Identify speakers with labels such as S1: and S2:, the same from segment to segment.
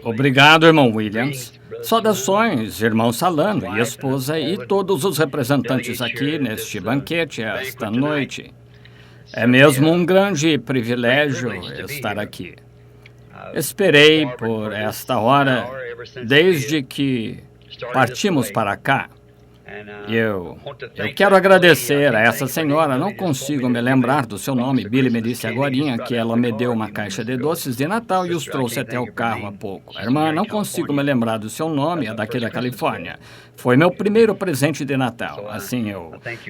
S1: Obrigado, irmão Williams. Saudações, irmão Salano e esposa e todos os representantes aqui neste banquete esta noite. É mesmo um grande privilégio estar aqui. Esperei por esta hora desde que partimos para cá. Eu quero agradecer a essa senhora, não consigo me lembrar do seu nome. Billy me disse agorinha que ela me deu uma caixa de doces de Natal e os trouxe até o carro há pouco. Irmã, não consigo me lembrar do seu nome, é daqui da Califórnia. Foi meu primeiro presente de Natal, assim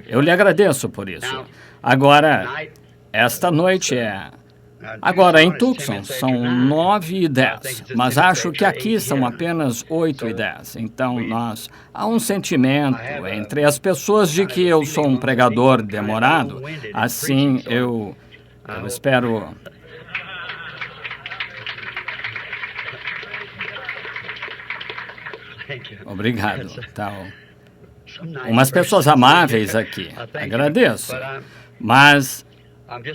S1: eu lhe agradeço por isso. Agora, esta noite Agora, em Tucson, são 9h10, mas acho que aqui são apenas 8h10. Então, há um sentimento entre as pessoas de que eu sou um pregador demorado. Assim, eu espero... Obrigado. Umas pessoas amáveis aqui. Agradeço. Mas...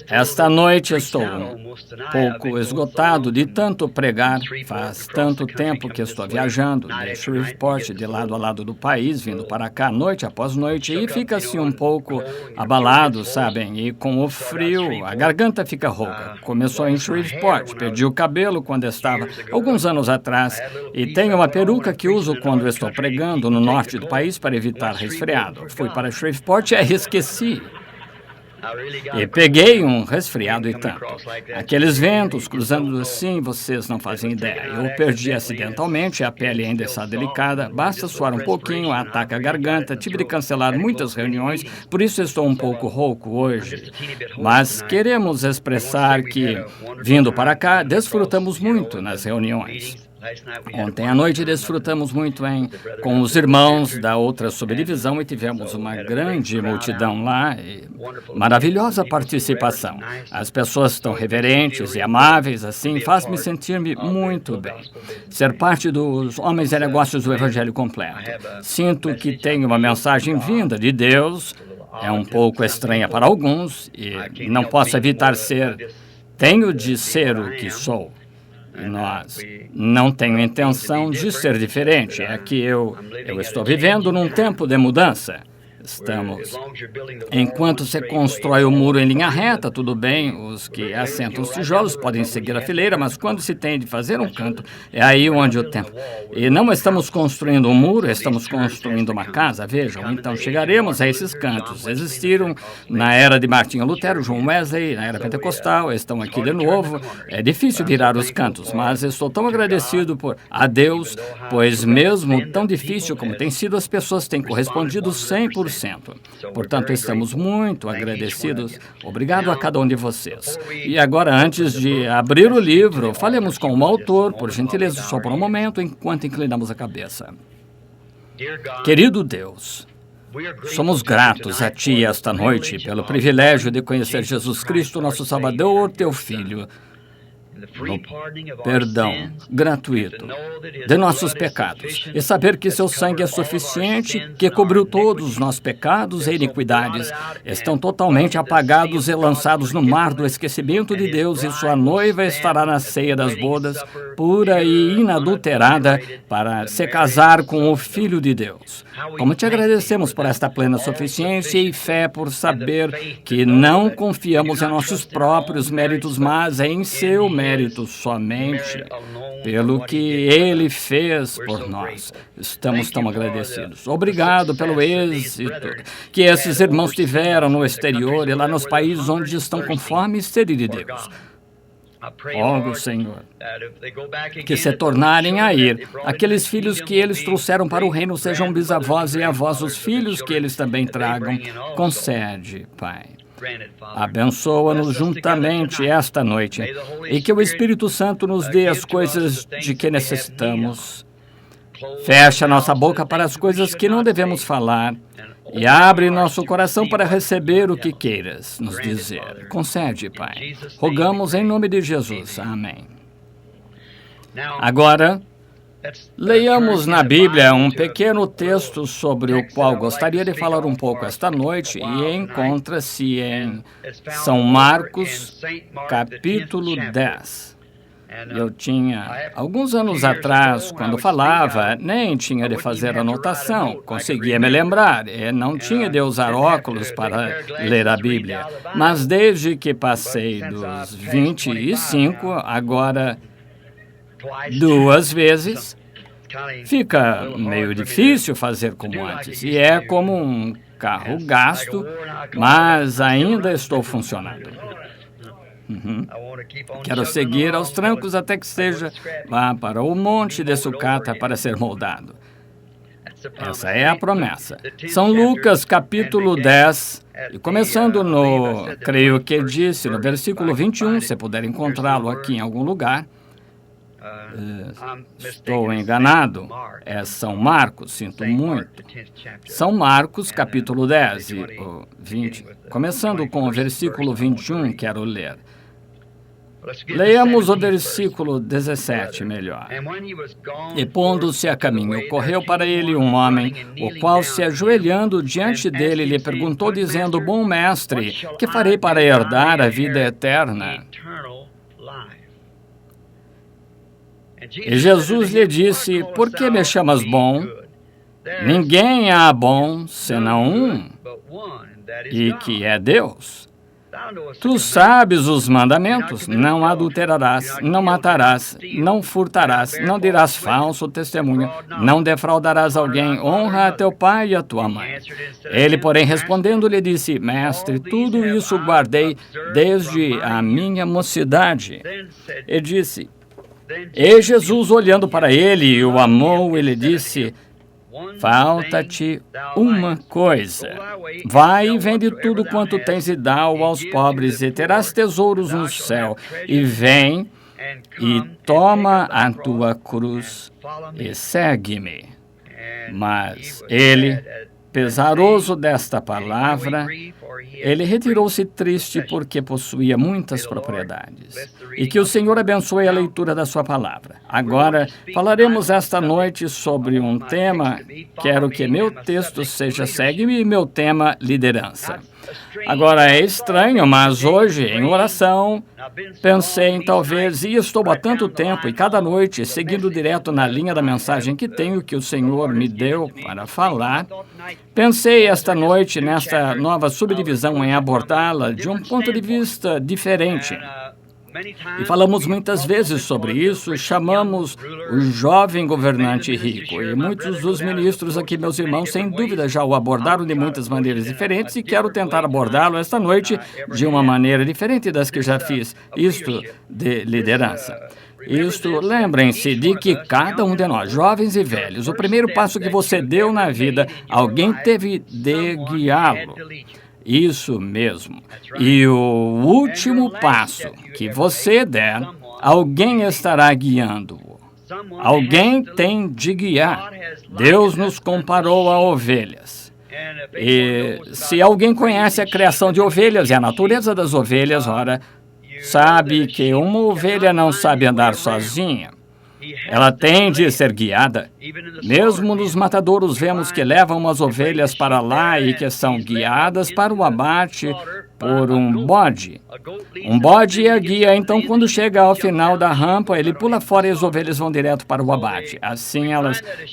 S1: esta noite estou um pouco esgotado de tanto pregar. Faz tanto tempo que estou viajando de Shreveport, de lado a lado do país, vindo para cá noite após noite, e fica-se um pouco abalado, sabem? E com o frio, a garganta fica rouca. Começou em Shreveport, perdi o cabelo quando estava alguns anos atrás, e tenho uma peruca que uso quando estou pregando no norte do país para evitar resfriado. Fui para Shreveport e esqueci. E peguei um resfriado e tanto. Aqueles ventos cruzando assim, vocês não fazem ideia. Eu perdi acidentalmente, a pele ainda está delicada, basta suar um pouquinho, ataca a garganta, tive de cancelar muitas reuniões, por isso estou um pouco rouco hoje. Mas queremos expressar que, vindo para cá, desfrutamos muito nas reuniões. Ontem à noite desfrutamos muito com os irmãos da outra subdivisão e tivemos uma grande multidão lá e maravilhosa participação. As pessoas estão reverentes e amáveis, assim, faz-me sentir-me muito bem. Ser parte dos homens e negócios do Evangelho completo. Sinto que tenho uma mensagem vinda de Deus, é um pouco estranha para alguns e não posso evitar tenho de ser o que sou. Não tenho intenção de ser diferente. É que eu estou vivendo num tempo de mudança. Enquanto você constrói o muro em linha reta, tudo bem, os que assentam os tijolos podem seguir a fileira, mas quando se tem de fazer um canto, é aí onde o tempo... E não estamos construindo um muro, estamos construindo uma casa, vejam. Então chegaremos a esses cantos. Existiram na era de Martinho Lutero, João Wesley, na era pentecostal, estão aqui de novo. É difícil virar os cantos, mas estou tão agradecido a Deus, pois mesmo tão difícil como tem sido, as pessoas têm correspondido 100%. Portanto, estamos muito agradecidos. Obrigado a cada um de vocês. E agora, antes de abrir o livro, falemos com o autor, por gentileza, só por um momento, enquanto inclinamos a cabeça. Querido Deus, somos gratos a Ti esta noite pelo privilégio de conhecer Jesus Cristo, nosso Salvador, Teu Filho, no perdão gratuito de nossos pecados e saber que seu sangue é suficiente, que cobriu todos os nossos pecados e iniquidades, estão totalmente apagados e lançados no mar do esquecimento de Deus, e sua noiva estará na ceia das bodas, pura e inadulterada, para se casar com o Filho de Deus. Como te agradecemos por esta plena suficiência e fé, por saber que não confiamos em nossos próprios méritos, mas em seu mérito somente, pelo que Ele fez por nós. Estamos tão agradecidos. Obrigado pelo êxito que esses irmãos tiveram no exterior e lá nos países onde estão com fome e sede de Deus. Oro, Senhor, que se tornarem a ir, aqueles filhos que eles trouxeram para o reino sejam bisavós e avós, os filhos que eles também tragam. Concede, Pai. Abençoa-nos juntamente esta noite e que o Espírito Santo nos dê as coisas de que necessitamos. Fecha nossa boca para as coisas que não devemos falar e abre nosso coração para receber o que queiras nos dizer. Concede, Pai. Rogamos em nome de Jesus. Amém. Agora, leiamos na Bíblia um pequeno texto sobre o qual gostaria de falar um pouco esta noite e encontra-se em São Marcos, capítulo 10. Eu tinha, alguns anos atrás, quando falava, nem tinha de fazer anotação, conseguia me lembrar, e não tinha de usar óculos para ler a Bíblia. Mas desde que passei dos 25, agora 2 vezes, fica meio difícil fazer como antes. E é como um carro gasto, mas ainda estou funcionando. Quero seguir aos trancos até que seja vá para o monte de sucata para ser moldado. Essa é a promessa. São Lucas, capítulo 10, e começando no, creio que disse, no versículo 21, se puder encontrá-lo aqui em algum lugar. Estou enganado. É São Marcos, sinto muito. São Marcos, capítulo 10 e 20. Começando com o versículo 21, quero ler. Leiamos o versículo 17 melhor. E pondo-se a caminho, correu para ele um homem, o qual, se ajoelhando diante dele, lhe perguntou, dizendo, Bom mestre, que farei para herdar a vida eterna? E Jesus lhe disse, Por que me chamas bom? Ninguém há bom, senão um, e que é Deus. Tu sabes os mandamentos, não adulterarás, não matarás, não furtarás, não dirás falso testemunho, não defraudarás alguém, honra a teu pai e a tua mãe. Ele, porém, respondendo, lhe disse, Mestre, tudo isso guardei desde a minha mocidade. E disse, e Jesus, olhando para ele, o amou e lhe disse, Falta-te uma coisa. Vai e vende tudo quanto tens e dá-o aos pobres, e terás tesouros no céu. E vem e toma a tua cruz e segue-me. Mas ele, pesaroso desta palavra, ele retirou-se triste porque possuía muitas propriedades. E que o Senhor abençoe a leitura da sua palavra. Agora, falaremos esta noite sobre um tema, quero que meu texto seja segue-me e meu tema liderança. Agora, é estranho, mas hoje, em oração, pensei em talvez, e estou há tanto tempo, e cada noite, seguindo direto na linha da mensagem que tenho, que o Senhor me deu para falar, pensei esta noite, nesta nova subdivisão, em abordá-la de um ponto de vista diferente. E falamos muitas vezes sobre isso, chamamos o jovem governante rico. E muitos dos ministros aqui, meus irmãos, sem dúvida já o abordaram de muitas maneiras diferentes e quero tentar abordá-lo esta noite de uma maneira diferente das que já fiz, isto de liderança. Isto, lembrem-se de que cada um de nós, jovens e velhos, o primeiro passo que você deu na vida, alguém teve de guiá-lo. Isso mesmo. E o último passo que você der, alguém estará guiando-o. Alguém tem de guiar. Deus nos comparou a ovelhas. E se alguém conhece a criação de ovelhas e a natureza das ovelhas, ora, sabe que uma ovelha não sabe andar sozinha. Ela tem de ser guiada. Mesmo nos matadouros vemos que levam as ovelhas para lá e que são guiadas para o abate por um bode. Um bode a guia, então quando chega ao final da rampa, ele pula fora e as ovelhas vão direto para o abate. Assim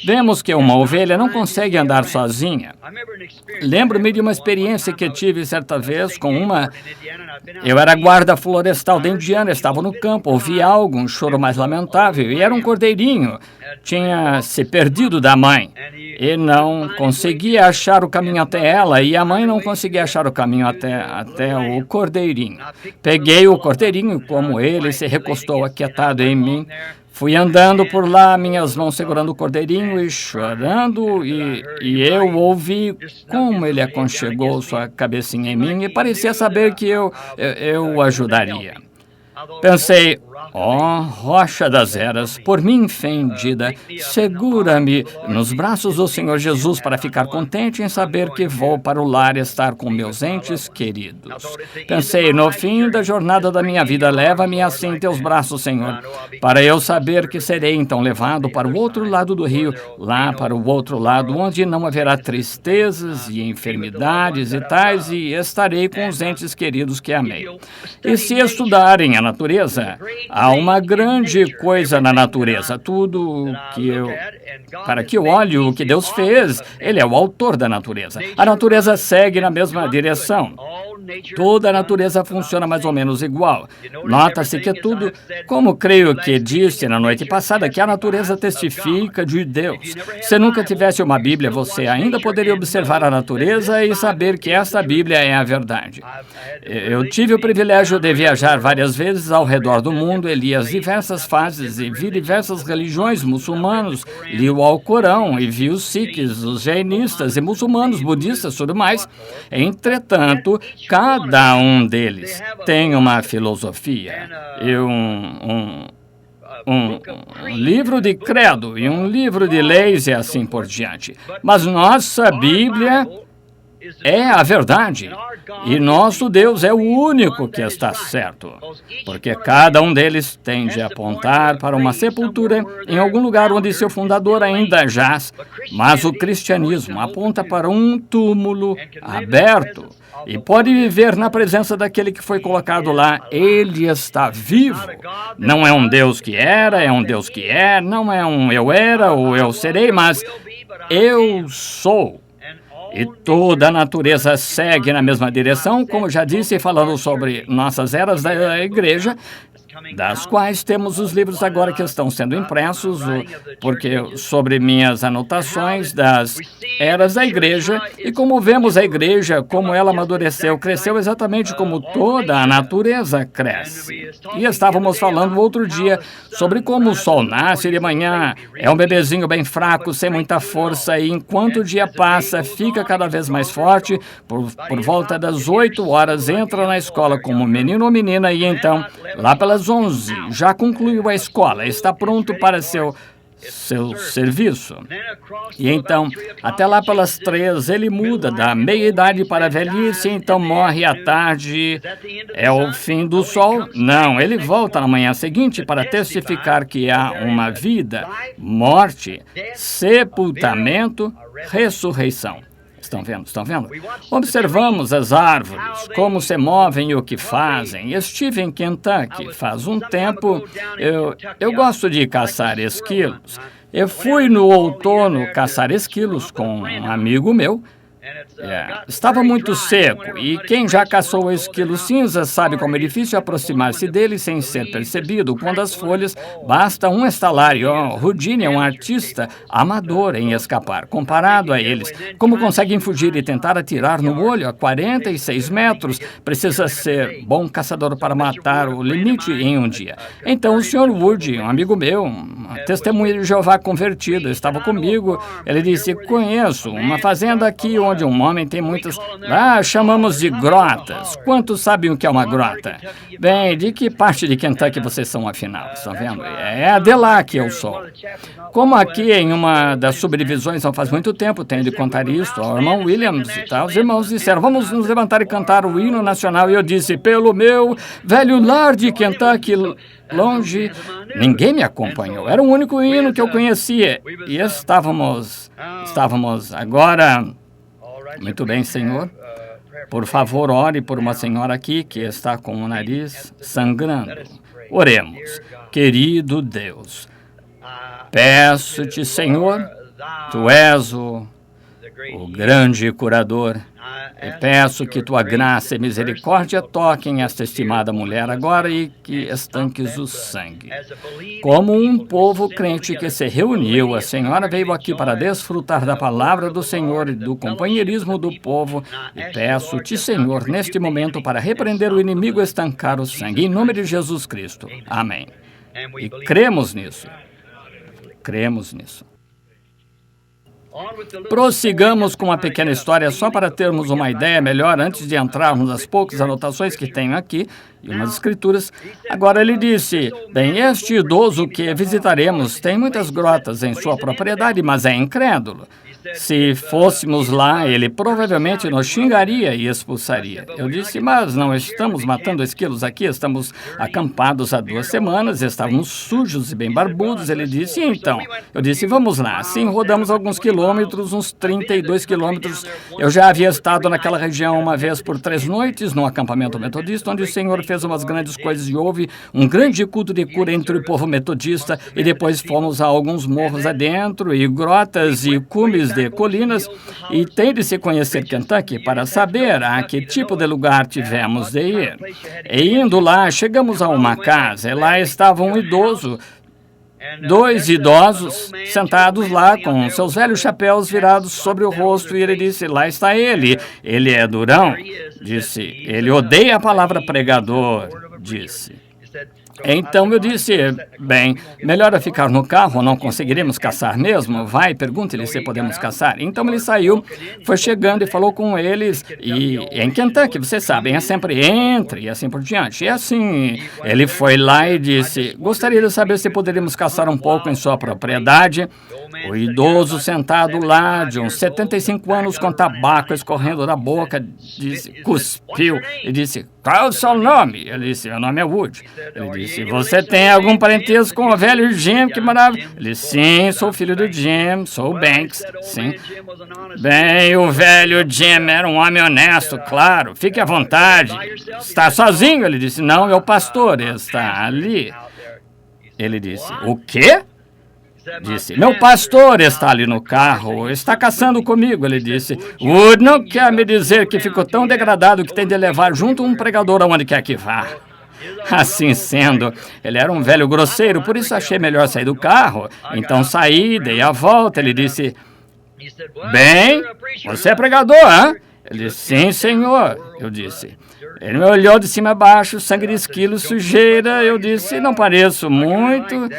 S1: vemos que uma ovelha não consegue andar sozinha. Lembro-me de uma experiência que tive certa vez com eu era guarda florestal de Indiana, estava no campo, ouvi algo, um choro mais lamentável, e era um cordeirinho. Tinha se perdido da mãe e não conseguia achar o caminho até ela, e a mãe não conseguia achar o caminho até o cordeirinho. Peguei o cordeirinho, como ele se recostou aquietado em mim, fui andando por lá, minhas mãos segurando o cordeirinho e chorando, e eu ouvi como ele aconchegou sua cabecinha em mim e parecia saber que eu o ajudaria. Pensei, rocha das eras, por mim fendida, segura-me nos braços do Senhor Jesus para ficar contente em saber que vou para o lar estar com meus entes queridos. Pensei, no fim da jornada da minha vida, leva-me assim em teus braços, Senhor, para eu saber que serei então levado para o outro lado do rio, lá para o outro lado, onde não haverá tristezas e enfermidades e tais, e estarei com os entes queridos que amei. E se estudarem a natureza, Há uma grande coisa na natureza. Para que eu olhe o que Deus fez, Ele é o autor da natureza. A natureza segue na mesma direção. Toda a natureza funciona mais ou menos igual. Nota-se que tudo, como creio que disse na noite passada, que a natureza testifica de Deus. Se nunca tivesse uma Bíblia, você ainda poderia observar a natureza e saber que esta Bíblia é a verdade. Eu tive o privilégio de viajar várias vezes ao redor do mundo e li as diversas fases e vi diversas religiões muçulmanos, li o Alcorão e vi os sikhs, os jainistas e muçulmanos, budistas, tudo mais. Entretanto, cada um deles tem uma filosofia e um livro de credo e um livro de leis e assim por diante. Mas nossa Bíblia é a verdade. E nosso Deus é o único que está certo. Porque cada um deles tende a apontar para uma sepultura em algum lugar onde seu fundador ainda jaz. Mas o cristianismo aponta para um túmulo aberto. E pode viver na presença daquele que foi colocado lá. Ele está vivo. Não é um Deus que era, é um Deus que é. Não é um eu era ou eu serei, mas eu sou. E toda a natureza segue na mesma direção, como já disse, falando sobre nossas eras da igreja, das quais temos os livros agora que estão sendo impressos, porque sobre minhas anotações das eras da igreja, e como vemos a igreja, como ela amadureceu, cresceu exatamente como toda a natureza cresce. E estávamos falando outro dia sobre como o sol nasce de manhã, é um bebezinho bem fraco, sem muita força, e enquanto o dia passa, fica cada vez mais forte, por volta das 8 horas, entra na escola como menino ou menina, e então, lá pelas 11, já concluiu a escola, está pronto para seu serviço. E então, até lá pelas 3, ele muda da meia-idade para a velhice, e então morre à tarde. É o fim do sol? Não, ele volta na manhã seguinte para testificar que há uma vida, morte, sepultamento, ressurreição. Estão vendo? Estão vendo? Observamos as árvores, como se movem e o que fazem. Estive em Kentucky faz um tempo. Eu gosto de caçar esquilos. Eu fui no outono caçar esquilos com um amigo meu. Estava muito seco, e quem já caçou esquilo cinza sabe como é difícil aproximar-se dele sem ser percebido. Quando as folhas, basta um estalar. E Houdini é um artista amador em escapar. Comparado a eles, como conseguem fugir e tentar atirar no olho a 46 metros? Precisa ser bom caçador para matar o limite em um dia. Então o Sr. Wood, um amigo meu, uma testemunha de Jeová convertida, estava comigo. Ele disse: conheço uma fazenda aqui onde um homem tem muitas... chamamos de grotas. Quantos sabem o que é uma grota? Bem, de que parte de Kentucky vocês são, afinal? Estão vendo? É de lá que eu sou. Como aqui em uma das subdivisões não faz muito tempo, tenho de contar isso ao irmão Williams e tal. Os irmãos disseram: vamos nos levantar e cantar o hino nacional. E eu disse: pelo meu velho lar de Kentucky... longe, ninguém me acompanhou. Era o único hino que eu conhecia. E estávamos agora... Muito bem, Senhor. Por favor, ore por uma senhora aqui que está com o nariz sangrando. Oremos. Querido Deus, peço-te, Senhor, tu és o grande curador. E peço que tua graça e misericórdia toquem esta estimada mulher agora e que estanques o sangue. Como um povo crente que se reuniu, a senhora veio aqui para desfrutar da palavra do Senhor e do companheirismo do povo. E peço-te, Senhor, neste momento para repreender o inimigo e estancar o sangue. Em nome de Jesus Cristo. Amém. E cremos nisso. Cremos nisso. Prossigamos com uma pequena história só para termos uma ideia melhor antes de entrarmos nas poucas anotações que tenho aqui e umas escrituras. Agora ele disse: bem, este idoso que visitaremos tem muitas grotas em sua propriedade, mas é incrédulo. Se fôssemos lá, ele provavelmente nos xingaria e expulsaria. Eu disse: mas não estamos matando esquilos aqui, estamos acampados há 2 semanas, estávamos sujos e bem barbudos. Ele disse: então. Eu disse: vamos lá. Assim rodamos alguns quilômetros quilômetros, uns 32 quilômetros. Eu já havia estado naquela região uma vez por 3 noites, num acampamento metodista, onde o Senhor fez umas grandes coisas e houve um grande culto de cura entre o povo metodista, e depois fomos a alguns morros adentro, e grotas e cumes de colinas, e tem de se conhecer Kentucky para saber a que tipo de lugar tivemos de ir. E indo lá, chegamos a uma casa, e lá estava um idoso, 2 idosos sentados lá com seus velhos chapéus virados sobre o rosto, e ele disse, lá está ele. Ele é durão, disse. Ele odeia a palavra pregador, disse. Então eu disse, bem, melhor é ficar no carro, não conseguiremos caçar mesmo? Vai, pergunte-lhe se podemos caçar. Então ele saiu, foi chegando e falou com eles, e em Kentucky, vocês sabem, é sempre entre e assim por diante. E assim, ele foi lá e disse, gostaria de saber se poderíamos caçar um pouco em sua propriedade. O idoso sentado lá, de uns 75 anos, com tabaco escorrendo da boca, disse, cuspiu e disse, qual é o seu nome? Ele disse, meu nome é Wood. Ele disse, você tem algum parentesco com o velho Jim que morava? Ele disse, sim, sou filho do Jim, sou o Banks, sim. Bem, o velho Jim era um homem honesto, claro, fique à vontade. Está sozinho? Ele disse, não, meu pastor está ali. Ele disse, o quê? Disse, meu pastor está ali no carro, está caçando comigo. Ele disse, Wood não quer me dizer que ficou tão degradado que tem de levar junto um pregador aonde quer que vá. Assim sendo, ele era um velho grosseiro, por isso achei melhor sair do carro. Então saí, dei a volta, ele disse, bem, você é pregador, hã? Ele disse, sim, senhor. Eu disse, ele me olhou de cima a baixo, sangue de esquilo, sujeira. Eu disse, não pareço muito.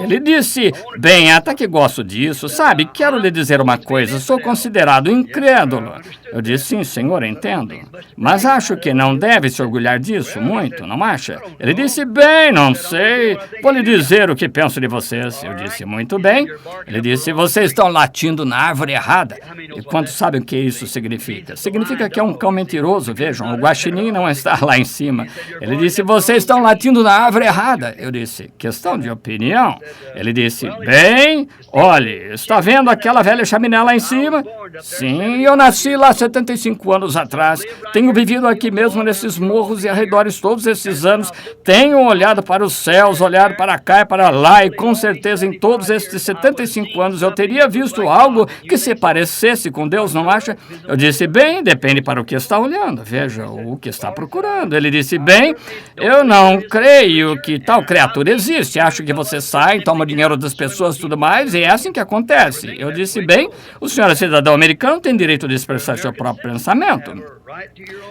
S1: Ele disse, bem, até que gosto disso, sabe, quero lhe dizer uma coisa, sou considerado incrédulo. Eu disse, sim, senhor, entendo, mas acho que não deve se orgulhar disso muito, não acha? Ele disse, bem, não sei, vou lhe dizer o que penso de vocês. Eu disse, muito bem. Ele disse, vocês estão latindo na árvore errada. E quantos sabem o que isso significa? Significa que é um cão mentiroso, vejam, o guaxinim não está lá em cima. Ele disse, vocês estão latindo na árvore errada. Eu disse, questão de opinião. Ele disse, bem, olhe, está vendo aquela velha chaminé lá em cima? Sim, eu nasci lá 75 anos atrás. Tenho vivido aqui mesmo nesses morros e arredores todos esses anos. Tenho olhado para os céus, olhado para cá e para lá, e com certeza em todos esses 75 anos eu teria visto algo que se parecesse com Deus, não acha? Eu disse, bem, depende para o que está olhando. Veja o que está procurando. Ele disse, bem, eu não creio que tal criatura existe. Acho que você sai, toma o dinheiro das pessoas e tudo mais, e é assim que acontece. Eu disse, bem, o senhor é cidadão americano, tem direito de expressar seu próprio pensamento.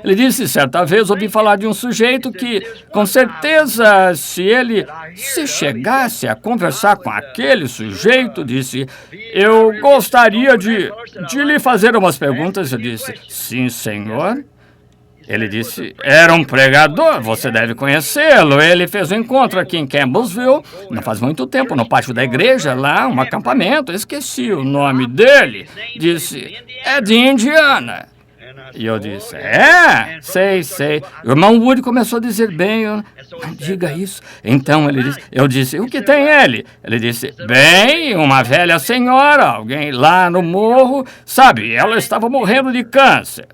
S1: Ele disse, certa vez, ouvi falar de um sujeito que, com certeza, se chegasse a conversar com aquele sujeito, disse, eu gostaria de lhe fazer umas perguntas. Eu disse, sim, senhor. Ele disse, era um pregador, você deve conhecê-lo. Ele fez um encontro aqui em Campbellsville, não faz muito tempo, no pátio da igreja, lá, um acampamento. Esqueci o nome dele. Disse, é de Indiana. E eu disse, sei. O irmão Wood começou a dizer, bem, não diga isso. Então eu disse, o que tem ele? Ele disse, bem, uma velha senhora, alguém lá no morro, sabe, ela estava morrendo de câncer.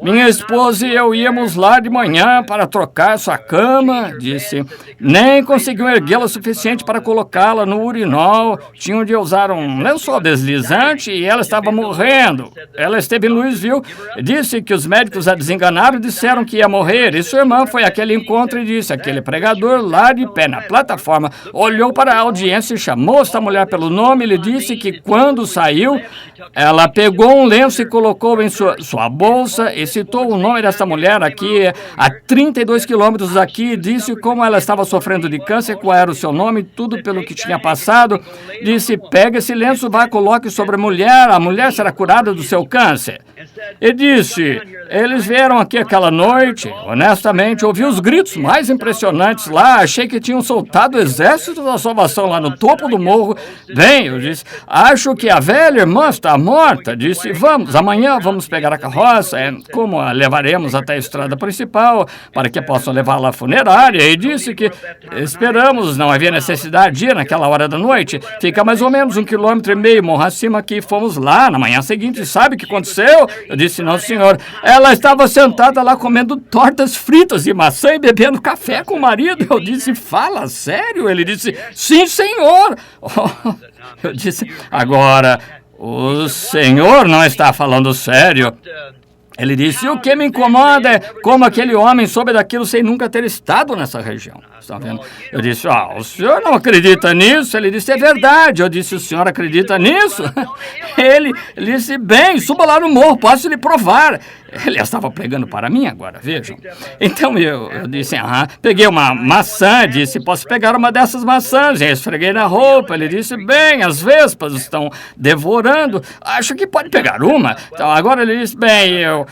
S1: Minha esposa e eu íamos lá de manhã para trocar sua cama, disse. Nem conseguiam erguê-la o suficiente para colocá-la no urinol. Tinham de usar um lençol deslizante e ela estava morrendo. Ela esteve em Louisville, disse que os médicos a desenganaram e disseram que ia morrer. E sua irmã foi àquele encontro e disse, aquele pregador lá de pé na plataforma olhou para a audiência e chamou esta mulher pelo nome e lhe disse que quando saiu, ela pegou um lenço e colocou em sua bolsa e citou o nome dessa mulher aqui a 32 quilômetros daqui, disse como ela estava sofrendo de câncer, qual era o seu nome, tudo pelo que tinha passado. Disse, pega esse lenço, vá, coloque sobre a mulher será curada do seu câncer. E disse, eles vieram aqui aquela noite, honestamente, ouvi os gritos mais impressionantes lá, achei que tinham soltado o exército da salvação lá no topo do morro. Bem, eu disse, acho que a velha irmã está morta. Disse, vamos, amanhã vamos pegar a carroça como a levaremos até a estrada principal para que possam levá-la à funerária. E disse que esperamos, não havia necessidade de ir naquela hora da noite. Fica mais ou menos 1,5 km morro acima que fomos lá na manhã seguinte. Sabe o que aconteceu? Eu disse, não, senhor. Ela estava sentada lá comendo tortas fritas de maçã e bebendo café com o marido. Eu disse, fala sério? Ele disse, sim, senhor. Eu disse, agora, o senhor não está falando sério. Ele disse, o que me incomoda é como aquele homem soube daquilo sem nunca ter estado nessa região. Estão vendo? Eu disse, o senhor não acredita nisso? Ele disse, é verdade. Eu disse, o senhor acredita nisso? Ele disse, bem, suba lá no morro, posso lhe provar. Ele estava pregando para mim agora, vejam. Então eu disse, peguei uma maçã, disse, posso pegar uma dessas maçãs? E esfreguei na roupa. Ele disse, bem, as vespas estão devorando, acho que pode pegar uma. Então agora ele disse, bem, eu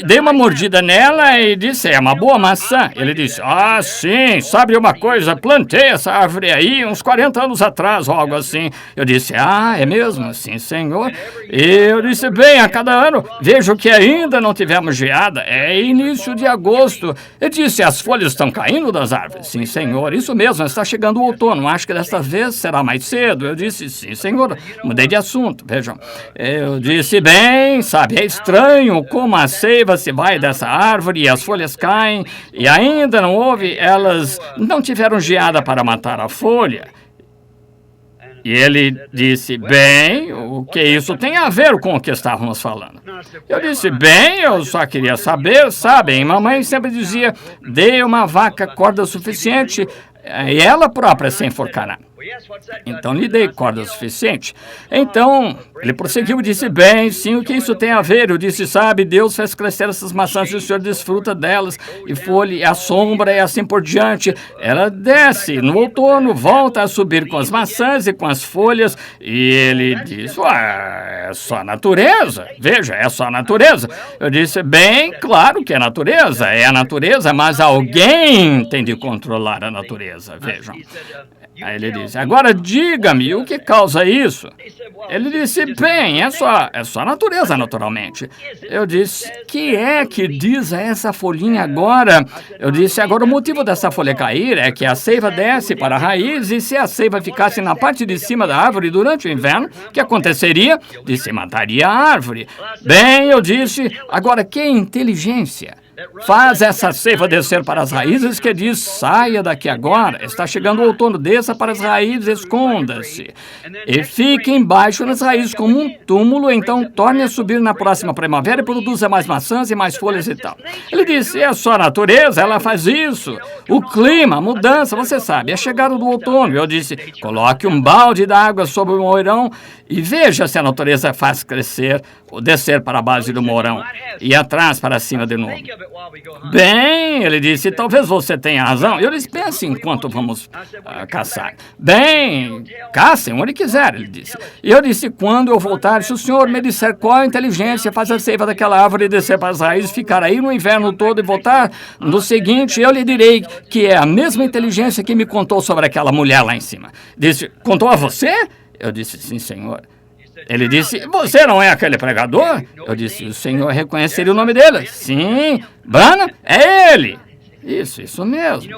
S1: dei uma mordida nela e disse, é uma boa maçã. Ele disse, sim, sabe uma coisa, plantei essa árvore aí uns 40 anos atrás, ou algo assim. Eu disse, é mesmo? Sim, senhor. E eu disse, bem, a cada ano vejo que ainda não tivemos geada, é início de agosto. Ele disse, as folhas estão caindo das árvores. Sim, senhor, isso mesmo, está chegando o outono, acho que desta vez será mais cedo. Eu disse, sim, senhor, mudei de assunto, vejam. Eu disse, bem, sabe, é estranho como a seiva se vai dessa árvore e as folhas caem, e ainda não houve, elas não tiveram geada para matar a folha. E ele disse, bem, o que isso tem a ver com o que estávamos falando? Eu disse, bem, eu só queria saber, sabem, mamãe sempre dizia, dê uma vaca corda suficiente e ela própria se enforcará. Então lhe dei corda suficiente. Então ele prosseguiu e disse, bem, sim, o que isso tem a ver? Eu disse, sabe, Deus fez crescer essas maçãs e o senhor desfruta delas, e folha, e a sombra e assim por diante. Ela desce no outono, volta a subir com as maçãs e com as folhas, e ele disse, é só a natureza, veja, é só a natureza. Eu disse, bem, claro que é a natureza, mas alguém tem de controlar a natureza, vejam. Aí ele disse, agora diga-me, o que causa isso? Ele disse, bem, é só a natureza, naturalmente. Eu disse, que é que diz essa folhinha agora? Eu disse, agora o motivo dessa folha cair é que a seiva desce para a raiz, e se a seiva ficasse na parte de cima da árvore durante o inverno, o que aconteceria? Disse, mataria a árvore. Bem, eu disse, agora que inteligência faz essa seiva descer para as raízes que diz, saia daqui agora, está chegando o outono, desça para as raízes, esconda-se. E fique embaixo nas raízes como um túmulo, então torne a subir na próxima primavera e produza mais maçãs e mais folhas e tal. Ele disse, é só a natureza, ela faz isso. O clima, a mudança, você sabe, é chegada do outono. Eu disse, coloque um balde d'água sobre o mourão e veja se a natureza faz crescer ou descer para a base do mourão e atrás para cima de novo. Bem, ele disse, talvez você tenha razão. Eu disse, pense enquanto vamos caçar. Bem, caçem onde quiser, ele disse. E eu disse, quando eu voltar, se o senhor me disser qual a inteligência faz a seiva daquela árvore descer para as raízes, ficar aí no inverno todo e voltar no seguinte, eu lhe direi que é a mesma inteligência que me contou sobre aquela mulher lá em cima. Disse, contou a você? Eu disse, sim, senhor. Ele disse, você não é aquele pregador? Eu disse, o senhor reconheceria o nome dele? Sim, Branham, é ele. Isso mesmo.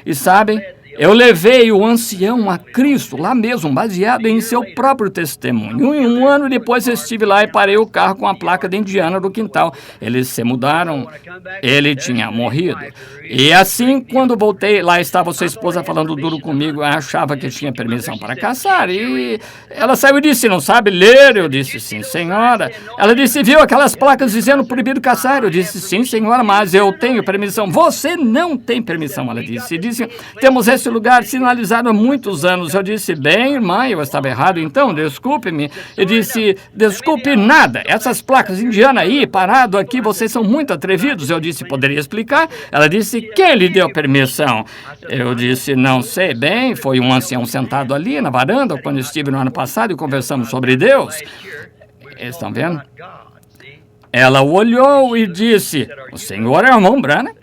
S1: E sabem, eu levei o ancião a Cristo, lá mesmo, baseado em seu próprio testemunho. E um ano depois estive lá e parei o carro com a placa de Indiana no quintal. Eles se mudaram, ele tinha morrido. E assim, quando voltei, lá estava sua esposa falando duro comigo, eu achava que tinha permissão para caçar. E ela saiu e disse, não sabe ler? Eu disse, sim, senhora. Ela disse, viu aquelas placas dizendo proibido caçar? Eu disse, sim, senhora, mas eu tenho permissão. Você não tem permissão, ela disse. E disse, temos esse lugar sinalizado há muitos anos. Eu disse, bem, irmã, eu estava errado, então, desculpe-me. Eu disse, desculpe nada, essas placas Indiana aí, parado aqui, vocês são muito atrevidos. Eu disse, poderia explicar? Ela disse, quem lhe deu permissão? Eu disse, não sei bem, foi um ancião sentado ali na varanda, quando estive no ano passado e conversamos sobre Deus. Estão vendo? Ela olhou e disse, o senhor é o irmão Branham?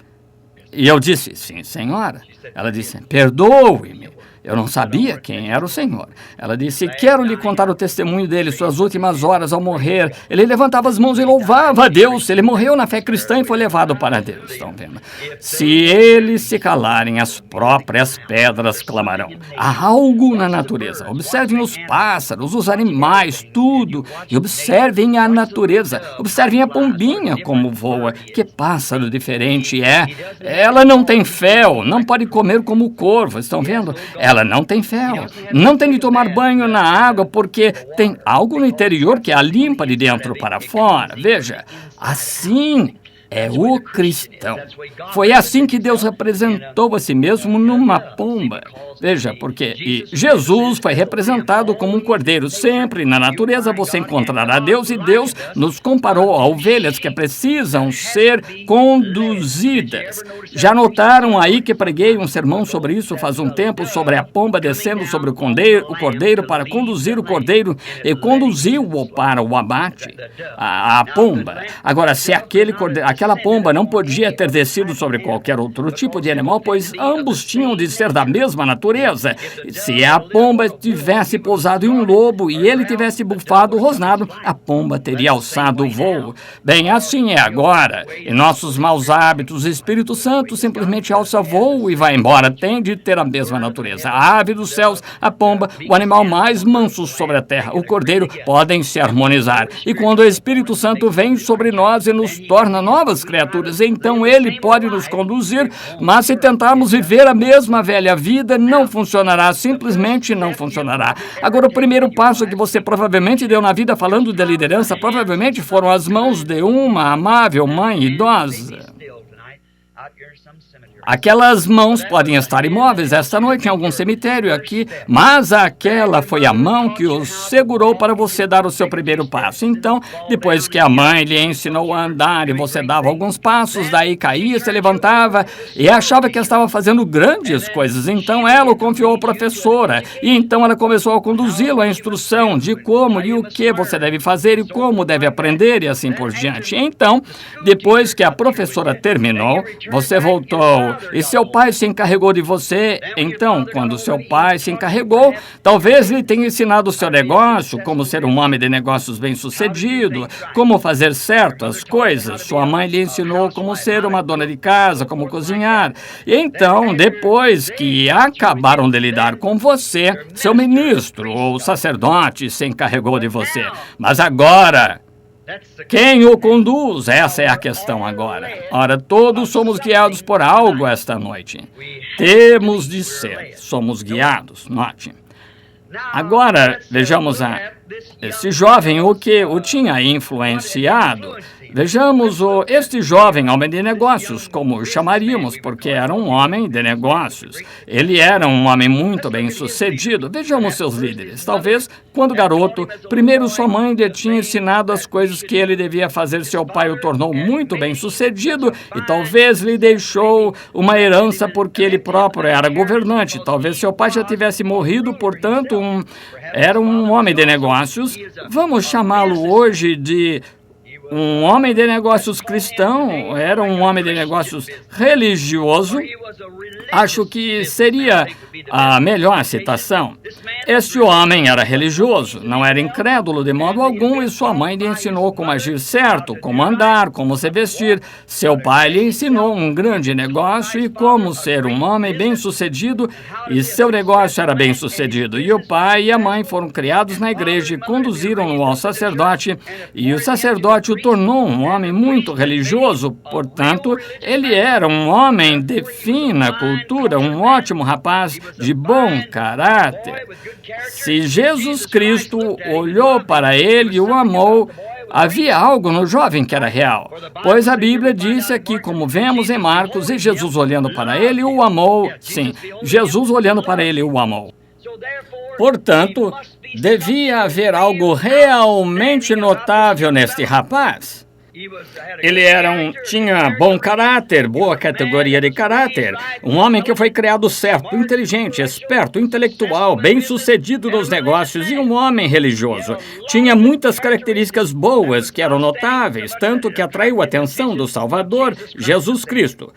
S1: E eu disse, sim, senhora. Ela disse, perdoe-me. Eu não sabia quem era o Senhor. Ela disse, quero lhe contar o testemunho dele, suas últimas horas ao morrer. Ele levantava as mãos e louvava a Deus. Ele morreu na fé cristã e foi levado para Deus. Estão vendo? Se eles se calarem, as próprias pedras clamarão. Há algo na natureza. Observem os pássaros, os animais, tudo. E observem a natureza. Observem a pombinha como voa. Que pássaro diferente é. Ela não tem fel, não pode comer como o corvo. Estão vendo? Ela não tem fel. Não tem de tomar banho na água porque tem algo no interior que a limpa de dentro para fora. Veja, assim é o cristão. Foi assim que Deus representou a si mesmo numa pomba. Veja, porque Jesus foi representado como um cordeiro. Sempre na natureza você encontrará Deus, e Deus nos comparou a ovelhas que precisam ser conduzidas. Já notaram aí que preguei um sermão sobre isso faz um tempo, sobre a pomba descendo sobre o cordeiro para conduzir o cordeiro e conduziu-o para o abate, a pomba. Agora, se aquela pomba não podia ter descido sobre qualquer outro tipo de animal, pois ambos tinham de ser da mesma natureza. Se a pomba tivesse pousado em um lobo e ele tivesse bufado o rosnado, a pomba teria alçado o voo. Bem, assim é agora. Em nossos maus hábitos, o Espírito Santo simplesmente alça voo e vai embora. Tem de ter a mesma natureza. A ave dos céus, a pomba, o animal mais manso sobre a terra, o cordeiro, podem se harmonizar. E quando o Espírito Santo vem sobre nós e nos torna novas criaturas, então ele pode nos conduzir, mas se tentarmos viver a mesma velha vida, não funcionará, simplesmente não funcionará. Agora, o primeiro passo que você provavelmente deu na vida falando de liderança, provavelmente foram as mãos de uma amável mãe idosa. Aquelas mãos podem estar imóveis esta noite em algum cemitério aqui, mas aquela foi a mão que os segurou para você dar o seu primeiro passo. Então, depois que a mãe lhe ensinou a andar e você dava alguns passos, daí caía, se levantava e achava que estava fazendo grandes coisas. Então, ela o confiou à professora e então ela começou a conduzi-lo à instrução de como e o que você deve fazer e como deve aprender e assim por diante. Então, depois que a professora terminou, você voltou e seu pai se encarregou de você. Então, quando seu pai se encarregou, talvez lhe tenha ensinado o seu negócio, como ser um homem de negócios bem-sucedido, como fazer certas coisas. Sua mãe lhe ensinou como ser uma dona de casa, como cozinhar. E então, depois que acabaram de lidar com você, seu ministro ou sacerdote se encarregou de você. Mas agora, quem o conduz? Essa é a questão agora. Ora, todos somos guiados por algo esta noite. Temos de ser. Somos guiados. Note. Agora, vejamos esse jovem, o que o tinha influenciado. Vejamos este jovem homem de negócios, como o chamaríamos, porque era um homem de negócios. Ele era um homem muito bem-sucedido. Vejamos seus líderes. Talvez, quando garoto, primeiro sua mãe lhe tinha ensinado as coisas que ele devia fazer. Seu pai o tornou muito bem-sucedido e talvez lhe deixou uma herança porque ele próprio era governante. Talvez seu pai já tivesse morrido, portanto, era um homem de negócios. Vamos chamá-lo hoje de um homem de negócios cristão, era um homem de negócios religioso. Acho que seria a melhor citação. Este homem era religioso, não era incrédulo de modo algum, e sua mãe lhe ensinou como agir certo, como andar, como se vestir. Seu pai lhe ensinou um grande negócio e como ser um homem bem-sucedido, e seu negócio era bem-sucedido. E o pai e a mãe foram criados na igreja e conduziram-no ao sacerdote, e o sacerdote o tornou um homem muito religioso. Portanto, ele era um homem de fina cultura, um ótimo rapaz de bom caráter. Se Jesus Cristo olhou para ele e o amou, havia algo no jovem que era real, pois a Bíblia disse aqui, como vemos em Marcos, e Jesus olhando para ele o amou. Sim, Jesus olhando para ele o amou. Portanto, devia haver algo realmente notável neste rapaz. Ele tinha bom caráter, boa categoria de caráter, um homem que foi criado certo, inteligente, esperto, intelectual, bem-sucedido nos negócios e um homem religioso. Tinha muitas características boas que eram notáveis, tanto que atraiu a atenção do Salvador, Jesus Cristo.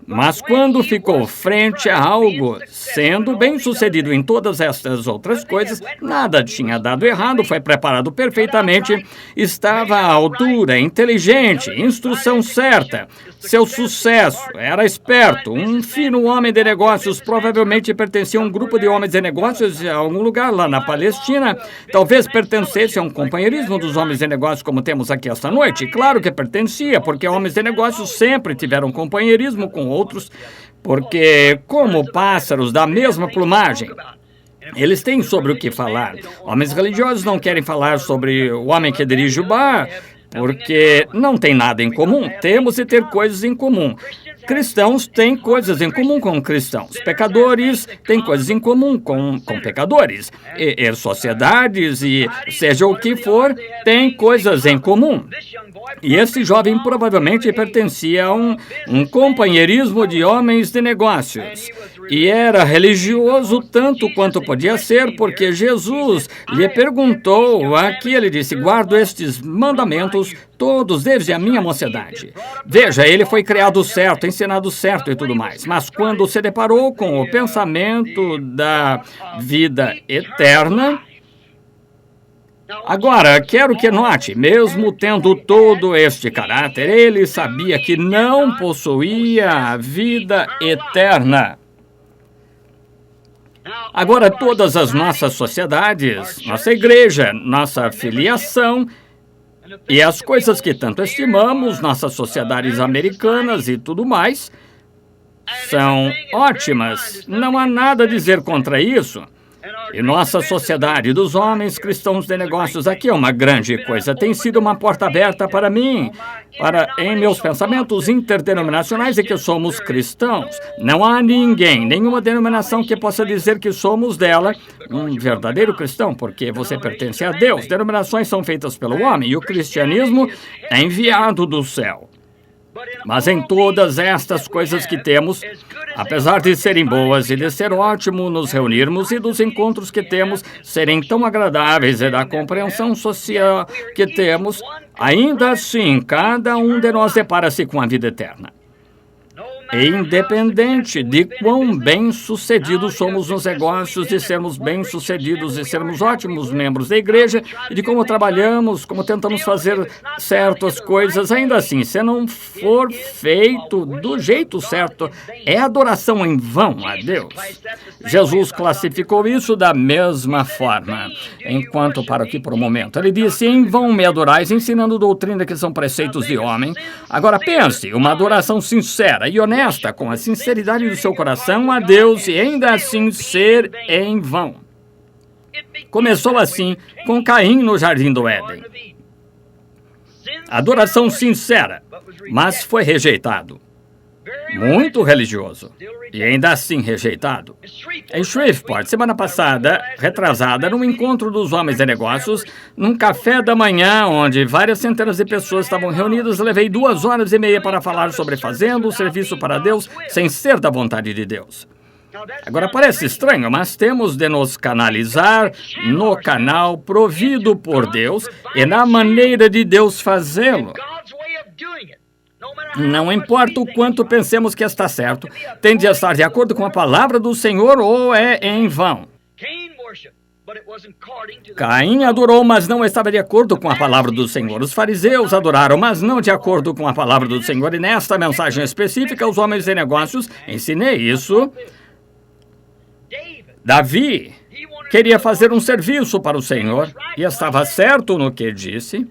S1: Mas quando ficou frente a algo, sendo bem-sucedido em todas estas outras coisas, nada tinha dado errado, foi preparado perfeitamente, estava à altura, inteligente, instrução certa. Seu sucesso, era esperto, um fino homem de negócios, provavelmente pertencia a um grupo de homens de negócios em algum lugar lá na Palestina, talvez pertencesse a um companheirismo dos homens de negócios como temos aqui esta noite. Claro que pertencia, porque homens de negócios sempre tiveram companheirismo com outros, porque como pássaros da mesma plumagem, eles têm sobre o que falar. Homens religiosos não querem falar sobre o homem que dirige o bar, porque não tem nada em comum. Temos de ter coisas em comum. Cristãos têm coisas em comum com cristãos. Pecadores têm coisas em comum com pecadores. E sociedades e seja o que for, têm coisas em comum. E esse jovem provavelmente pertencia a um companheirismo de homens de negócios. E era religioso tanto quanto podia ser, porque Jesus lhe perguntou aqui, ele disse, guardo estes mandamentos todos desde a minha mocidade. Veja, ele foi criado certo, ensinado certo e tudo mais. Mas quando se deparou com o pensamento da vida eterna, agora, quero que note, mesmo tendo todo este caráter, ele sabia que não possuía a vida eterna. Agora, todas as nossas sociedades, nossa igreja, nossa filiação e as coisas que tanto estimamos, nossas sociedades americanas e tudo mais, são ótimas. Não há nada a dizer contra isso. E nossa sociedade dos homens cristãos de negócios aqui é uma grande coisa. Tem sido uma porta aberta para mim, em meus pensamentos interdenominacionais, é que somos cristãos. Não há ninguém, nenhuma denominação que possa dizer que somos dela um verdadeiro cristão, porque você pertence a Deus. Denominações são feitas pelo homem e o cristianismo é enviado do céu. Mas em todas estas coisas que temos, apesar de serem boas e de ser ótimo nos reunirmos e dos encontros que temos serem tão agradáveis e da compreensão social que temos, ainda assim, cada um de nós depara-se com a vida eterna. Independente de quão bem-sucedidos somos nos negócios, de sermos bem-sucedidos e sermos ótimos membros da igreja, e de como trabalhamos, como tentamos fazer certas coisas, ainda assim, se não for feito do jeito certo, é adoração em vão a Deus. Jesus classificou isso da mesma forma. Enquanto para aqui por um momento, ele disse, em vão me adorais, ensinando doutrina que são preceitos de homem. Agora pense, uma adoração sincera e honesta, com a sinceridade do seu coração a Deus e ainda assim ser em vão. Começou assim com Caim no Jardim do Éden. Adoração sincera, mas foi rejeitado. Muito religioso. E ainda assim rejeitado. Em Shreveport, semana passada, retrasada, num encontro dos homens de negócios, num café da manhã, onde várias centenas de pessoas estavam reunidas, levei 2 horas e meia para falar sobre fazendo o serviço para Deus sem ser da vontade de Deus. Agora parece estranho, mas temos de nos canalizar no canal provido por Deus e na maneira de Deus fazê-lo. Não importa o quanto pensemos que está certo, tem de estar de acordo com a palavra do Senhor ou é em vão. Caim adorou, mas não estava de acordo com a palavra do Senhor. Os fariseus adoraram, mas não de acordo com a palavra do Senhor. E nesta mensagem específica, os homens de negócios, ensinei isso. Davi queria fazer um serviço para o Senhor e estava certo no que disse.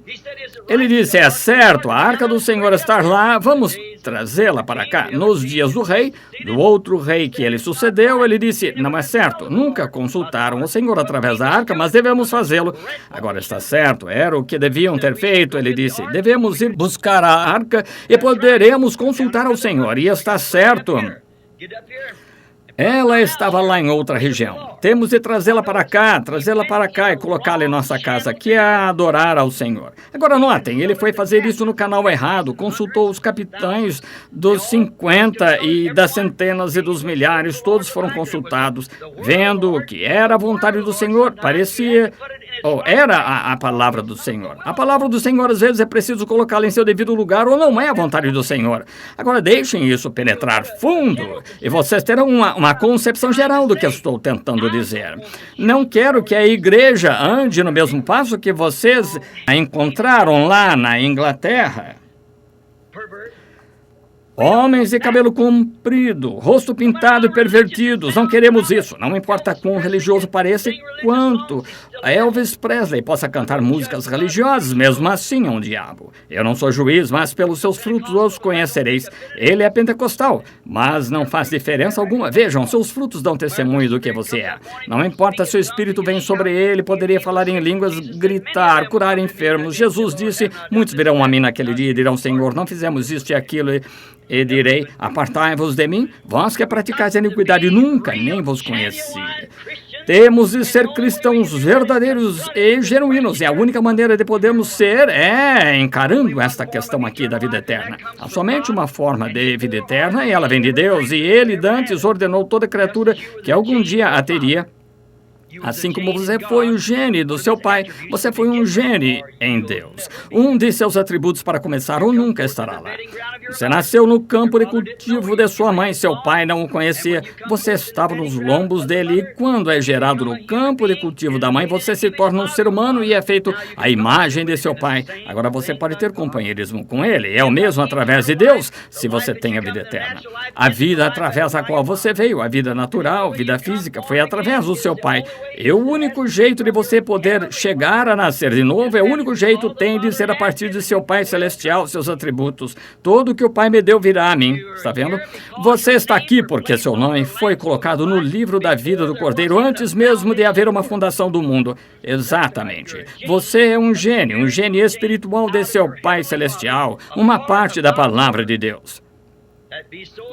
S1: Ele disse, é certo, a arca do Senhor estar lá, vamos trazê-la para cá. Nos dias do rei, do outro rei que ele sucedeu, ele disse, não é certo, nunca consultaram o Senhor através da arca, mas devemos fazê-lo. Agora está certo, era o que deviam ter feito. Ele disse, devemos ir buscar a arca e poderemos consultar ao Senhor. E está certo. Ela estava lá em outra região. Temos de trazê-la para cá e colocá-la em nossa casa, que é adorar ao Senhor. Agora notem, ele foi fazer isso no canal errado, consultou os capitães dos 50 e das centenas e dos milhares, todos foram consultados, vendo o que era a vontade do Senhor. Parecia Ou era a palavra do Senhor. A palavra do Senhor, às vezes, é preciso colocá-la em seu devido lugar ou não é a vontade do Senhor. Agora, deixem isso penetrar fundo e vocês terão uma concepção geral do que eu estou tentando dizer. Não quero que a igreja ande no mesmo passo que vocês a encontraram lá na Inglaterra. Homens de cabelo comprido, rosto pintado e pervertidos. Não queremos isso. Não importa quão religioso pareça e quanto Elvis Presley possa cantar músicas religiosas, mesmo assim é um diabo. Eu não sou juiz, mas pelos seus frutos os conhecereis. Ele é pentecostal, mas não faz diferença alguma. Vejam, seus frutos dão testemunho do que você é. Não importa se o Espírito vem sobre ele, poderia falar em línguas, gritar, curar enfermos. Jesus disse, muitos virão a mim naquele dia e dirão, Senhor, não fizemos isto e aquilo e direi, apartai-vos de mim, vós que praticais a iniquidade, nunca nem vos conheci. Temos de ser cristãos verdadeiros e genuínos, e a única maneira de podermos ser é encarando esta questão aqui da vida eterna. Há somente uma forma de vida eterna, e ela vem de Deus, e Ele, dantes, ordenou toda criatura que algum dia a teria. Assim como você foi um gene do seu pai, você foi um gene em Deus. Um de seus atributos, para começar, ou nunca estará lá. Você nasceu no campo de cultivo de sua mãe, seu pai não o conhecia. Você estava nos lombos dele, e quando é gerado no campo de cultivo da mãe, você se torna um ser humano e é feito à imagem de seu pai. Agora você pode ter companheirismo com ele. É o mesmo através de Deus, se você tem a vida eterna. A vida através da qual você veio, a vida natural, vida física, foi através do seu pai. E o único jeito de você poder chegar a nascer de novo, o único jeito tem de ser a partir de seu Pai Celestial, seus atributos. Tudo que o Pai me deu virá a mim. Está vendo? Você está aqui porque seu nome foi colocado no livro da vida do Cordeiro antes mesmo de haver uma fundação do mundo. Exatamente. Você é um gene espiritual de seu Pai Celestial, uma parte da palavra de Deus.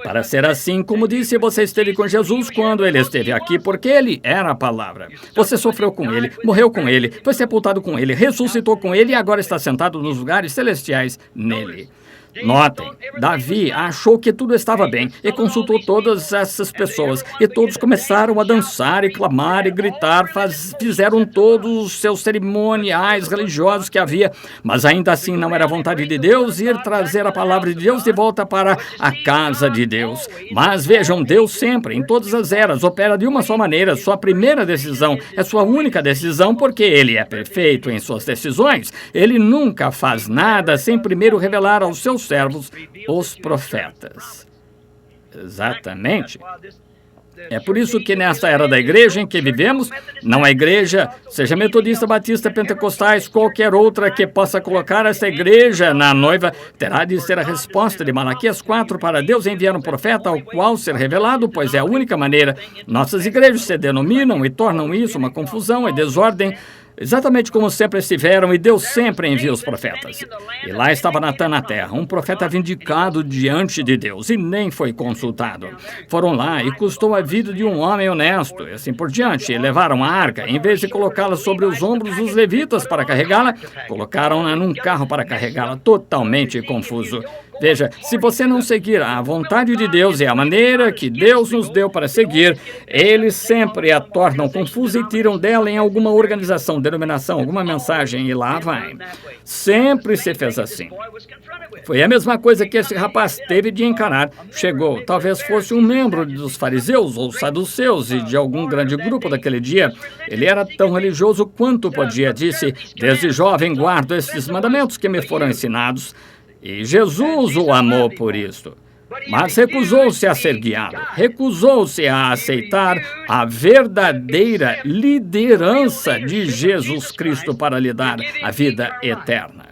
S1: Para ser assim, como disse, você esteve com Jesus quando ele esteve aqui, porque ele era a palavra. Você sofreu com ele, morreu com ele, foi sepultado com ele, ressuscitou com ele e agora está sentado nos lugares celestiais nele. Notem, Davi achou que tudo estava bem e consultou todas essas pessoas e todos começaram a dançar e clamar e gritar, fizeram todos os seus cerimoniais religiosos que havia, mas ainda assim não era vontade de Deus ir trazer a palavra de Deus de volta para a casa de Deus. Mas vejam, Deus sempre, em todas as eras, opera de uma só maneira. Sua primeira decisão é sua única decisão porque Ele é perfeito em suas decisões. Ele nunca faz nada sem primeiro revelar aos seus servos, os profetas. Exatamente. É por isso que nesta era da igreja em que vivemos, não a igreja, seja metodista, batista, pentecostais, qualquer outra que possa colocar esta igreja na noiva, terá de ser a resposta de Malaquias 4 para Deus enviar um profeta ao qual ser revelado, pois é a única maneira. Nossas igrejas se denominam e tornam isso uma confusão e desordem, exatamente como sempre estiveram, e Deus sempre envia os profetas. E lá estava Natã na terra, um profeta vindicado diante de Deus, e nem foi consultado. Foram lá e custou a vida de um homem honesto, e assim por diante. E levaram a arca, em vez de colocá-la sobre os ombros dos levitas para carregá-la, colocaram-na num carro para carregá-la, totalmente confuso. Veja, se você não seguir a vontade de Deus e a maneira que Deus nos deu para seguir, eles sempre a tornam confusa e tiram dela em alguma organização, denominação, alguma mensagem, e lá vai. Sempre se fez assim. Foi a mesma coisa que esse rapaz teve de encarar. Chegou, talvez fosse um membro dos fariseus ou saduceus e de algum grande grupo daquele dia. Ele era tão religioso quanto podia. Disse, desde jovem guardo estes mandamentos que me foram ensinados. E Jesus o amou por isso. Mas recusou-se a ser guiado, recusou-se a aceitar a verdadeira liderança de Jesus Cristo para lhe dar a vida eterna.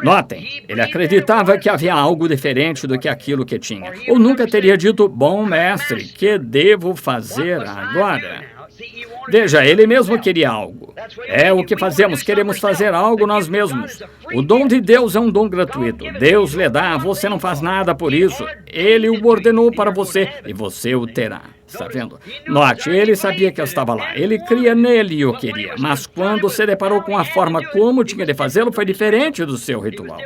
S1: Notem, ele acreditava que havia algo diferente do que aquilo que tinha. Ou nunca teria dito, bom mestre, que devo fazer agora? Veja, ele mesmo queria algo. É o que fazemos, queremos fazer algo nós mesmos. O dom de Deus é um dom gratuito. Deus lhe dá, você não faz nada por isso. Ele o ordenou para você e você o terá. Está vendo? Note, ele sabia que eu estava lá. Ele cria nele e o queria. Mas quando se deparou com a forma como tinha de fazê-lo, foi diferente do seu ritual.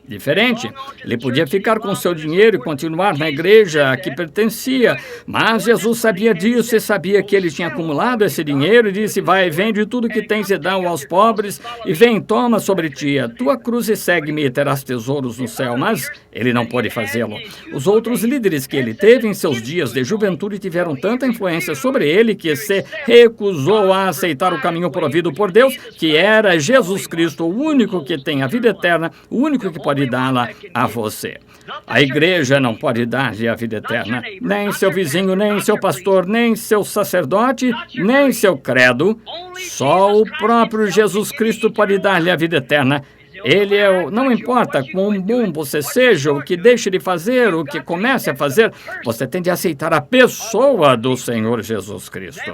S1: Diferente. Ele podia ficar com seu dinheiro e continuar na igreja a que pertencia. Mas Jesus sabia disso e sabia que ele tinha acumulado esse dinheiro e disse, vai, vende tudo que tens e dá aos pobres e vem, toma sobre ti a tua cruz e segue-me e terás tesouros no céu. Mas ele não pôde fazê-lo. Os outros líderes que ele teve em seus dias de juventude tiveram tanta influência sobre ele que se recusou a aceitar o caminho provido por Deus, que era Jesus Cristo, o único que tem a vida eterna, o único que pode dá-la a você. A igreja não pode dar-lhe a vida eterna, nem seu vizinho, nem seu pastor, nem seu sacerdote, nem seu credo. Só o próprio Jesus Cristo pode dar-lhe a vida eterna. Ele é não importa quão bom você seja, o que deixe de fazer, o que comece a fazer, você tem de aceitar a pessoa do Senhor Jesus Cristo.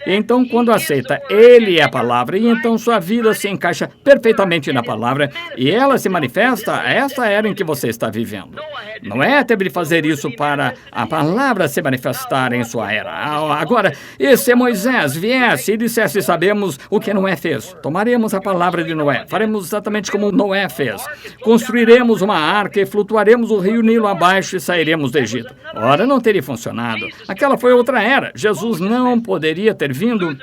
S1: Então, quando aceita, Ele é a palavra, e então sua vida se encaixa perfeitamente na palavra, e ela se manifesta a essa era em que você está vivendo. Noé teve de fazer isso para a palavra se manifestar em sua era. Agora, e se Moisés viesse e dissesse, sabemos o que Noé fez, tomaremos a palavra de Noé, faremos exatamente como Noé fez. Construiremos uma arca e flutuaremos o rio Nilo abaixo e sairemos do Egito. Ora, não teria funcionado. Aquela foi outra era. Jesus não poderia ter vindo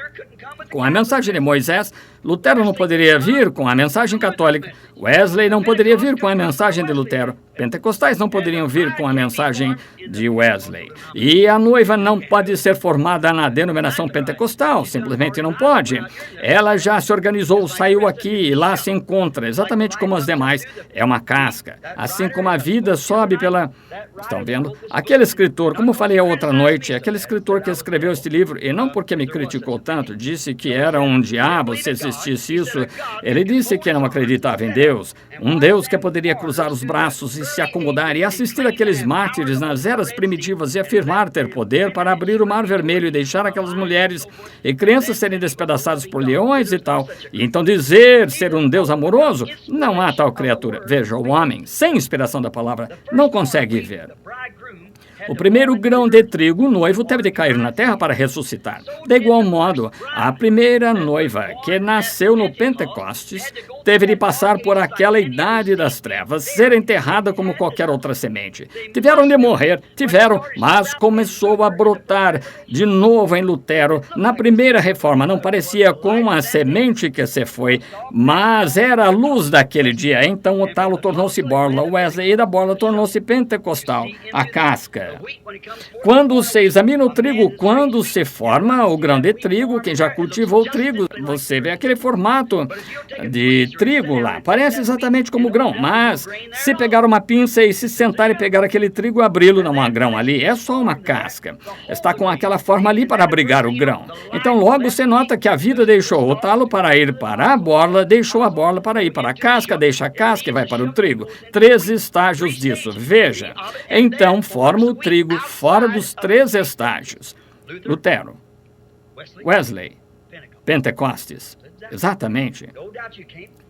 S1: com a mensagem de Moisés. Lutero não poderia vir com a mensagem católica. Wesley não poderia vir com a mensagem de Lutero. Pentecostais não poderiam vir com a mensagem de Wesley. E a noiva não pode ser formada na denominação pentecostal, simplesmente não pode. Ela já se organizou, saiu aqui e lá se encontra, exatamente como as demais. É uma casca. Assim como a vida sobe pela... Estão vendo? Aquele escritor, como falei a outra noite, aquele escritor que escreveu este livro, e não porque me criticou tanto, disse que era um diabo se existisse isso, ele disse que não acreditava em Deus, um Deus que poderia cruzar os braços e se acomodar e assistir aqueles mártires nas eras primitivas e afirmar ter poder para abrir o Mar Vermelho e deixar aquelas mulheres e crianças serem despedaçadas por leões e tal, e então dizer ser um Deus amoroso, não há tal criatura. Veja, o homem, sem inspiração da palavra, não consegue ver. O primeiro grão de trigo, o noivo, teve de cair na terra para ressuscitar. De igual modo, a primeira noiva, que nasceu no Pentecostes, teve de passar por aquela idade das trevas, ser enterrada como qualquer outra semente. Tiveram de morrer, mas começou a brotar de novo em Lutero. Na primeira reforma não parecia como a semente que se foi, mas era a luz daquele dia. Então o talo tornou-se borla, Wesley, e da borla tornou-se pentecostal, a casca. Quando se examina o trigo, quando se forma o grão de trigo, quem já cultivou o trigo, você vê aquele formato de trigo lá, parece exatamente como o grão, mas se pegar uma pinça e se sentar e pegar aquele trigo e abri-lo, não há grão ali, é só uma casca. Está com aquela forma ali para abrigar o grão. Então logo você nota que a vida deixou o talo para ir para a borla, deixou a borla para ir para a casca, deixa a casca e vai para o trigo. 3 estágios disso, veja. Então forma o trigo fora dos 3 estágios. Lutero, Wesley, Pentecostes. Exatamente.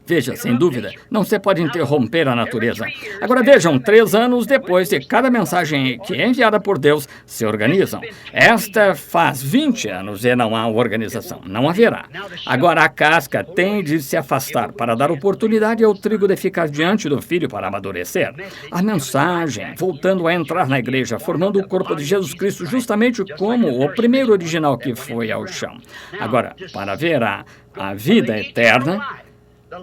S1: Veja, sem dúvida, não se pode interromper a natureza. Agora vejam, 3 anos depois de cada mensagem que é enviada por Deus, se organizam. Esta faz 20 anos e não há organização. Não haverá. Agora a casca tem de se afastar para dar oportunidade ao trigo de ficar diante do filho para amadurecer. A mensagem, voltando a entrar na igreja, formando o corpo de Jesus Cristo justamente como o primeiro original que foi ao chão. Agora, para ver a vida eterna,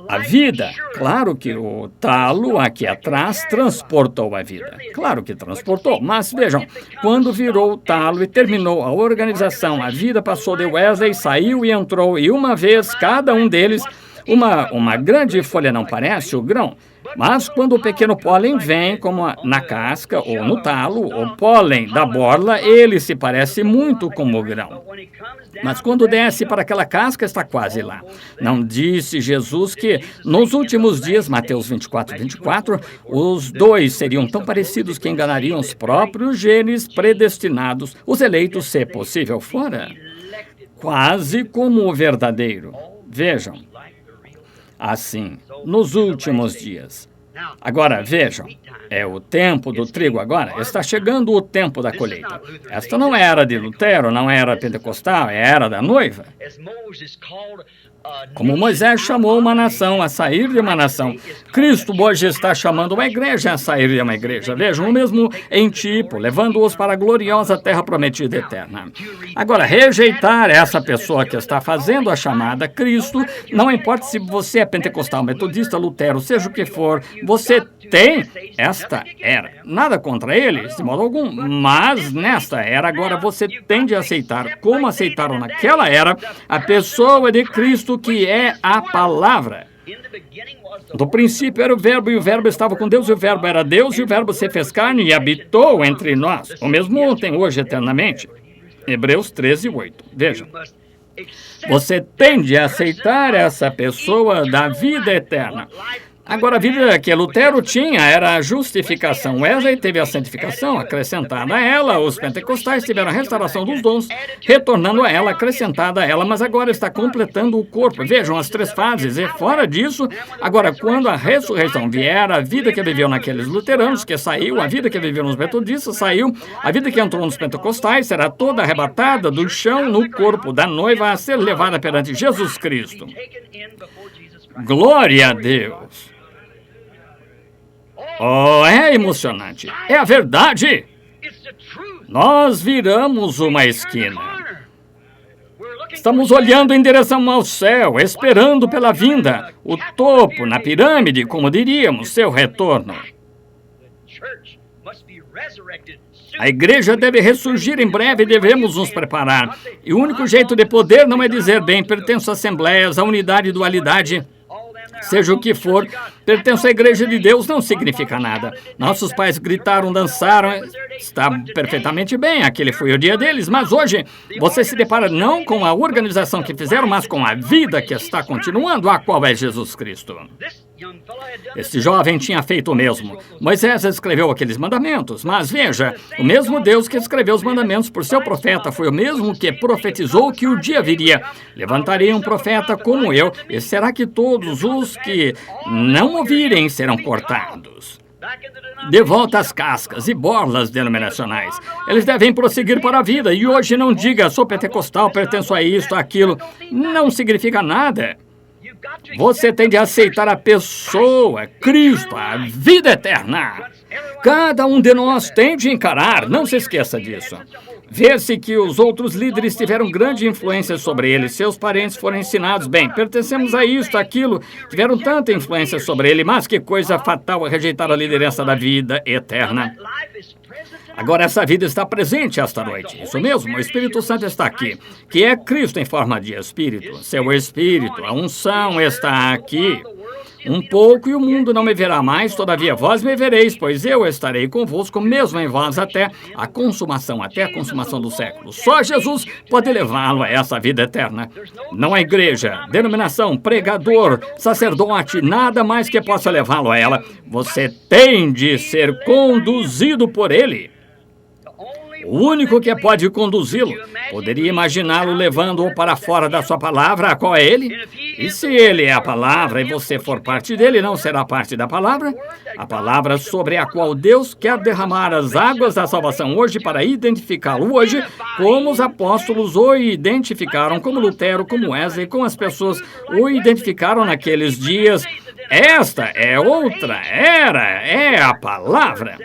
S1: a vida, claro que o talo aqui atrás transportou a vida. Claro que transportou, mas vejam, quando virou o talo e terminou a organização, a vida passou de Wesley, saiu e entrou, e uma vez cada um deles, uma grande folha não parece o grão, mas quando o pequeno pólen vem, como na casca ou no talo, o pólen da borla, ele se parece muito com o grão. Mas quando desce para aquela casca, está quase lá. Não disse Jesus que nos últimos dias, Mateus 24, os 2 seriam tão parecidos que enganariam os próprios genes predestinados, os eleitos, se possível fora? Quase como o verdadeiro. Vejam. Assim, nos últimos dias. Agora, vejam, é o tempo do trigo agora, está chegando o tempo da colheita. Esta não é a era de Lutero, não é a era pentecostal, é a era da noiva. Como Moisés chamou uma nação a sair de uma nação, Cristo hoje está chamando uma igreja a sair de uma igreja. Vejam, o mesmo em tipo, levando-os para a gloriosa terra prometida eterna. Agora, rejeitar essa pessoa que está fazendo a chamada Cristo, não importa se você é pentecostal, metodista, lutero, seja o que for, você tem esta era. Nada contra eles, de modo algum, mas nesta era agora você tem de aceitar, como aceitaram naquela era, a pessoa de Cristo que é a palavra. Do princípio era o verbo, e o verbo estava com Deus, e o verbo era Deus, e o verbo se fez carne e habitou entre nós. O mesmo ontem, hoje, eternamente. Hebreus 13:8. Vejam. Você tem de aceitar essa pessoa da vida eterna. Agora, a vida que Lutero tinha era a justificação. Wesley teve a santificação acrescentada a ela. Os pentecostais tiveram a restauração dos dons, retornando a ela, acrescentada a ela, mas agora está completando o corpo. Vejam as três fases. E fora disso, agora, quando a ressurreição vier, a vida que viveu naqueles luteranos, que saiu, a vida que viveu nos metodistas, saiu, a vida que entrou nos pentecostais será toda arrebatada do chão no corpo da noiva a ser levada perante Jesus Cristo. Glória a Deus! Oh, é emocionante. É a verdade. Nós viramos uma esquina. Estamos olhando em direção ao céu, esperando pela vinda, o topo na pirâmide, como diríamos, seu retorno. A igreja deve ressurgir em breve e devemos nos preparar. E o único jeito de poder não é dizer, bem, pertenço a assembleias, à unidade e dualidade. Seja o que for, pertenço à Igreja de Deus não significa nada. Nossos pais gritaram, dançaram, está perfeitamente bem, aquele foi o dia deles, mas hoje você se depara não com a organização que fizeram, mas com a vida que está continuando, a qual é Jesus Cristo. Este jovem tinha feito o mesmo. Moisés escreveu aqueles mandamentos, mas veja, o mesmo Deus que escreveu os mandamentos por seu profeta foi o mesmo que profetizou que o dia viria. Levantarei um profeta como eu, e será que todos os que não ouvirem serão cortados? De volta às cascas e borlas denominacionais. Eles devem prosseguir para a vida, e hoje não diga, sou pentecostal, pertenço a isto, aquilo. Não significa nada. Você tem de aceitar a pessoa, Cristo, a vida eterna. Cada um de nós tem de encarar, não se esqueça disso. Ver-se que os outros líderes tiveram grande influência sobre ele, seus parentes foram ensinados, bem, pertencemos a isto, aquilo, tiveram tanta influência sobre ele, mas que coisa fatal a rejeitar a liderança da vida eterna. Agora essa vida está presente esta noite. Isso mesmo, o Espírito Santo está aqui, que é Cristo em forma de Espírito. Seu Espírito, a unção está aqui. Um pouco e o mundo não me verá mais, todavia vós me vereis, pois eu estarei convosco, mesmo em vós até a consumação do século. Só Jesus pode levá-lo a essa vida eterna. Não a igreja, denominação, pregador, sacerdote, nada mais que possa levá-lo a ela. Você tem de ser conduzido por ele. O único que pode conduzi-lo. Poderia imaginá-lo levando-o para fora da sua palavra, a qual é ele? E se ele é a palavra e você for parte dele, não será parte da palavra? A palavra sobre a qual Deus quer derramar as águas da salvação hoje para identificá-lo hoje, como os apóstolos o identificaram, como Lutero, como Wesley, como as pessoas o identificaram naqueles dias. Esta é outra era, é a palavra.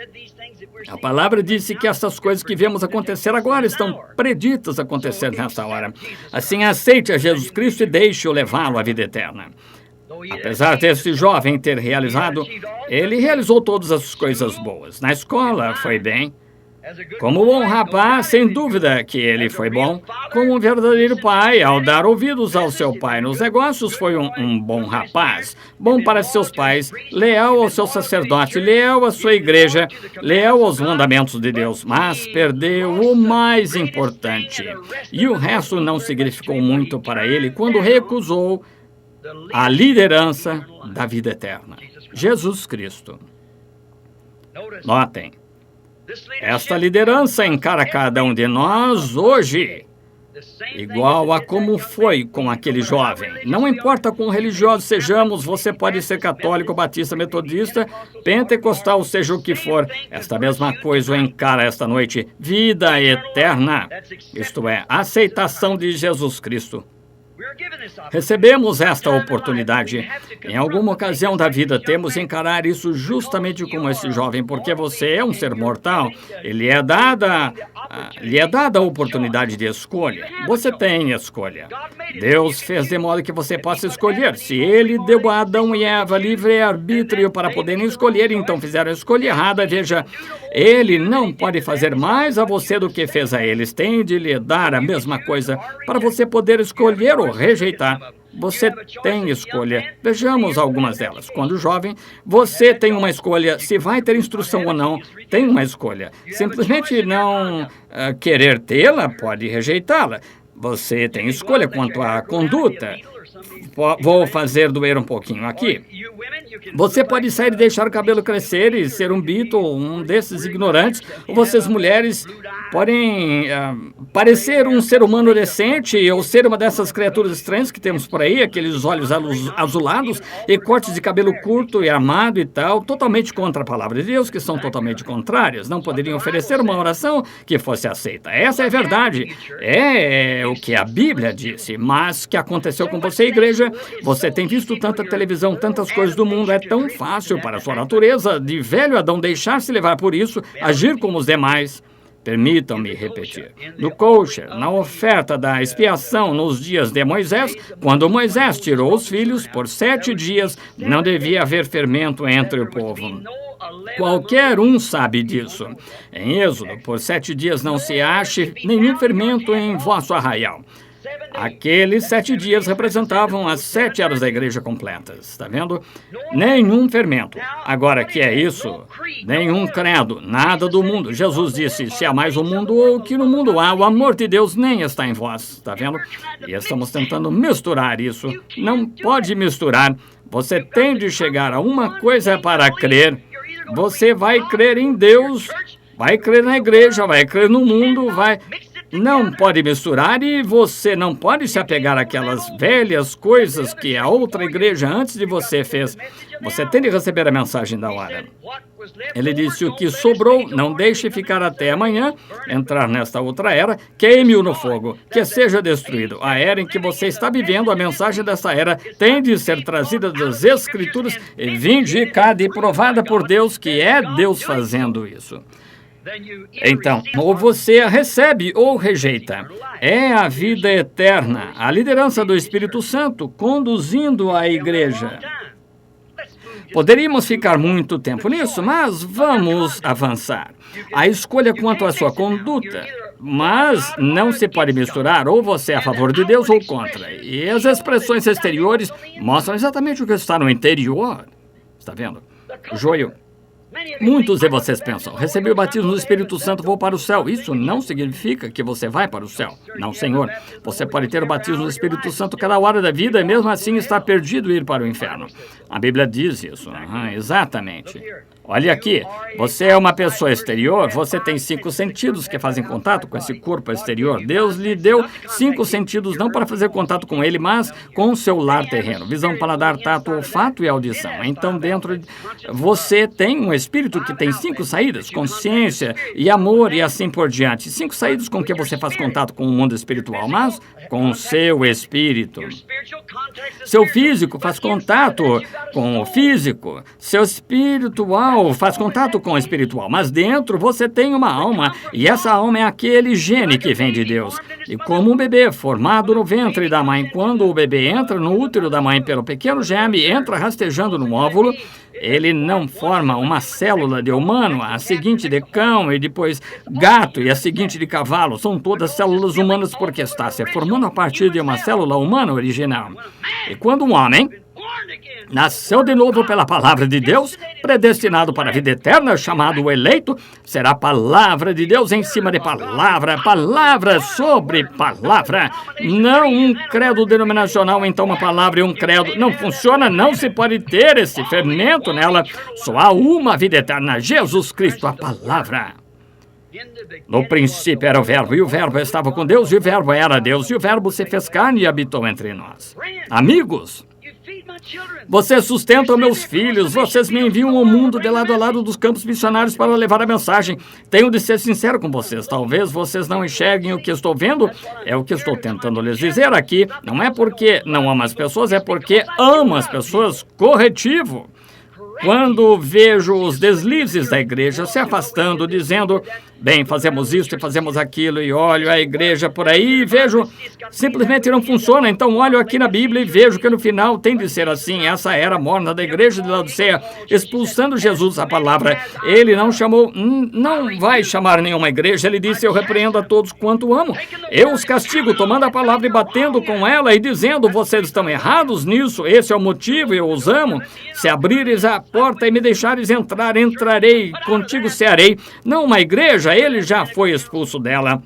S1: A palavra disse que essas coisas que vemos acontecer agora estão preditas a acontecer nessa hora. Assim, aceite a Jesus Cristo e deixe-o levá-lo à vida eterna. Apesar desse jovem ter realizado, ele realizou todas as coisas boas. Na escola, foi bem. Como bom rapaz, sem dúvida que ele foi bom. Como um verdadeiro pai, ao dar ouvidos ao seu pai nos negócios, foi um bom rapaz. Bom para seus pais, leal ao seu sacerdote, leal à sua igreja, leal aos mandamentos de Deus. Mas perdeu o mais importante. E o resto não significou muito para ele quando recusou a liderança da vida eterna. Jesus Cristo. Notem. Esta liderança encara cada um de nós hoje. igual a como foi com aquele jovem. Não importa quão religiosos sejamos, você pode ser católico, batista, metodista, pentecostal, seja o que for. Esta mesma coisa o encara esta noite. Vida eterna, isto é, aceitação de Jesus Cristo. Recebemos esta oportunidade. Em alguma ocasião da vida, temos que encarar isso justamente como esse jovem, porque você é um ser mortal. Lhe é dada a oportunidade de escolha. Você tem escolha. Deus fez de modo que você possa escolher. Se Ele deu a Adão e Eva livre-arbítrio para poderem escolher, então fizeram a escolha errada. Veja, Ele não pode fazer mais a você do que fez a eles. Tem de lhe dar a mesma coisa para você poder escolher ou rejeitar. Você tem escolha. Vejamos algumas delas. Quando jovem, você tem uma escolha. Se vai ter instrução ou não, tem uma escolha. Simplesmente não querer tê-la, pode rejeitá-la. Você tem escolha quanto à conduta. Vou fazer doer um pouquinho aqui. Você pode sair e deixar o cabelo crescer e ser um Beatle, um desses ignorantes, ou vocês mulheres podem parecer um ser humano decente ou ser uma dessas criaturas estranhas que temos por aí, aqueles olhos azulados e cortes de cabelo curto e armado e tal, totalmente contra a palavra de Deus, que são totalmente contrárias. Não poderiam oferecer uma oração que fosse aceita. Essa é a verdade. É o que a Bíblia disse, mas que aconteceu com você, igreja. Você tem visto tanta televisão, tantas coisas do mundo. É tão fácil para a sua natureza de velho Adão deixar-se levar por isso, agir como os demais. Permitam-me repetir. No kosher, na oferta da expiação nos dias de Moisés, quando Moisés tirou os filhos, por 7 dias não devia haver fermento entre o povo. Qualquer um sabe disso. Em Êxodo, por 7 dias não se ache nenhum fermento em vosso arraial. Aqueles 7 dias representavam as 7 eras da igreja completas, está vendo? Nenhum fermento. Agora, que é isso? Nenhum credo, nada do mundo. Jesus disse, se há mais o mundo ou que no mundo há, o amor de Deus nem está em vós, está vendo? E estamos tentando misturar isso. Não pode misturar. Você tem de chegar a uma coisa para crer. Você vai crer em Deus, vai crer na igreja, vai crer no mundo, vai... Não pode misturar e você não pode se apegar àquelas velhas coisas que a outra igreja antes de você fez. Você tem de receber a mensagem da hora. Ele disse, o que sobrou, não deixe ficar até amanhã, entrar nesta outra era, queime-o no fogo, que seja destruído. A era em que você está vivendo, a mensagem dessa era tem de ser trazida das Escrituras e vindicada e provada por Deus, que é Deus fazendo isso. Então, ou você a recebe ou rejeita. É a vida eterna, a liderança do Espírito Santo conduzindo a igreja. Poderíamos ficar muito tempo nisso, mas vamos avançar. A escolha quanto à sua conduta, mas não se pode misturar, ou você é a favor de Deus ou contra. E as expressões exteriores mostram exatamente o que está no interior. Está vendo? Joio. Muitos de vocês pensam, recebi o batismo do Espírito Santo, vou para o céu. Isso não significa que você vai para o céu. Não, Senhor. Você pode ter o batismo do Espírito Santo cada hora da vida e mesmo assim estar perdido e ir para o inferno. A Bíblia diz isso. Exatamente. Olha aqui, você é uma pessoa exterior, você tem 5 sentidos que fazem contato com esse corpo exterior. Deus lhe deu 5 sentidos não para fazer contato com ele, mas com o seu lar terreno. Visão, paladar, tato, olfato e audição. Então, dentro de você tem um espírito que tem 5 saídas, consciência e amor e assim por diante. 5 saídas com que você faz contato com o mundo espiritual, mas com o seu espírito. Seu físico faz contato com o físico. Seu espiritual faz contato com o espiritual, mas dentro você tem uma alma, e essa alma é aquele gene que vem de Deus. E como um bebê formado no ventre da mãe, quando o bebê entra no útero da mãe pelo pequeno germe, entra rastejando no óvulo, ele não forma uma célula de humano, a seguinte de cão e depois gato e a seguinte de cavalo. São todas células humanas porque está se formando a partir de uma célula humana original. E quando um homem nasceu de novo pela palavra de Deus, predestinado para a vida eterna, chamado o eleito, será a palavra de Deus em cima de palavra, palavra sobre palavra. Não um credo denominacional, então uma palavra e um credo. Não funciona, não se pode ter esse fermento nela. Só há uma vida eterna, Jesus Cristo, a palavra. No princípio era o Verbo, e o Verbo estava com Deus, e o Verbo era Deus, e o Verbo se fez carne e habitou entre nós. Amigos, vocês sustentam meus filhos, vocês me enviam ao mundo de lado a lado dos campos missionários para levar a mensagem. Tenho de ser sincero com vocês, talvez vocês não enxerguem o que estou vendo, é o que estou tentando lhes dizer aqui. Não é porque não amo as pessoas, é porque amo as pessoas. Corretivo. Quando vejo os deslizes da igreja se afastando, dizendo, bem, fazemos isso e fazemos aquilo, e olho a igreja por aí e vejo, simplesmente não funciona. Então olho aqui na Bíblia e vejo que no final tem de ser assim. Essa era a morna da igreja de Laodiceia, expulsando Jesus a palavra. Ele não chamou, não vai chamar nenhuma igreja. Ele disse, eu repreendo a todos quanto amo. Eu os castigo, tomando a palavra e batendo com ela e dizendo, vocês estão errados nisso, esse é o motivo, eu os amo. Se abrires a porta e me deixares entrar, entrarei, contigo cearei. Não uma igreja, ele já foi expulso dela.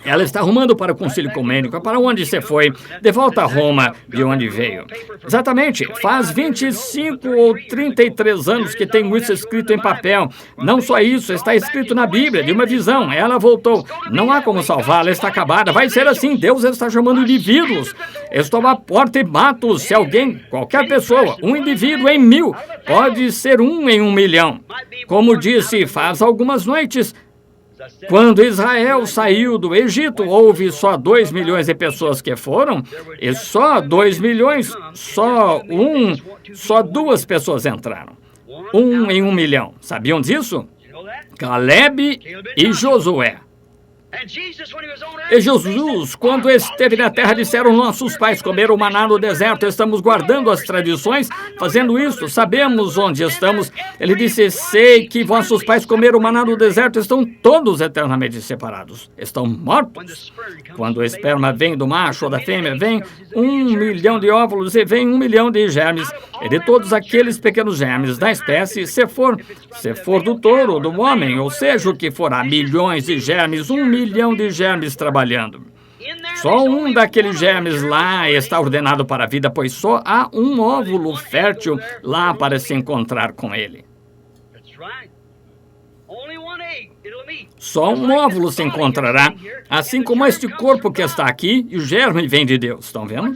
S1: Ela está arrumando para o concílio ecumênico. Para onde você foi? De volta a Roma, de onde veio. Exatamente. Faz 25 ou 33 anos que tenho isso escrito em papel. Não só isso, está escrito na Bíblia, de uma visão. Ela voltou. Não há como salvá-la, está acabada. Vai ser assim. Deus está chamando indivíduos. Estou à porta e bato. Se alguém, qualquer pessoa, um indivíduo em 1000, pode ser um em 1 milhão. Como disse, faz algumas noites, quando Israel saiu do Egito, houve só 2 milhões de pessoas que foram, e só 2 milhões, só 2 pessoas entraram. 1 em 1 milhão. Sabiam disso? Caleb e Josué. E Jesus, quando esteve na terra, disseram, nossos pais comeram maná no deserto, estamos guardando as tradições, fazendo isso, sabemos onde estamos. Ele disse, sei que vossos pais comeram maná no deserto, estão todos eternamente separados, estão mortos. Quando o esperma vem do macho ou da fêmea, vem 1 milhão de óvulos e vem 1 milhão de germes. E de todos aqueles pequenos germes da espécie, se for do touro, do homem, ou seja, o que for, há milhões de germes, 1 milhão de germes trabalhando. Só um daqueles germes lá está ordenado para a vida, pois só há um óvulo fértil lá para se encontrar com ele. Só um óvulo se encontrará, assim como este corpo que está aqui, e o germe vem de Deus, estão vendo?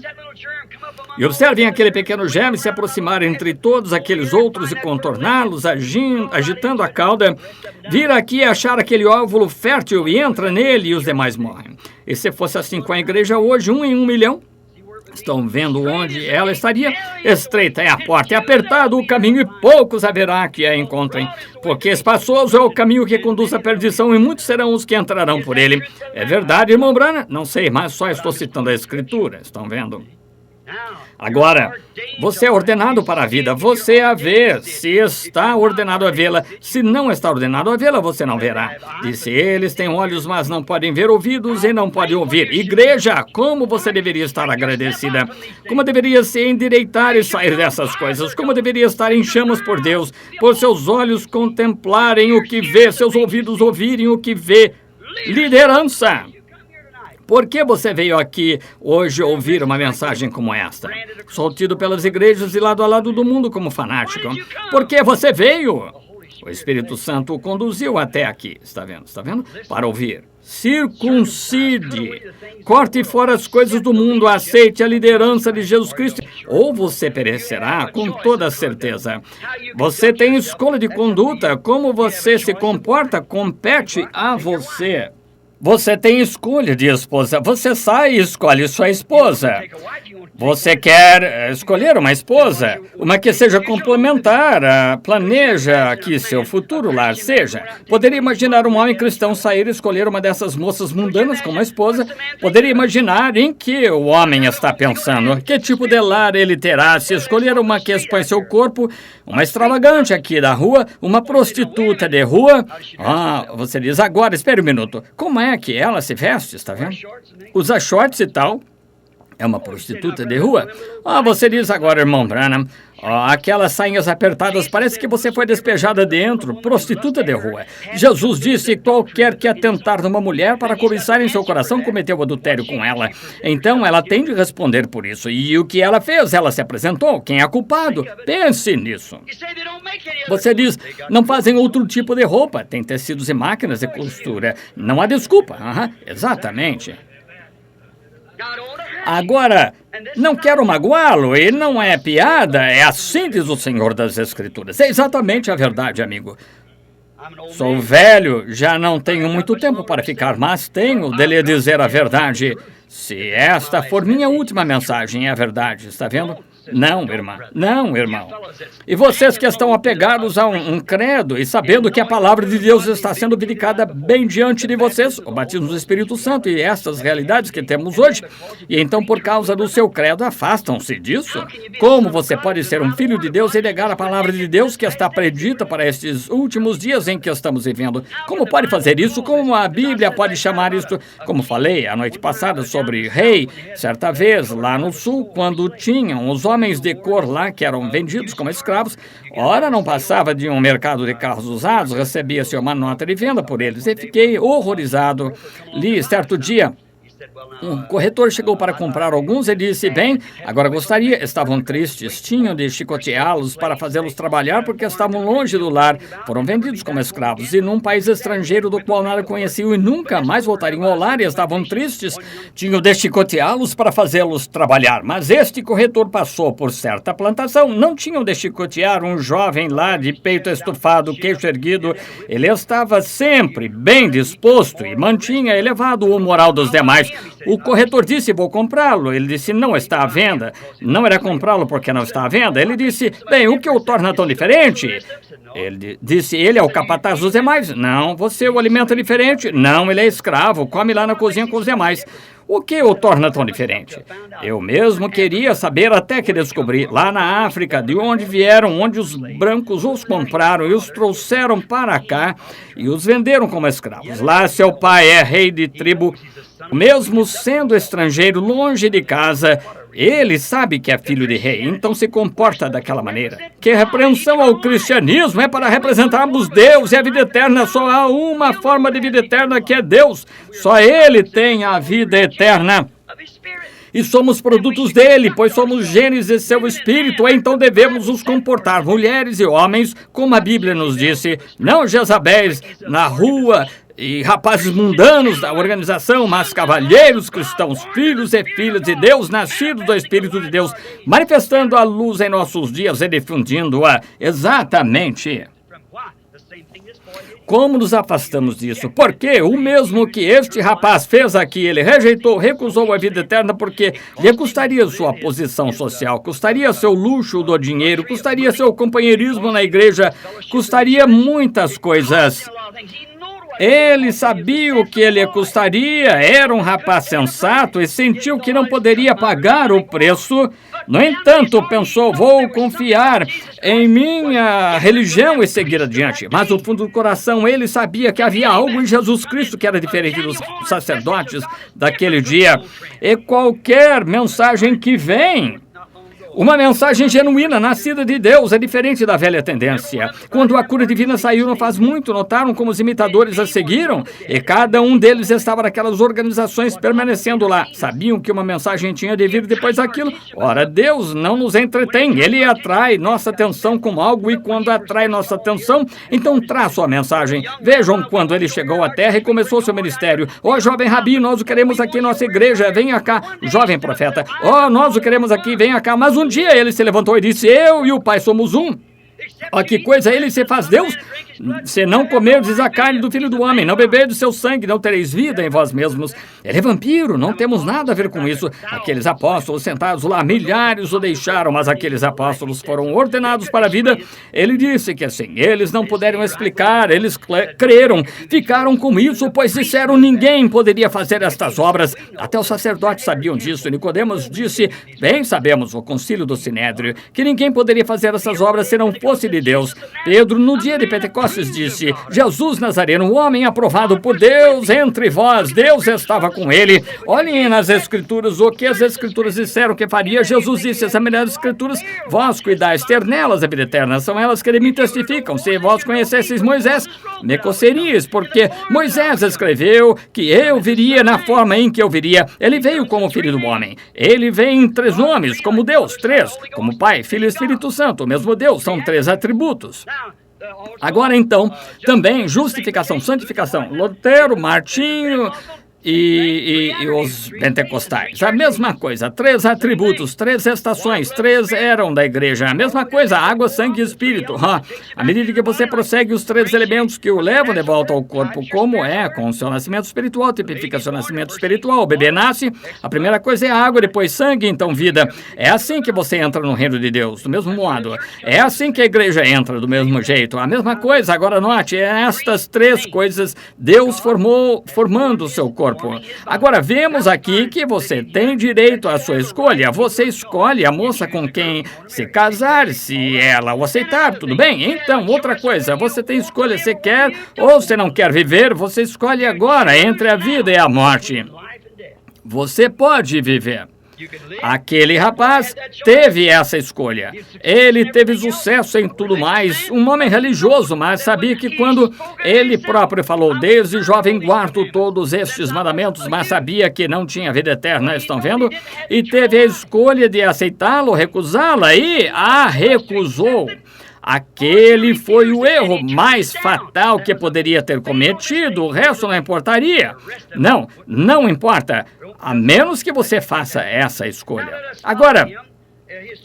S1: E observem aquele pequeno germe se aproximar entre todos aqueles outros e contorná-los, agitando a cauda, vir aqui e achar aquele óvulo fértil e entra nele e os demais morrem. E se fosse assim com a igreja hoje, 1 em 1 milhão? Estão vendo onde ela estaria? Estreita é a porta, é apertado o caminho e poucos haverá que a encontrem. Porque espaçoso é o caminho que conduz à perdição e muitos serão os que entrarão por ele. É verdade, irmão Branham? Não sei, mas só estou citando a Escritura. Estão vendo? Agora, você é ordenado para a vida, você a vê, se está ordenado a vê-la, se não está ordenado a vê-la, você não verá. Disse, eles têm olhos, mas não podem ver, ouvidos e não podem ouvir. Igreja, como você deveria estar agradecida, como deveria se endireitar e sair dessas coisas, como deveria estar em chamas por Deus, por seus olhos contemplarem o que vê, seus ouvidos ouvirem o que vê. Liderança. Por que você veio aqui hoje ouvir uma mensagem como esta? Sou tido pelas igrejas de lado a lado do mundo como fanático. Por que você veio? O Espírito Santo o conduziu até aqui. Está vendo? Está vendo? Para ouvir. Circuncide. Corte fora as coisas do mundo. Aceite a liderança de Jesus Cristo. Ou você perecerá com toda certeza. Você tem escolha de conduta. Como você se comporta compete a você. Você tem escolha de esposa. Você sai e escolhe sua esposa. Você quer escolher uma esposa, uma que seja complementar, planeja que seu futuro lar seja. Poderia imaginar um homem cristão sair e escolher uma dessas moças mundanas como esposa? Poderia imaginar em que o homem está pensando? Que tipo de lar ele terá se escolher uma que expõe seu corpo, uma extravagante aqui da rua, uma prostituta de rua? Você diz, agora, espere um minuto. Como é que ela se veste, está vendo? Usa shorts e tal. É uma prostituta de rua? Você diz agora, irmão Branham, aquelas sainhas apertadas, parece que você foi despejada dentro, prostituta de rua. Jesus disse, qualquer que atentar numa mulher para cobiçar em seu coração cometeu adultério com ela. Então ela tem de responder por isso. E o que ela fez? Ela se apresentou. Quem é culpado? Pense nisso. Você diz, não fazem outro tipo de roupa, tem tecidos e máquinas de costura. Não há desculpa. Exatamente. Agora, não quero magoá-lo, e não é piada, é assim diz o Senhor das Escrituras. É exatamente a verdade, amigo. Sou velho, já não tenho muito tempo para ficar, mas tenho de lhe dizer a verdade. Se esta for minha última mensagem, é a verdade, está vendo? Não, irmã. Não, irmão. E vocês que estão apegados a um credo e sabendo que a palavra de Deus está sendo predicada bem diante de vocês, o batismo do Espírito Santo e estas realidades que temos hoje, e então por causa do seu credo afastam-se disso? Como você pode ser um filho de Deus e negar a palavra de Deus que está predita para estes últimos dias em que estamos vivendo? Como pode fazer isso? Como a Bíblia pode chamar isso? Como falei a noite passada sobre rei, certa vez lá no sul, quando tinham os homens de cor lá que eram vendidos como escravos, ora não passava de um mercado de carros usados, recebia-se uma nota de venda por eles e fiquei horrorizado. Li certo dia, um corretor chegou para comprar alguns e disse, bem, agora gostaria, estavam tristes, tinham de chicoteá-los para fazê-los trabalhar porque estavam longe do lar, foram vendidos como escravos e num país estrangeiro do qual nada conheciam e nunca mais voltariam ao lar e estavam tristes, tinham de chicoteá-los para fazê-los trabalhar, mas este corretor passou por certa plantação, não tinham de chicotear um jovem lá de peito estufado, queixo erguido, ele estava sempre bem disposto e mantinha elevado o moral dos demais. O corretor disse, vou comprá-lo. Ele disse, não está à venda. Não era comprá-lo porque não está à venda. Ele disse, bem, o que o torna tão diferente? Ele disse, ele é o capataz dos demais. Não, você o alimenta diferente. Não, ele é escravo, come lá na cozinha com os demais. O que o torna tão diferente? Eu mesmo queria saber até que descobri, lá na África, de onde vieram, onde os brancos os compraram e os trouxeram para cá e os venderam como escravos. Lá seu pai é rei de tribo, mesmo sendo estrangeiro, longe de casa, ele sabe que é filho de rei, então se comporta daquela maneira. Que repreensão ao cristianismo é para representarmos Deus e a vida eterna. Só há uma forma de vida eterna que é Deus. Só Ele tem a vida eterna. E somos produtos dele, pois somos genes de seu espírito, então devemos nos comportar, mulheres e homens, como a Bíblia nos disse, não Jezabéis na rua e rapazes mundanos da organização, mas cavalheiros cristãos, filhos e filhas de Deus, nascidos do Espírito de Deus, manifestando a luz em nossos dias e difundindo-a. Exatamente. Como nos afastamos disso? Porque o mesmo que este rapaz fez aqui, ele rejeitou, recusou a vida eterna porque lhe custaria sua posição social, custaria seu luxo do dinheiro, custaria seu companheirismo na igreja, custaria muitas coisas. Ele sabia o que ele custaria, era um rapaz sensato e sentiu que não poderia pagar o preço. No entanto, pensou, vou confiar em minha religião e seguir adiante. Mas no fundo do coração, ele sabia que havia algo em Jesus Cristo que era diferente dos sacerdotes daquele dia. E qualquer mensagem que vem, uma mensagem genuína, nascida de Deus, é diferente da velha tendência. Quando a cura divina saiu, não faz muito, notaram como os imitadores a seguiram? E cada um deles estava naquelas organizações permanecendo lá. Sabiam que uma mensagem tinha de vir depois daquilo? Ora, Deus não nos entretém. Ele atrai nossa atenção com algo e quando atrai nossa atenção, então traz sua mensagem. Vejam quando ele chegou à terra e começou seu ministério. Ó, jovem rabi, nós o queremos aqui em nossa igreja, venha cá. Jovem profeta, ó, nós o queremos aqui, venha cá. Mas um dia ele se levantou e disse, eu e o Pai somos um. Ó, que coisa, ele se faz Deus? Se não comerdes a carne do Filho do Homem, não beberdes seu sangue, não tereis vida em vós mesmos. Ele é vampiro, não temos nada a ver com isso. Aqueles apóstolos sentados lá, milhares o deixaram, mas aqueles apóstolos foram ordenados para a vida. Ele disse que assim, eles não puderam explicar, eles creram, ficaram com isso, pois disseram, ninguém poderia fazer estas obras. Até os sacerdotes sabiam disso. Nicodemos disse, bem sabemos, o concílio do Sinédrio, que ninguém poderia fazer essas obras se não fosse de Deus. Pedro, no dia de Pentecostes, negócios, disse: Jesus Nazareno, um homem aprovado por Deus entre vós. Deus estava com ele. Olhem nas Escrituras o que as Escrituras disseram que faria. Jesus disse: examinai as Escrituras, vós cuidais ter nelas a vida eterna. São elas que me testificam. Se vós conhecesseis Moisés, me conheceríeis, porque Moisés escreveu que eu viria na forma em que eu viria. Ele veio como Filho do Homem. Ele vem em 3 nomes, como Deus, 3, como Pai, Filho e Espírito Santo. O mesmo Deus, são 3 atributos. Agora, então, também justificação, santificação. Lutero, Martinho e os pentecostais. A mesma coisa, 3 atributos, 3 estações, 3 eram da igreja. A mesma coisa, água, sangue e espírito. À medida que você prossegue os 3 elementos que o levam de volta ao corpo, como é com o seu nascimento espiritual, tipifica seu nascimento espiritual. O bebê nasce, a primeira coisa é água, depois sangue, então vida. É assim que você entra no reino de Deus, do mesmo modo. É assim que a igreja entra, do mesmo jeito. A mesma coisa, agora note, estas 3 coisas Deus formando o seu corpo. Agora, vemos aqui que você tem direito à sua escolha. Você escolhe a moça com quem se casar, se ela o aceitar, tudo bem? Então, outra coisa, você tem escolha, você quer ou você não quer viver, você escolhe agora entre a vida e a morte. Você pode viver. Aquele rapaz teve essa escolha. Ele teve sucesso em tudo mais. Um homem religioso, mas sabia que quando ele próprio falou: desde jovem guardo todos estes mandamentos, mas sabia que não tinha vida eterna, estão vendo? E teve a escolha de aceitá-la ou recusá-la, e a recusou. Aquele foi o erro mais fatal que poderia ter cometido, o resto não importaria. Não importa, a menos que você faça essa escolha. Agora,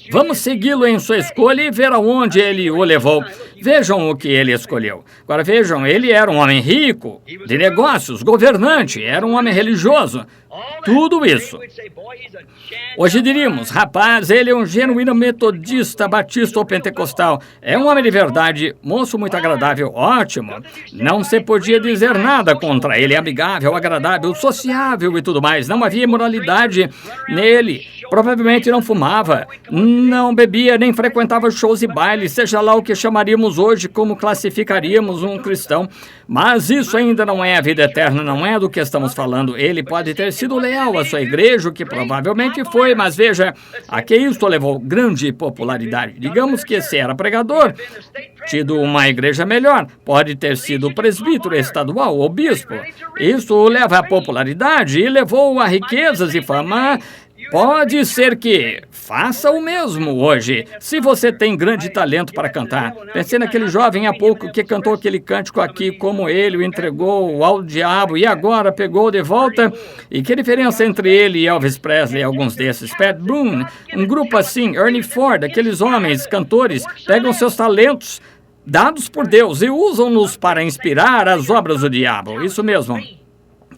S1: vamos segui-lo em sua escolha e ver aonde ele o levou. Vejam o que ele escolheu. Agora vejam, ele era um homem rico, de negócios, governante, era um homem religioso. Tudo isso. Hoje diríamos: rapaz, ele é um genuíno metodista, batista ou pentecostal. É um homem de verdade, moço muito agradável, ótimo. Não se podia dizer nada contra ele. Amigável, agradável, sociável e tudo mais. Não havia imoralidade nele. Provavelmente não fumava, não bebia, nem frequentava shows e bailes, seja lá o que chamaríamos hoje, como classificaríamos um cristão. Mas isso ainda não é a vida eterna, não é do que estamos falando. Ele pode ter sido leal à sua igreja, o que provavelmente foi, mas veja, a que isto levou grande popularidade. Digamos que se era pregador, tido uma igreja melhor, pode ter sido presbítero estadual ou bispo. Isso leva à popularidade e levou a riquezas e fama. Pode ser que faça o mesmo hoje, se você tem grande talento para cantar. Pensei naquele jovem há pouco que cantou aquele cântico aqui, como ele o entregou ao diabo e agora pegou de volta. E que diferença entre ele e Elvis Presley e alguns desses? Pat Boone, um grupo assim, Ernie Ford, aqueles homens, cantores, pegam seus talentos dados por Deus e usam-nos para inspirar as obras do diabo. Isso mesmo.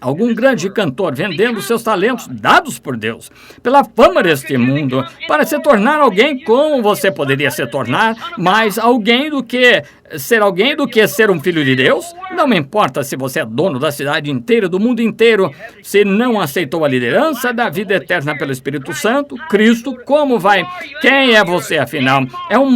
S1: Algum grande cantor vendendo seus talentos dados por Deus, pela fama deste mundo, para se tornar alguém como você poderia se tornar, mais alguém do que ser um filho de Deus? Não me importa se você é dono da cidade inteira, do mundo inteiro, se não aceitou a liderança da vida eterna pelo Espírito Santo, Cristo, como vai? Quem é você, afinal? É um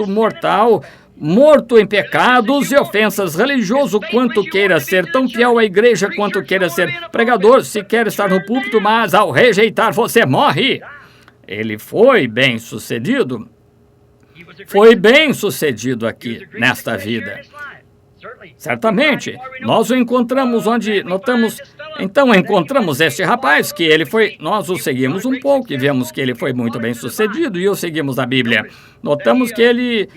S1: mortal, morto em pecados e ofensas, religioso quanto queira ser, tão fiel à igreja quanto queira ser, pregador se quer estar no púlpito, mas ao rejeitar você morre. Ele foi bem sucedido. Foi bem sucedido aqui, nesta vida. Certamente, nós o encontramos onde notamos. Então encontramos este rapaz que ele foi. Nós o seguimos um pouco e vemos que ele foi muito bem sucedido e o seguimos na Bíblia. Notamos que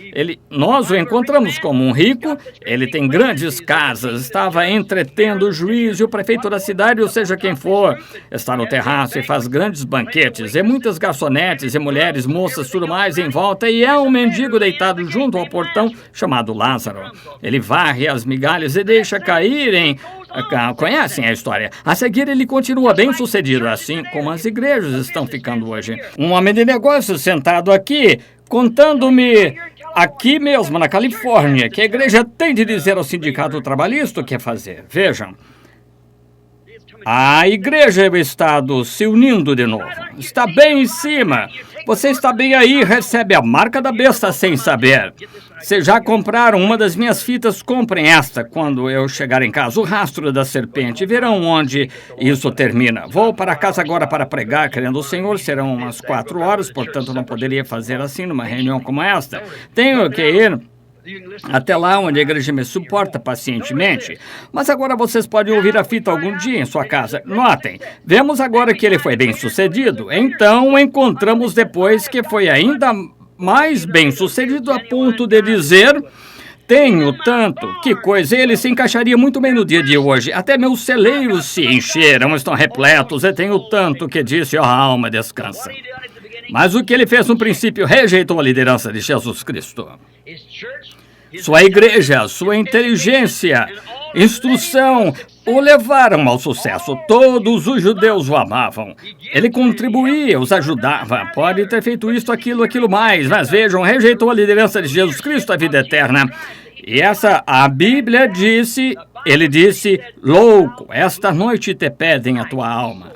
S1: nós o encontramos como um rico. Ele tem grandes casas, estava entretendo o juiz e o prefeito da cidade, ou seja quem for, está no terraço e faz grandes banquetes e muitas garçonetes e mulheres, moças, tudo mais em volta, e é um mendigo deitado junto ao portão chamado Lázaro. Ele varre as migalhas e deixa caírem. Conhecem a história. A seguir, ele continua bem sucedido, assim como as igrejas estão ficando hoje. Um homem de negócios sentado aqui, contando-me, aqui mesmo na Califórnia, que a igreja tem de dizer ao sindicato trabalhista o que fazer. Vejam. A igreja e o Estado se unindo de novo. Está bem em cima. Você está bem aí, recebe a marca da besta sem saber. Se já compraram uma das minhas fitas, comprem esta. Quando eu chegar em casa, o rastro da serpente. Verão onde isso termina. Vou para casa agora para pregar, querendo o Senhor. Serão umas 4 horas, portanto não poderia fazer assim numa reunião como esta. Tenho que ir até lá onde a igreja me suporta pacientemente. Mas agora vocês podem ouvir a fita algum dia em sua casa. Notem, vemos agora que ele foi bem sucedido. Então encontramos depois que foi ainda mais bem sucedido a ponto de dizer: tenho tanto, que coisa, ele se encaixaria muito bem no dia de hoje. Até meus celeiros se encheram, estão repletos, e tenho tanto que disse, ó, a alma descansa. Mas o que ele fez no princípio rejeitou a liderança de Jesus Cristo. Sua igreja, sua inteligência, instrução o levaram ao sucesso. Todos os judeus o amavam. Ele contribuía, os ajudava. Pode ter feito isto, aquilo mais. Mas vejam, rejeitou a liderança de Jesus Cristo, a vida eterna. E a Bíblia disse, ele disse, louco, esta noite te pedem a tua alma.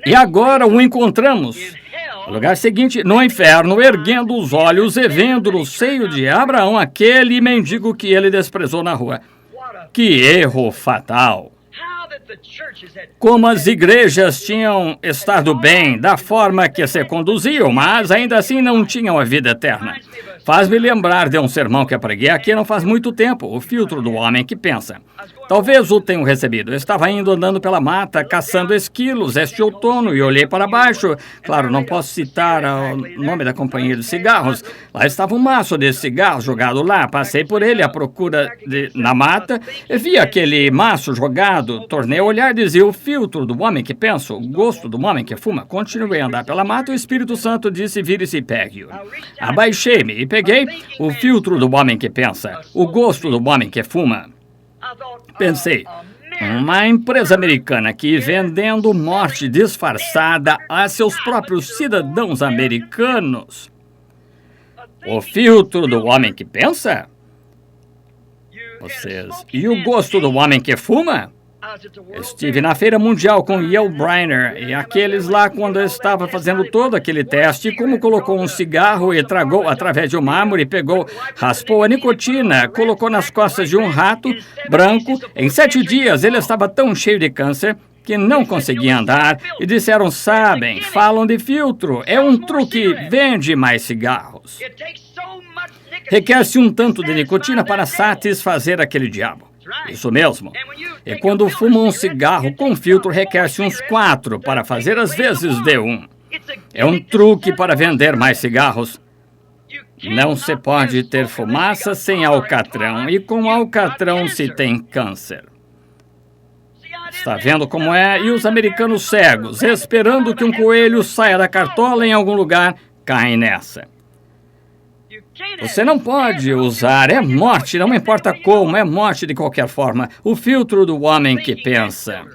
S1: E agora o encontramos, no lugar seguinte, no inferno, erguendo os olhos e vendo no seio de Abraão aquele mendigo que ele desprezou na rua. Que erro fatal! Como as igrejas tinham estado bem, da forma que se conduziam, mas ainda assim não tinham a vida eterna. Faz-me lembrar de um sermão que eu preguei aqui não faz muito tempo, o filtro do homem que pensa. Talvez o tenham recebido. Eu estava indo andando pela mata, caçando esquilos este outono e olhei para baixo. Claro, não posso citar o nome da companhia de cigarros. Lá estava um maço de cigarros jogado lá. Passei por ele à procura na mata e vi aquele maço jogado. Tornei a olhar e dizia, o filtro do homem que pensa, o gosto do homem que fuma. Continuei a andar pela mata e o Espírito Santo disse, vire-se e pegue-o. Abaixei-me e peguei o filtro do homem que pensa, o gosto do homem que fuma. Pensei, uma empresa americana que vendendo morte disfarçada a seus próprios cidadãos americanos. O filtro do homem que pensa? Vocês. E o gosto do homem que fuma? Estive na Feira Mundial com Yale Brynner e aqueles lá quando eu estava fazendo todo aquele teste, como colocou um cigarro e tragou através de um mármore, raspou a nicotina, colocou nas costas de um rato branco. Em 7 dias ele estava tão cheio de câncer que não conseguia andar e disseram, sabem, falam de filtro, é um truque, vende mais cigarros. Requer-se um tanto de nicotina para satisfazer aquele diabo. Isso mesmo. E quando fuma um cigarro com filtro, requer-se uns 4 para fazer as vezes de 1. É um truque para vender mais cigarros. Não se pode ter fumaça sem alcatrão, e com alcatrão se tem câncer. Está vendo como é? E os americanos cegos, esperando que um coelho saia da cartola em algum lugar, caem nessa. Você não pode usar, é morte, não importa como, é morte de qualquer forma. O filtro do homem que pensa.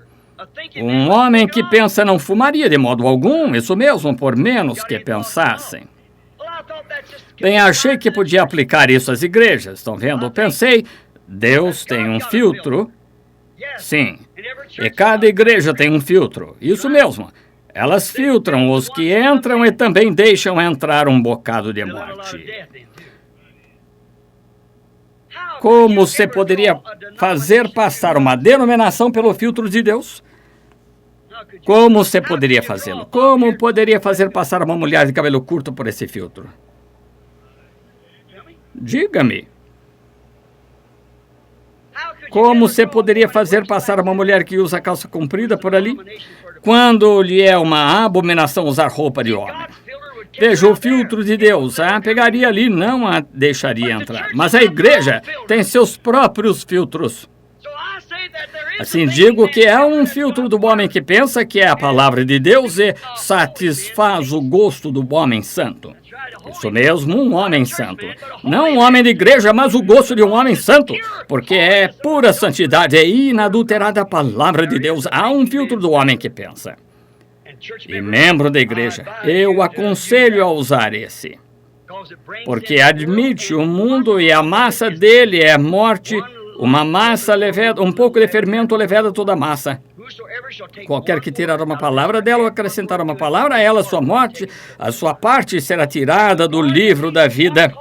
S1: Um homem que pensa não fumaria de modo algum, isso mesmo, por menos que pensassem. Bem, achei que podia aplicar isso às igrejas, estão vendo? Pensei, Deus tem um filtro, sim, e cada igreja tem um filtro, isso mesmo. Elas filtram os que entram e também deixam entrar um bocado de morte. Como você poderia fazer passar uma denominação pelo filtro de Deus? Como você poderia fazê-lo? Como poderia fazer passar uma mulher de cabelo curto por esse filtro? Diga-me. Como você poderia fazer passar uma mulher que usa calça comprida por ali? Quando lhe é uma abominação usar roupa de homem. Veja, o filtro de Deus, pegaria ali, não a deixaria entrar. Mas a igreja tem seus próprios filtros. Assim digo que é um filtro do homem que pensa, que é a palavra de Deus e satisfaz o gosto do homem santo. Isso mesmo, um homem santo. Não um homem de igreja, mas o gosto de um homem santo. Porque é pura santidade, é inadulterada a palavra de Deus. Há um filtro do homem que pensa. E membro da igreja, eu aconselho a usar esse. Porque admite o mundo e a massa dele é morte Uma massa leveda, um pouco de fermento leveda toda a massa. Qualquer que tirar uma palavra dela ou acrescentar uma palavra a ela, a sua parte será tirada do livro da vida.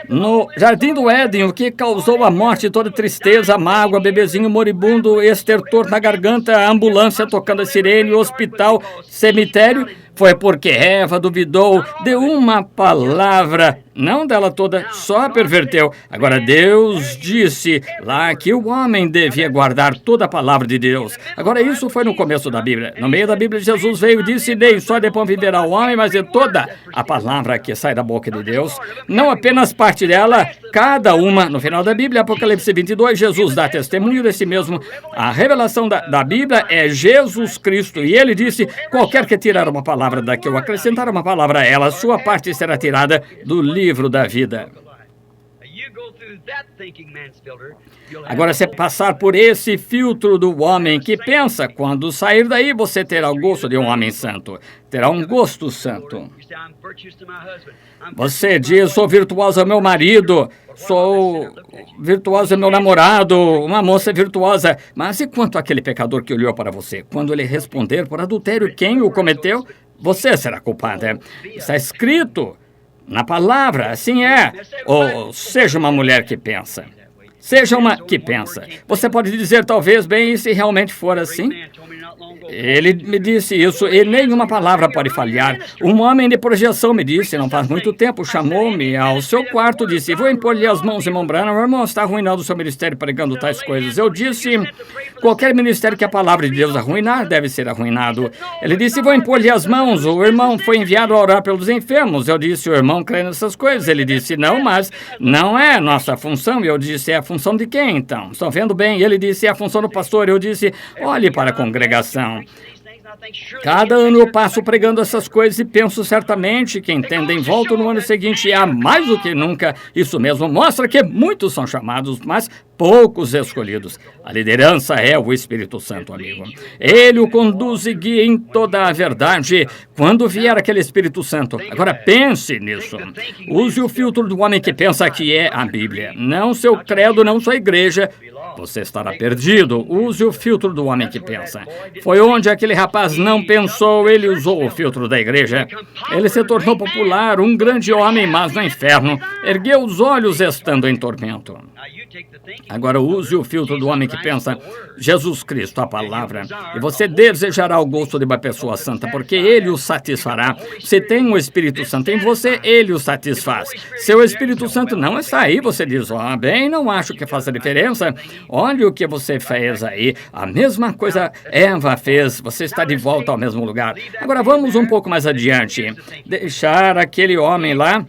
S1: No jardim do Éden, o que causou a morte, toda tristeza, mágoa, bebezinho moribundo, estertor na garganta, ambulância tocando a sirene, hospital, cemitério, foi porque Eva duvidou de uma palavra, não dela toda, só perverteu. Agora Deus disse lá que o homem devia guardar toda a palavra de Deus. Agora isso foi no começo da Bíblia. No meio da Bíblia Jesus veio e disse, nem só de pão viverá o homem, mas de toda a palavra que sai da boca de Deus. Não apenas parte dela, cada uma. No final da Bíblia, Apocalipse 22, Jesus dá testemunho de si mesmo. A revelação da Bíblia é Jesus Cristo. E ele disse, qualquer que tirar uma palavra daqui ou acrescentar uma palavra a ela, sua parte será tirada do livro da vida. Agora, se passar por esse filtro do homem que pensa, quando sair daí, você terá o gosto de um homem santo. Terá um gosto santo. Você diz, sou virtuosa ao meu marido, sou virtuosa ao meu namorado, uma moça virtuosa. Mas e quanto àquele pecador que olhou para você? Quando ele responder por adultério, quem o cometeu? Você será culpada. Está escrito na palavra, assim é. Ou seja uma mulher que pensa. Seja uma que pensa. Você pode dizer, talvez, bem, e se realmente for assim? Ele me disse isso, e nenhuma palavra pode falhar. Um homem de projeção me disse, não faz muito tempo, chamou-me ao seu quarto, disse, vou impor-lhe as mãos em mão branca, meu irmão está arruinando o seu ministério pregando tais coisas. Eu disse, qualquer ministério que a palavra de Deus arruinar, deve ser arruinado. Ele disse, vou impor-lhe as mãos, o irmão foi enviado a orar pelos enfermos. Eu disse, o irmão crê nessas coisas. Ele disse, não, mas não é nossa função. Eu disse, é a função de quem, então? Estão vendo bem? Ele disse, é a função do pastor. Eu disse, olhe para a congregação. Cada ano eu passo pregando essas coisas e penso certamente que entendem volta no ano seguinte e há mais do que nunca. Isso mesmo mostra que muitos são chamados, mas poucos escolhidos. A liderança é o Espírito Santo, amigo. Ele o conduz e guia em toda a verdade quando vier aquele Espírito Santo. Agora pense nisso. Use o filtro do homem que pensa que é a Bíblia. Não seu credo, não sua igreja. Você estará perdido. Use o filtro do homem que pensa. Foi onde aquele rapaz não pensou, ele usou o filtro da igreja. Ele se tornou popular, um grande homem, mas no inferno. Ergueu os olhos estando em tormento. Agora use o filtro do homem que pensa, Jesus Cristo, a palavra, e você desejará o gosto de uma pessoa santa, porque ele o satisfará. Se tem o Espírito Santo em você, ele o satisfaz. Se o Espírito Santo não está aí, você diz, bem, não acho que faça diferença. Olha o que você fez aí. A mesma coisa Eva fez, você está de volta ao mesmo lugar. Agora vamos um pouco mais adiante. Deixar aquele homem lá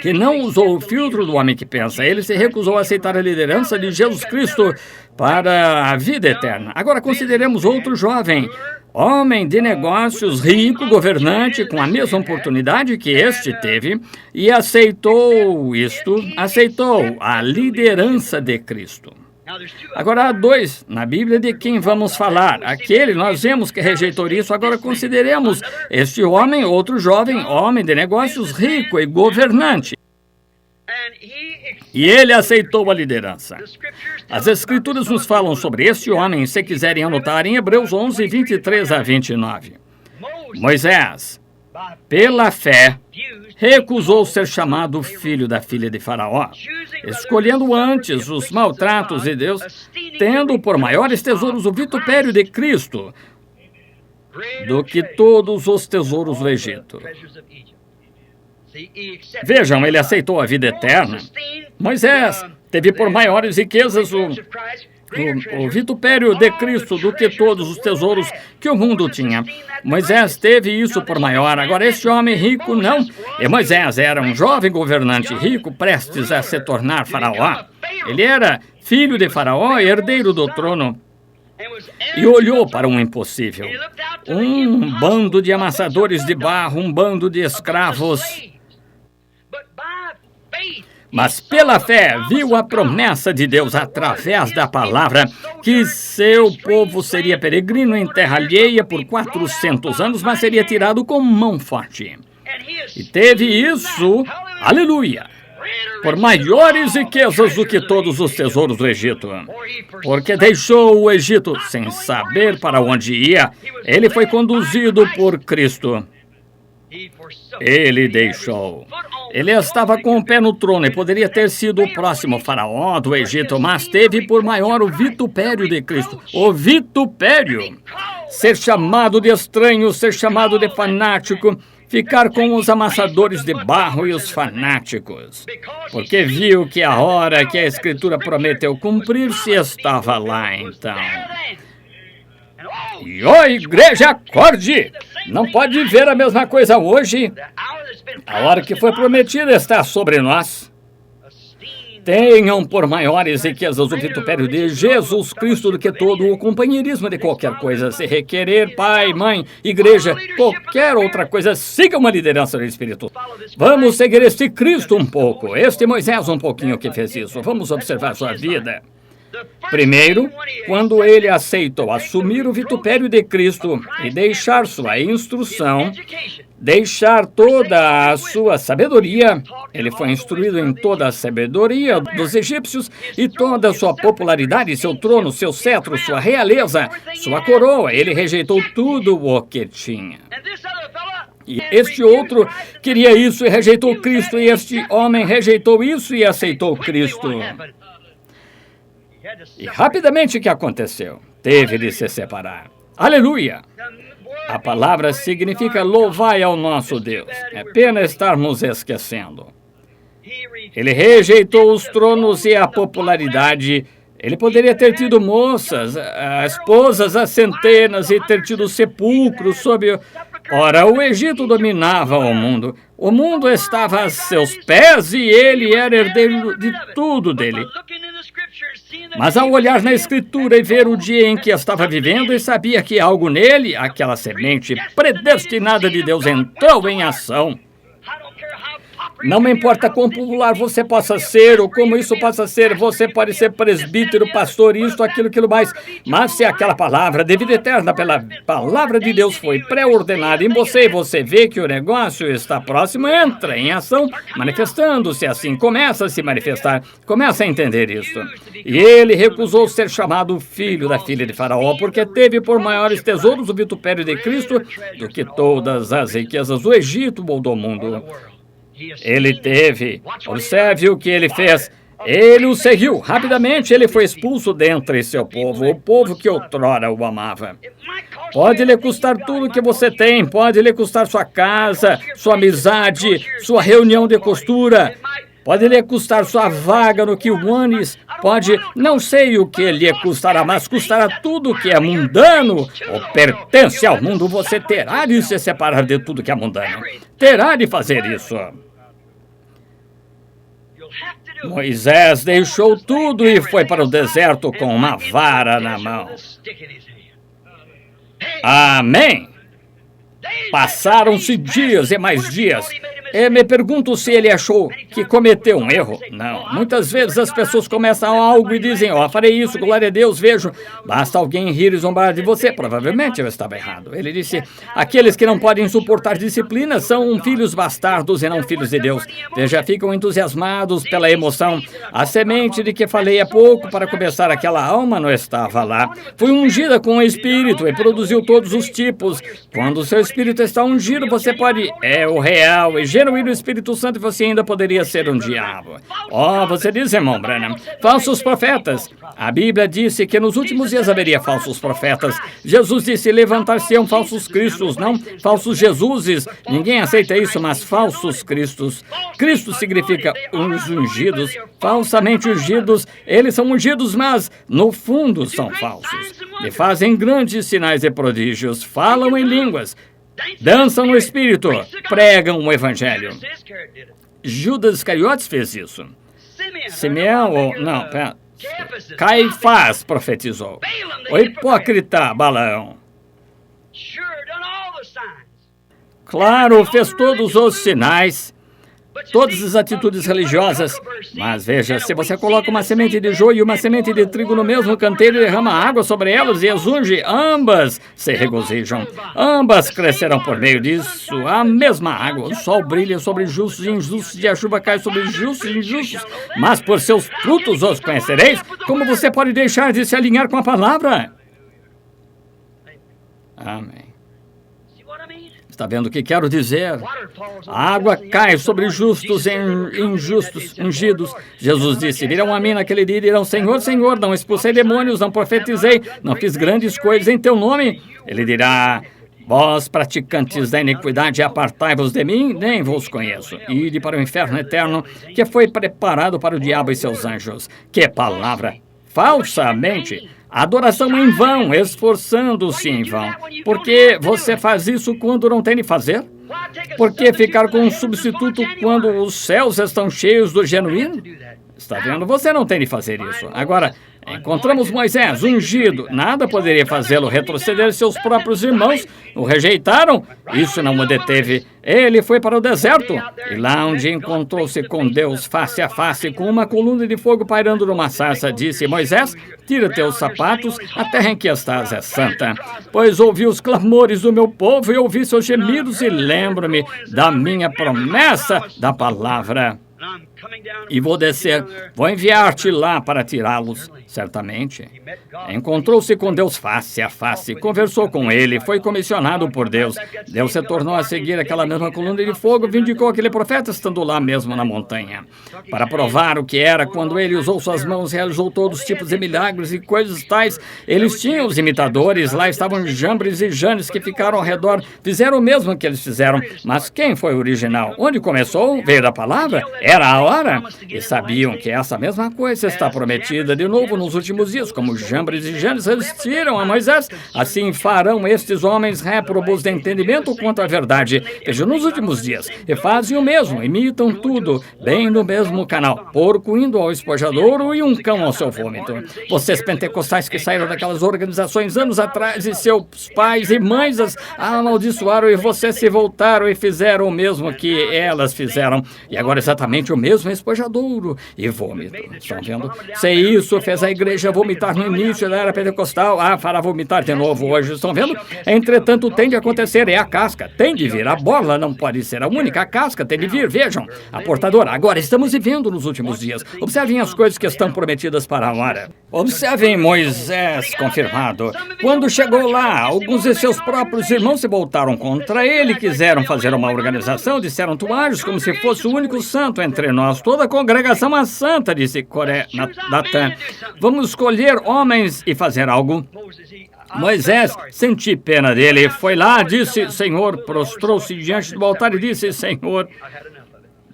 S1: que não usou o filtro do homem que pensa. Ele se recusou a aceitar a liderança de Jesus Cristo para a vida eterna. Agora consideremos outro jovem, homem de negócios, rico, governante, com a mesma oportunidade que este teve, e aceitou a liderança de Cristo. Agora há dois na Bíblia de quem vamos falar. Aquele nós vemos que rejeitou isso. Agora consideremos este homem, outro jovem, homem de negócios, rico e governante. E ele aceitou a liderança. As Escrituras nos falam sobre este homem, se quiserem anotar, em Hebreus 11, 23 a 29. Moisés, pela fé, recusou ser chamado filho da filha de Faraó, escolhendo antes os maltratos de Deus, tendo por maiores tesouros o vitupério de Cristo do que todos os tesouros do Egito. Vejam, ele aceitou a vida eterna. Moisés teve por maiores riquezas o vitupério de Cristo do que todos os tesouros que o mundo tinha. Moisés teve isso por maior. Agora, este homem rico não. E Moisés era um jovem governante rico, prestes a se tornar faraó. Ele era filho de Faraó, herdeiro do trono. E olhou para um impossível. Um bando de amassadores de barro, um bando de escravos. Mas pela fé viu a promessa de Deus através da palavra que seu povo seria peregrino em terra alheia por 400 anos, mas seria tirado com mão forte. E teve isso, aleluia, por maiores riquezas do que todos os tesouros do Egito. Porque deixou o Egito sem saber para onde ia, ele foi conduzido por Cristo. Ele deixou. Ele estava com o pé no trono e poderia ter sido o próximo faraó do Egito, mas teve por maior o vitupério de Cristo. O vitupério. Ser chamado de estranho, ser chamado de fanático, ficar com os amassadores de barro e os fanáticos. Porque viu que a hora que a Escritura prometeu cumprir-se estava lá então. E ó, igreja, acorde! Não pode ver a mesma coisa hoje. A hora que foi prometida está sobre nós. Tenham por maiores riquezas o vitupério de Jesus Cristo do que todo o companheirismo de qualquer coisa. Se requerer, pai, mãe, igreja, qualquer outra coisa, siga uma liderança do Espírito. Vamos seguir este Cristo um pouco, este Moisés um pouquinho que fez isso. Vamos observar sua vida. Primeiro, quando ele aceitou assumir o vitupério de Cristo e deixar sua instrução, deixar toda a sua sabedoria, ele foi instruído em toda a sabedoria dos egípcios e toda a sua popularidade, seu trono, seu cetro, sua realeza, sua coroa. Ele rejeitou tudo o que tinha. E este outro queria isso e rejeitou Cristo, e este homem rejeitou isso e aceitou Cristo. E rapidamente o que aconteceu? Teve de se separar. Aleluia! A palavra significa louvai ao nosso Deus. É pena estarmos esquecendo. Ele rejeitou os tronos e a popularidade. Ele poderia ter tido moças, esposas a centenas e ter tido sepulcros sob... Ora, o Egito dominava o mundo. O mundo estava a seus pés e ele era herdeiro de tudo dele. Mas ao olhar na Escritura e ver o dia em que estava vivendo e sabia que algo nele, aquela semente predestinada de Deus entrou em ação. Não me importa quão popular você possa ser ou como isso possa ser, você pode ser presbítero, pastor, isso, aquilo mais. Mas se aquela palavra de vida eterna pela palavra de Deus foi pré-ordenada em você e você vê que o negócio está próximo, entra em ação, manifestando-se assim, começa a se manifestar, começa a entender isso. E ele recusou ser chamado filho da filha de Faraó, porque teve por maiores tesouros o vitupério de Cristo do que todas as riquezas do Egito ou do mundo. Ele teve. Observe o que ele fez. Ele o seguiu. Rapidamente ele foi expulso dentre seu povo, o povo que outrora o amava. Pode lhe custar tudo que você tem, pode lhe custar sua casa, sua amizade, sua reunião de costura, pode lhe custar sua vaga no Kiwanis, pode, não sei o que lhe custará, mas custará tudo que é mundano ou pertence ao mundo. Você terá de se separar de tudo que é mundano. Terá de fazer isso. Moisés deixou tudo e foi para o deserto com uma vara na mão. Amém. Passaram-se dias e mais dias. Me pergunto se ele achou que cometeu um erro. Não. Muitas vezes as pessoas começam algo e dizem, farei isso, glória a Deus, vejo. Basta alguém rir e zombar de você. Provavelmente eu estava errado. Ele disse, aqueles que não podem suportar disciplina são filhos bastardos e não filhos de Deus. Veja, ficam entusiasmados pela emoção. A semente de que falei há pouco para começar aquela alma não estava lá. Foi ungida com o Espírito e produziu todos os tipos. Quando o seu Espírito está ungido, você pode... É o real e genuíno Espírito Santo, você ainda poderia ser um diabo. Você diz, irmão Branham, falsos profetas. A Bíblia disse que nos últimos dias haveria falsos profetas. Jesus disse, levantar-se-ão falsos cristos, não falsos Jesuses. Ninguém aceita isso, mas falsos cristos. Cristo significa os ungidos, falsamente ungidos. Eles são ungidos, mas no fundo são falsos. E fazem grandes sinais e prodígios, falam em línguas, dançam no Espírito, pregam o Evangelho. Judas Iscariotes fez isso. Simeão, Caifás profetizou. O hipócrita Balaão. Claro, fez todos os sinais. todas as atitudes religiosas. Mas veja, se você coloca uma semente de joio e uma semente de trigo no mesmo canteiro e derrama água sobre elas e as unge, ambas se regozijam. Ambas crescerão por meio disso. A mesma água, o sol brilha sobre justos e injustos e a chuva cai sobre justos e injustos. Mas por seus frutos os conhecereis. Como você pode deixar de se alinhar com a palavra? Amém. Está vendo o que quero dizer? A água cai sobre justos e injustos, ungidos. Jesus disse, virão a mim naquele dia e dirão, Senhor, Senhor, não expulsei demônios, não profetizei, não fiz grandes coisas em teu nome. Ele dirá, vós praticantes da iniquidade, apartai-vos de mim, nem vos conheço. Ide para o inferno eterno, que foi preparado para o diabo e seus anjos. Que palavra! Falsamente! Adoração em vão, esforçando-se em vão. Por que você faz isso quando não tem de fazer? Por que ficar com um substituto quando os céus estão cheios do genuíno? Está vendo? Você não tem de fazer isso. Agora, encontramos Moisés, ungido. Nada poderia fazê-lo retroceder. Seus próprios irmãos o rejeitaram. Isso não o deteve. Ele foi para o deserto. E lá onde encontrou-se com Deus face a face, com uma coluna de fogo pairando numa sarça, disse, Moisés, tira teus sapatos, a terra em que estás é santa. Pois ouvi os clamores do meu povo e ouvi seus gemidos e lembro-me da minha promessa da palavra. E vou descer, vou enviar-te lá para tirá-los, certamente. Encontrou-se com Deus face a face, conversou com ele, foi comissionado por Deus. Deus se tornou a seguir aquela mesma coluna de fogo, vindicou aquele profeta estando lá mesmo na montanha. Para provar o que era, quando ele usou suas mãos, realizou todos os tipos de milagres e coisas tais. Eles tinham os imitadores, lá estavam Jambres e Janes que ficaram ao redor, fizeram o mesmo que eles fizeram. Mas quem foi o original? Onde começou? Veio da palavra? Era a hora? E sabiam que essa mesma coisa está prometida de novo nos últimos dias, como Jambres e Janes resistiram a Moisés, assim farão estes homens réprobos de entendimento quanto à verdade. Veja, nos últimos dias, e fazem o mesmo, imitam tudo, bem no mesmo canal, porco indo ao espojadouro e um cão ao seu vômito. Vocês pentecostais que saíram daquelas organizações anos atrás e seus pais e mães as amaldiçoaram e vocês se voltaram e fizeram o mesmo que elas fizeram. E agora exatamente o mesmo espojadouro e vômito. Estão vendo? Se isso fez a igreja vomitar no início da era pentecostal, fará vomitar de novo hoje. Estão vendo? Entretanto, tem de acontecer, é a casca. Tem de vir. A bola não pode ser a única. A casca tem de vir. Vejam, a portadora. Agora, estamos vivendo nos últimos dias. Observem as coisas que estão prometidas para a hora. Observem Moisés confirmado. Quando chegou lá, alguns de seus próprios irmãos se voltaram contra ele, quiseram fazer uma organização, disseram, tu ages como se fosse o único santo entre nós. Toda a congregação é santa, disse Coré, Datã. Vamos escolher homens e fazer algo. Moisés, senti pena dele, foi lá, disse, Senhor, prostrou-se diante do altar e disse, Senhor.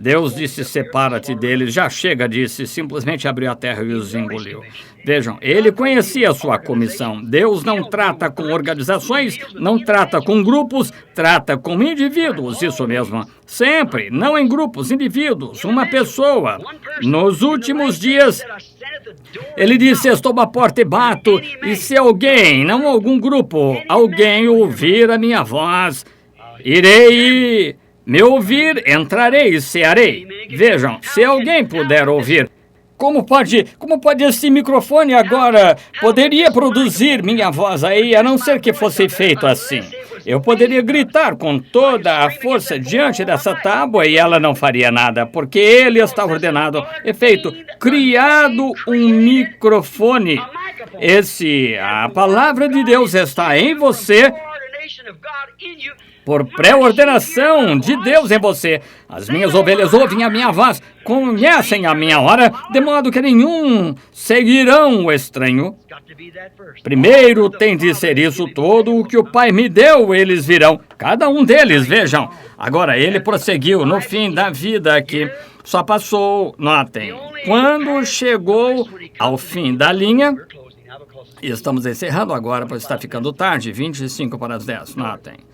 S1: Deus disse, separa-te deles, já chega, disse, simplesmente abriu a terra e os engoliu. Vejam, ele conhecia a sua comissão. Deus não trata com organizações, não trata com grupos, trata com indivíduos, isso mesmo. Sempre, não em grupos, indivíduos, uma pessoa. Nos últimos dias, ele disse, estou à porta e bato, e se alguém, não algum grupo, alguém ouvir a minha voz, irei... Me ouvir, entrarei e cearei. Vejam, se alguém puder ouvir, como pode esse microfone agora poderia produzir minha voz aí, a não ser que fosse feito assim? Eu poderia gritar com toda a força diante dessa tábua e ela não faria nada, porque ele está ordenado, efeito, criado um microfone. A palavra de Deus está em você, por pré-ordenação de Deus em você. As minhas ovelhas ouvem a minha voz, conhecem a minha hora, de modo que nenhum seguirão o estranho. Primeiro tem de ser isso, todo o que o Pai me deu, eles virão. Cada um deles, vejam. Agora, ele prosseguiu no fim da vida aqui. Só passou, notem, quando chegou ao fim da linha, e estamos encerrando agora, pois está ficando tarde, 25 para as 10, notem.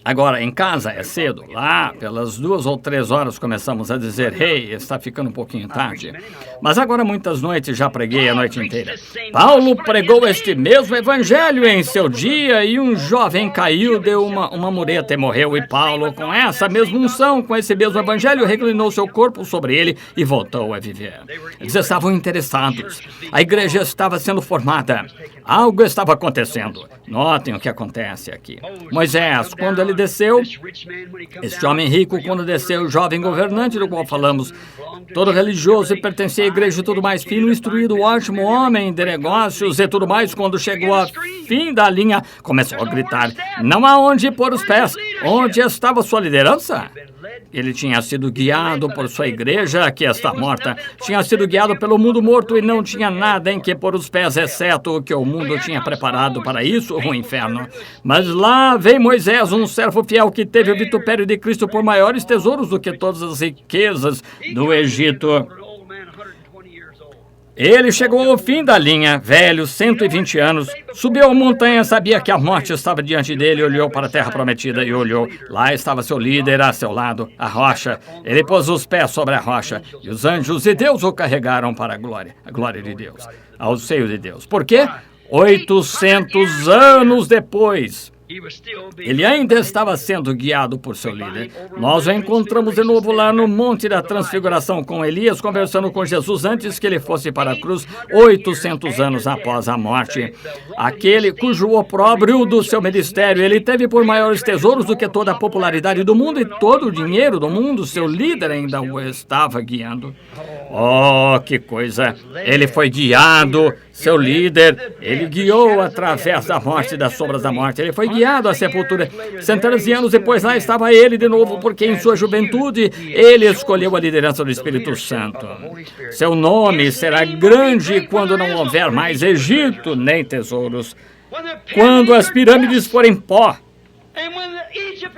S1: Agora, em casa é cedo. Lá, pelas 2 ou 3 horas, começamos a dizer: "Ei, está ficando um pouquinho tarde." Mas agora, muitas noites, já preguei a noite inteira. Paulo pregou este mesmo evangelho em seu dia e um jovem caiu, deu uma mureta e morreu. E Paulo, com essa mesma unção, com esse mesmo evangelho, reclinou seu corpo sobre ele e voltou a viver. Eles estavam interessados. A igreja estava sendo formada. Algo estava acontecendo. Notem o que acontece aqui. Moisés, quando ele desceu, este homem rico, quando desceu, o jovem governante do qual falamos, todo religioso e pertencia à igreja e tudo mais, fino, instruído, ótimo homem de negócios e tudo mais, quando chegou ao fim da linha, começou a gritar: "Não há onde pôr os pés. Onde estava sua liderança?" Ele tinha sido guiado por sua igreja, que está morta. Tinha sido guiado pelo mundo morto e não tinha nada em que pôr os pés, exceto o que o mundo tinha preparado para isso, o inferno. Mas lá veio Moisés, um servo fiel que teve o vitupério de Cristo por maiores tesouros do que todas as riquezas do Egito. Ele chegou ao fim da linha, velho, 120 anos, subiu a montanha, sabia que a morte estava diante dele, olhou para a terra prometida e olhou. Lá estava seu líder a seu lado, a rocha. Ele pôs os pés sobre a rocha e os anjos de Deus o carregaram para a glória de Deus, ao seio de Deus. Por quê? 800 anos depois, ele ainda estava sendo guiado por seu líder. Nós o encontramos de novo lá no Monte da Transfiguração com Elias, conversando com Jesus antes que ele fosse para a cruz, 800 anos após a morte. Aquele cujo opróbrio do seu ministério ele teve por maiores tesouros do que toda a popularidade do mundo e todo o dinheiro do mundo, seu líder ainda o estava guiando. Oh, que coisa! Ele foi guiado, seu líder, ele guiou através da morte e das sombras da morte. Ele foi guiado à sepultura. Centenas de anos depois, lá estava ele de novo, porque em sua juventude ele escolheu a liderança do Espírito Santo. Seu nome será grande quando não houver mais Egito nem tesouros. Quando as pirâmides forem pó,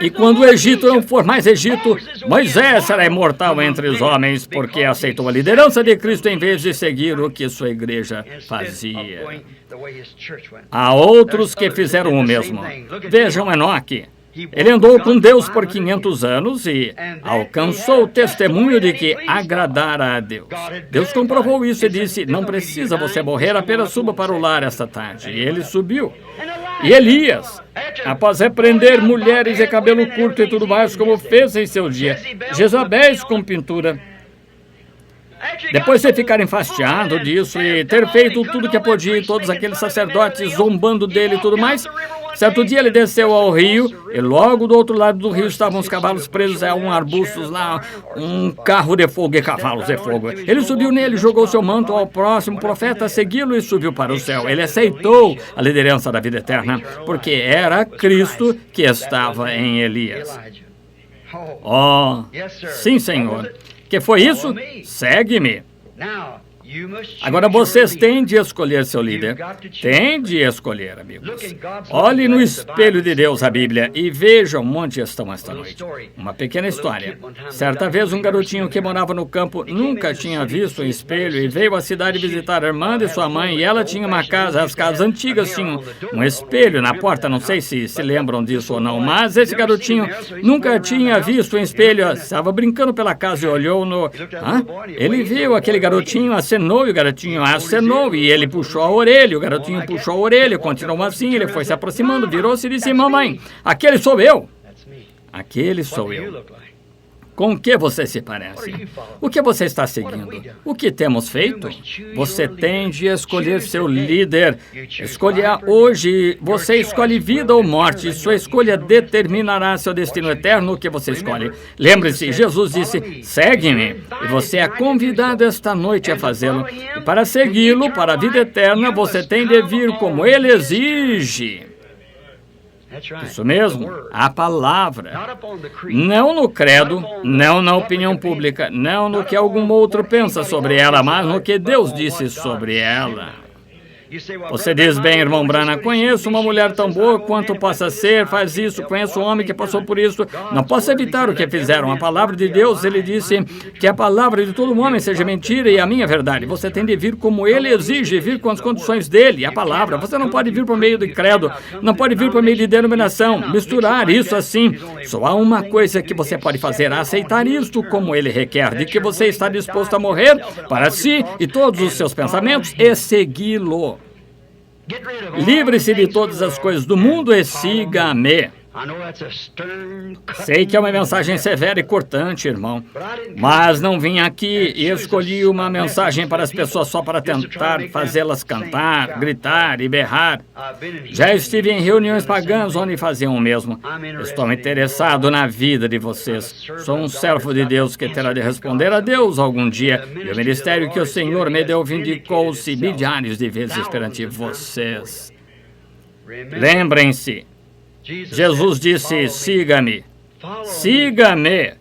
S1: e quando o Egito não for mais Egito, Moisés será imortal entre os homens, porque aceitou a liderança de Cristo em vez de seguir o que sua igreja fazia. Há outros que fizeram o mesmo. Vejam Enoque. Ele andou com Deus por 500 anos e alcançou o testemunho de que agradara a Deus. Deus comprovou isso e disse: "Não precisa você morrer, apenas suba para o lar esta tarde." E ele subiu. E Elias, após repreender mulheres de cabelo curto e tudo mais, como fez em seu dia, Jezabéis com pintura, depois de ficar enfastiado disso e ter feito tudo que podia, e todos aqueles sacerdotes zombando dele e tudo mais, certo dia ele desceu ao rio e logo do outro lado do rio estavam os cavalos presos a um arbustos lá, um carro de fogo e cavalos de fogo. Ele subiu nele, jogou seu manto ao próximo profeta a segui-lo e subiu para o céu. Ele aceitou a liderança da vida eterna, porque era Cristo que estava em Elias. Oh, sim, Senhor. Que foi isso? Segue-me. Agora vocês têm de escolher seu líder. Têm de escolher, amigos. Olhe no espelho de Deus, a Bíblia, e vejam onde estão esta noite. Uma pequena história. Certa vez, um garotinho que morava no campo nunca tinha visto um espelho e veio à cidade visitar a irmã de sua mãe, e ela tinha uma casa. As casas antigas tinham um espelho na porta. Não sei se lembram disso ou não, mas esse garotinho nunca tinha visto um espelho. Estava brincando pela casa e olhou no... Ele viu aquele garotinho acenou, e o garotinho acenou, e ele puxou a orelha, o garotinho puxou a orelha, continuou assim, ele foi se aproximando, virou-se e disse: "Mamãe, aquele sou eu." Aquele sou eu. Com o que você se parece? O que você está seguindo? O que temos feito? Você tem de escolher seu líder. Escolha hoje. Você escolhe vida ou morte. Sua escolha determinará seu destino eterno. O que você escolhe? Lembre-se, Jesus disse: "Segue-me." E você é convidado esta noite a fazê-lo. E para segui-lo, para a vida eterna, você tem de vir como ele exige. Isso mesmo, a palavra. Não no credo, não na opinião pública, não no que algum outro pensa sobre ela, mas no que Deus disse sobre ela. Você diz, bem, irmão Branham, conheço uma mulher tão boa quanto possa ser, faz isso, conheço um homem que passou por isso, não posso evitar o que fizeram. A palavra de Deus, ele disse que a palavra de todo homem seja mentira e a minha verdade. Você tem de vir como ele exige, vir com as condições dele, a palavra. Você não pode vir por meio de credo, não pode vir por meio de denominação, misturar isso assim. Só há uma coisa que você pode fazer, aceitar isto como ele requer, de que você está disposto a morrer para si e todos os seus pensamentos e segui-lo. Livre-se de todas as coisas do mundo e siga-me. Sei que é uma mensagem severa e cortante, irmão, mas não vim aqui e escolhi uma mensagem para as pessoas só para tentar fazê-las cantar, gritar e berrar. Já estive em reuniões pagãs onde faziam o mesmo. Estou interessado na vida de vocês. Sou um servo de Deus que terá de responder a Deus algum dia. E o ministério que o Senhor me deu vindicou-se milhares de vezes perante vocês. Lembrem-se. Jesus disse, siga-me, siga-me,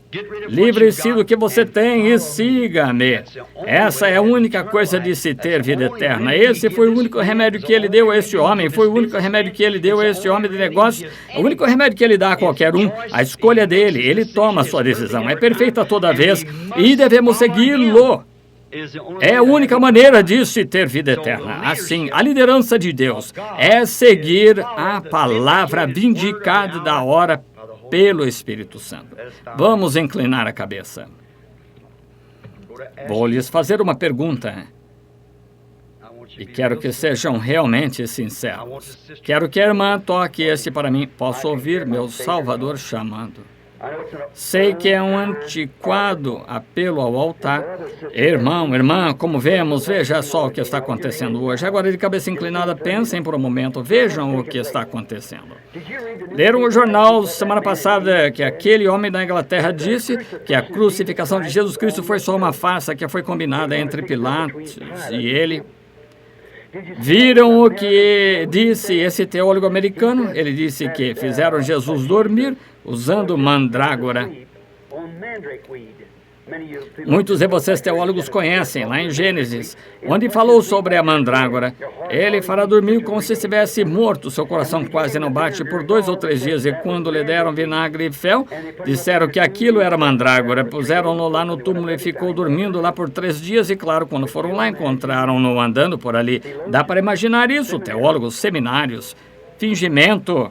S1: livre-se do que você tem e siga-me. Essa é a única coisa de se ter vida eterna. Esse foi o único remédio que ele deu a este homem, foi o único remédio que ele deu a este homem de negócio, o único remédio que ele dá a qualquer um, a escolha dele, ele toma a sua decisão, é perfeita toda vez e devemos segui-lo. É a única maneira de se ter vida eterna. Assim, a liderança de Deus é seguir a palavra vindicada da hora pelo Espírito Santo. Vamos inclinar a cabeça. Vou lhes fazer uma pergunta. E quero que sejam realmente sinceros. Quero que a irmã toque esse para mim. Posso ouvir meu Salvador chamando. Sei que é um antiquado apelo ao altar. Irmão, irmã, como vemos, veja só o que está acontecendo hoje. Agora, de cabeça inclinada, pensem por um momento. Vejam o que está acontecendo. Leram o jornal semana passada que aquele homem da Inglaterra disse que a crucificação de Jesus Cristo foi só uma farsa que foi combinada entre Pilatos e ele. Viram o que disse esse teólogo americano? Ele disse que fizeram Jesus dormir usando mandrágora. Muitos de vocês teólogos conhecem, lá em Gênesis, onde falou sobre a mandrágora. Ele fará dormir como se estivesse morto, seu coração quase não bate por 2 ou 3 dias, e quando lhe deram vinagre e fel, disseram que aquilo era mandrágora, puseram-no lá no túmulo e ficou dormindo lá por 3 dias, e claro, quando foram lá, encontraram-no andando por ali. Dá para imaginar isso, teólogos, seminários, fingimento.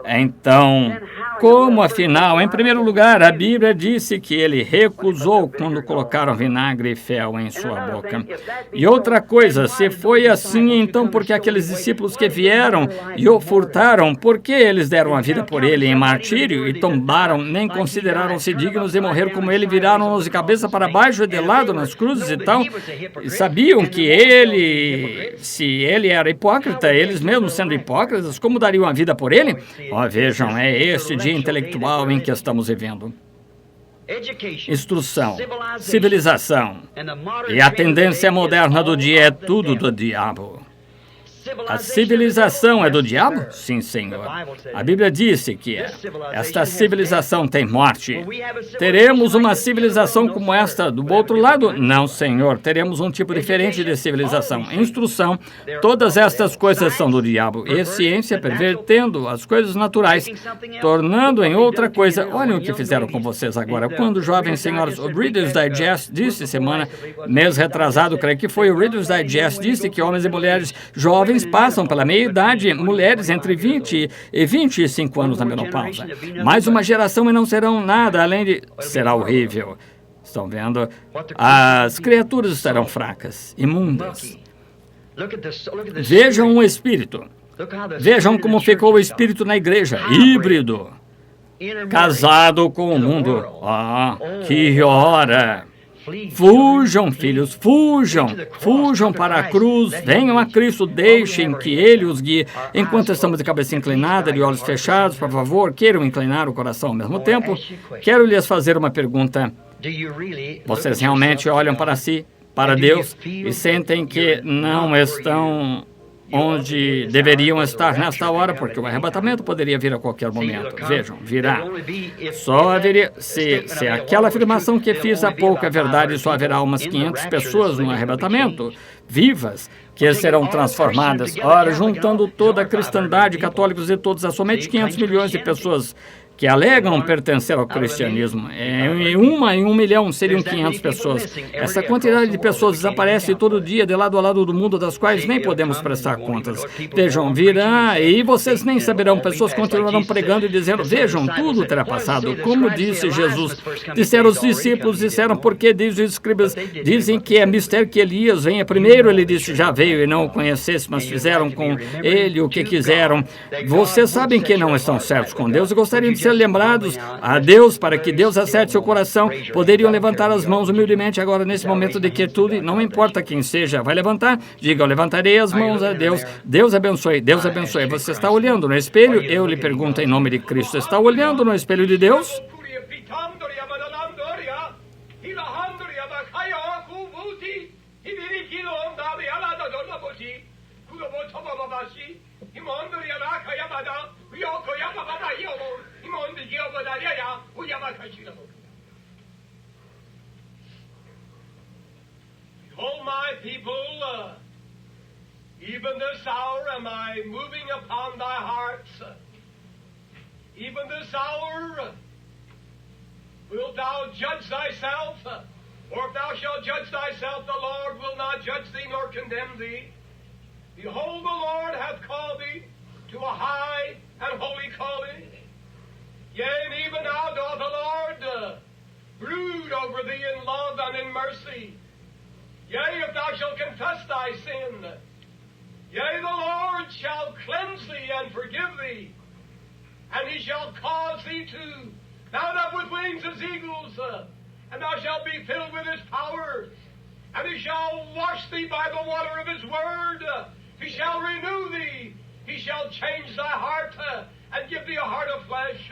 S1: Então, como afinal, em primeiro lugar, a Bíblia disse que ele recusou quando colocaram vinagre e fel em sua boca. E outra coisa, se foi assim, então por que aqueles discípulos que vieram e o furtaram, por que eles deram a vida por ele em martírio e tombaram, nem consideraram-se dignos de morrer como ele, viraram-nos de cabeça para baixo e de lado nas cruzes e tal? E sabiam que ele, se ele era hipócrita, eles mesmos sendo hipócritas, como dariam a vida por ele? Vejam, é este dia intelectual em que estamos vivendo. Instrução, civilização e a tendência moderna do dia é tudo do diabo. A civilização é do diabo? Sim, Senhor. A Bíblia disse que esta civilização tem morte. Teremos uma civilização como esta do outro lado? Não, Senhor. Teremos um tipo diferente de civilização. Instrução, todas estas coisas são do diabo. E ciência pervertendo as coisas naturais, tornando em outra coisa. Olhem o que fizeram com vocês agora. Quando jovens senhoras, o Reader's Digest disse mês retrasado, creio que foi, o Reader's Digest disse que homens e mulheres jovens passam pela meia-idade, mulheres entre 20 e 25 anos na menopausa. Mais uma geração e não serão nada além de... Será horrível. Estão vendo? As criaturas estarão fracas, imundas. Vejam o espírito. Vejam como ficou o espírito na igreja. Híbrido. Casado com o mundo. Que hora! Fujam, filhos, fujam, fujam para a cruz, venham a Cristo, deixem que Ele os guie. Enquanto estamos de cabeça inclinada, de olhos fechados, por favor, queiram inclinar o coração ao mesmo tempo. Quero lhes fazer uma pergunta. Vocês realmente olham para si, para Deus, e sentem que não estão onde deveriam estar nesta hora, porque o arrebatamento poderia vir a qualquer momento. Vejam, virá. Só haveria, se aquela afirmação que fiz há pouco é verdade, só haverá umas 500 pessoas no arrebatamento, vivas, que serão transformadas. Ora, juntando toda a cristandade, católicos e todos, há somente 500 milhões de pessoas que alegam pertencer ao cristianismo. Em 1 milhão seriam 500 pessoas. Essa quantidade de pessoas desaparece todo dia de lado a lado do mundo, das quais nem podemos prestar contas. Vejam, virá, e vocês nem saberão. Pessoas continuarão pregando e dizendo, vejam, tudo terá passado. Como disse Jesus, disseram os discípulos, porque diz os escribas, dizem que é mistério que Elias venha primeiro. Ele disse, já veio e não o conhecesse, mas fizeram com ele o que quiseram. Vocês sabem que não estão certos com Deus e gostariam de ser lembrados a Deus, para que Deus acerte seu coração. Poderiam levantar as mãos humildemente agora, nesse momento de quietude, não importa quem seja, vai levantar, diga, eu levantarei as mãos a Deus. Deus abençoe, Deus abençoe. Você está olhando no espelho? Eu lhe pergunto em nome de Cristo, está olhando no espelho de Deus?
S2: Behold, my people, even this hour am I moving upon thy hearts. Even this hour wilt thou judge thyself, or if thou shalt judge thyself, the Lord will not judge thee nor condemn thee. Behold, the Lord hath called thee to a high and holy calling. Yea, and even now doth the Lord brood over thee in love and in mercy. Yea, if thou shalt confess thy sin, yea, the Lord shall cleanse thee and forgive thee, and he shall cause thee to mount up with wings as eagles, and thou shalt be filled with his power, and he shall wash thee by the water of his word, he shall renew thee, he shall change thy heart, and give thee a heart of flesh.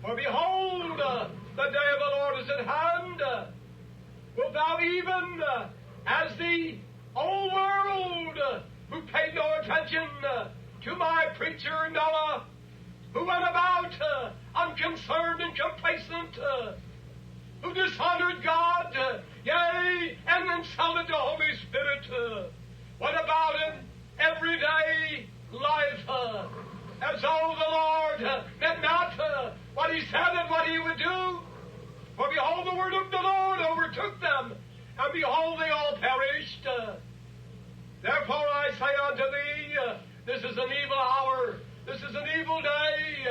S2: For behold, the day of the Lord is at hand. Wilt thou even, as the old world, who paid no attention to my preacher Noah, who went about unconcerned and complacent, who dishonored God, yea, and insulted the Holy Spirit, went about in everyday life as though the Lord meant not what he said and what he would do. For behold, the word of the Lord overtook them, and behold, they all perished. Therefore I say unto thee, this is an evil hour, this is an evil day,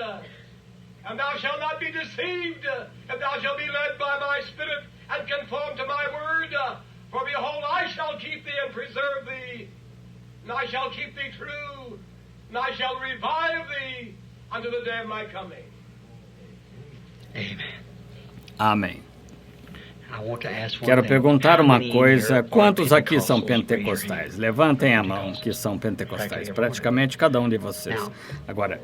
S2: and thou shalt not be deceived, if thou shalt be led by my Spirit, and conform to my word. For behold, I shall keep thee and preserve thee, and I shall keep thee true, and I shall revive thee unto the day of my coming.
S3: Amen.
S1: Amém. Quero perguntar uma coisa, quantos aqui são pentecostais? Levantem a mão que são pentecostais, praticamente cada um de vocês. Agora,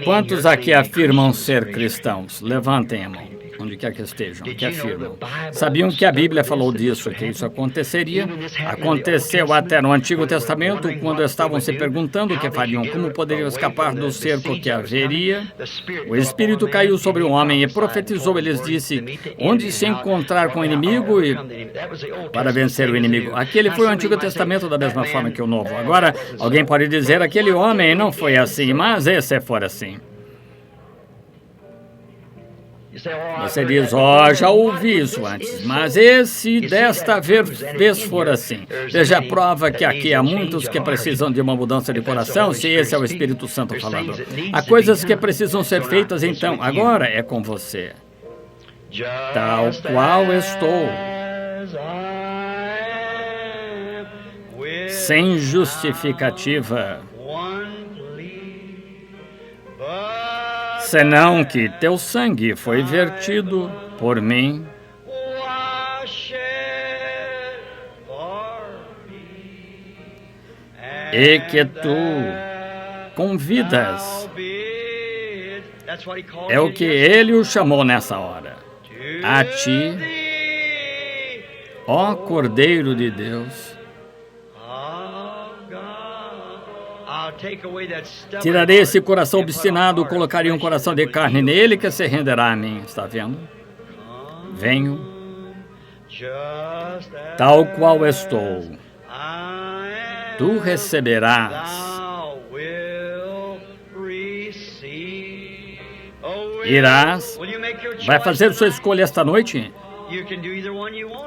S1: quantos aqui afirmam ser cristãos? Levantem a mão, onde quer que estejam, que afirmam. Sabiam que a Bíblia falou disso, que isso aconteceria? Aconteceu até no Antigo Testamento, quando estavam se perguntando o que fariam, como poderiam escapar do cerco que haveria. O Espírito caiu sobre um homem e profetizou. Ele disse, onde se encontrar com o inimigo e para vencer o inimigo. Aquele foi o Antigo Testamento da mesma forma que o Novo. Agora, alguém pode dizer, aquele homem não foi assim, mas esse for assim. Você diz, já ouvi isso antes, mas esse desta vez for assim. Veja a prova que aqui há muitos que precisam de uma mudança de coração, se esse é o Espírito Santo falando. Há coisas que precisam ser feitas, então, agora é com você. Tal qual estou. Sem justificativa. Senão que teu sangue foi vertido por mim e que tu convidas. É o que ele o chamou nessa hora. A ti, ó Cordeiro de Deus, Tirarei esse coração obstinado, colocarei um coração de carne nele que se renderá a mim. Está vendo? Venho, tal qual estou. Tu receberás. Irás. Vai fazer sua escolha esta noite?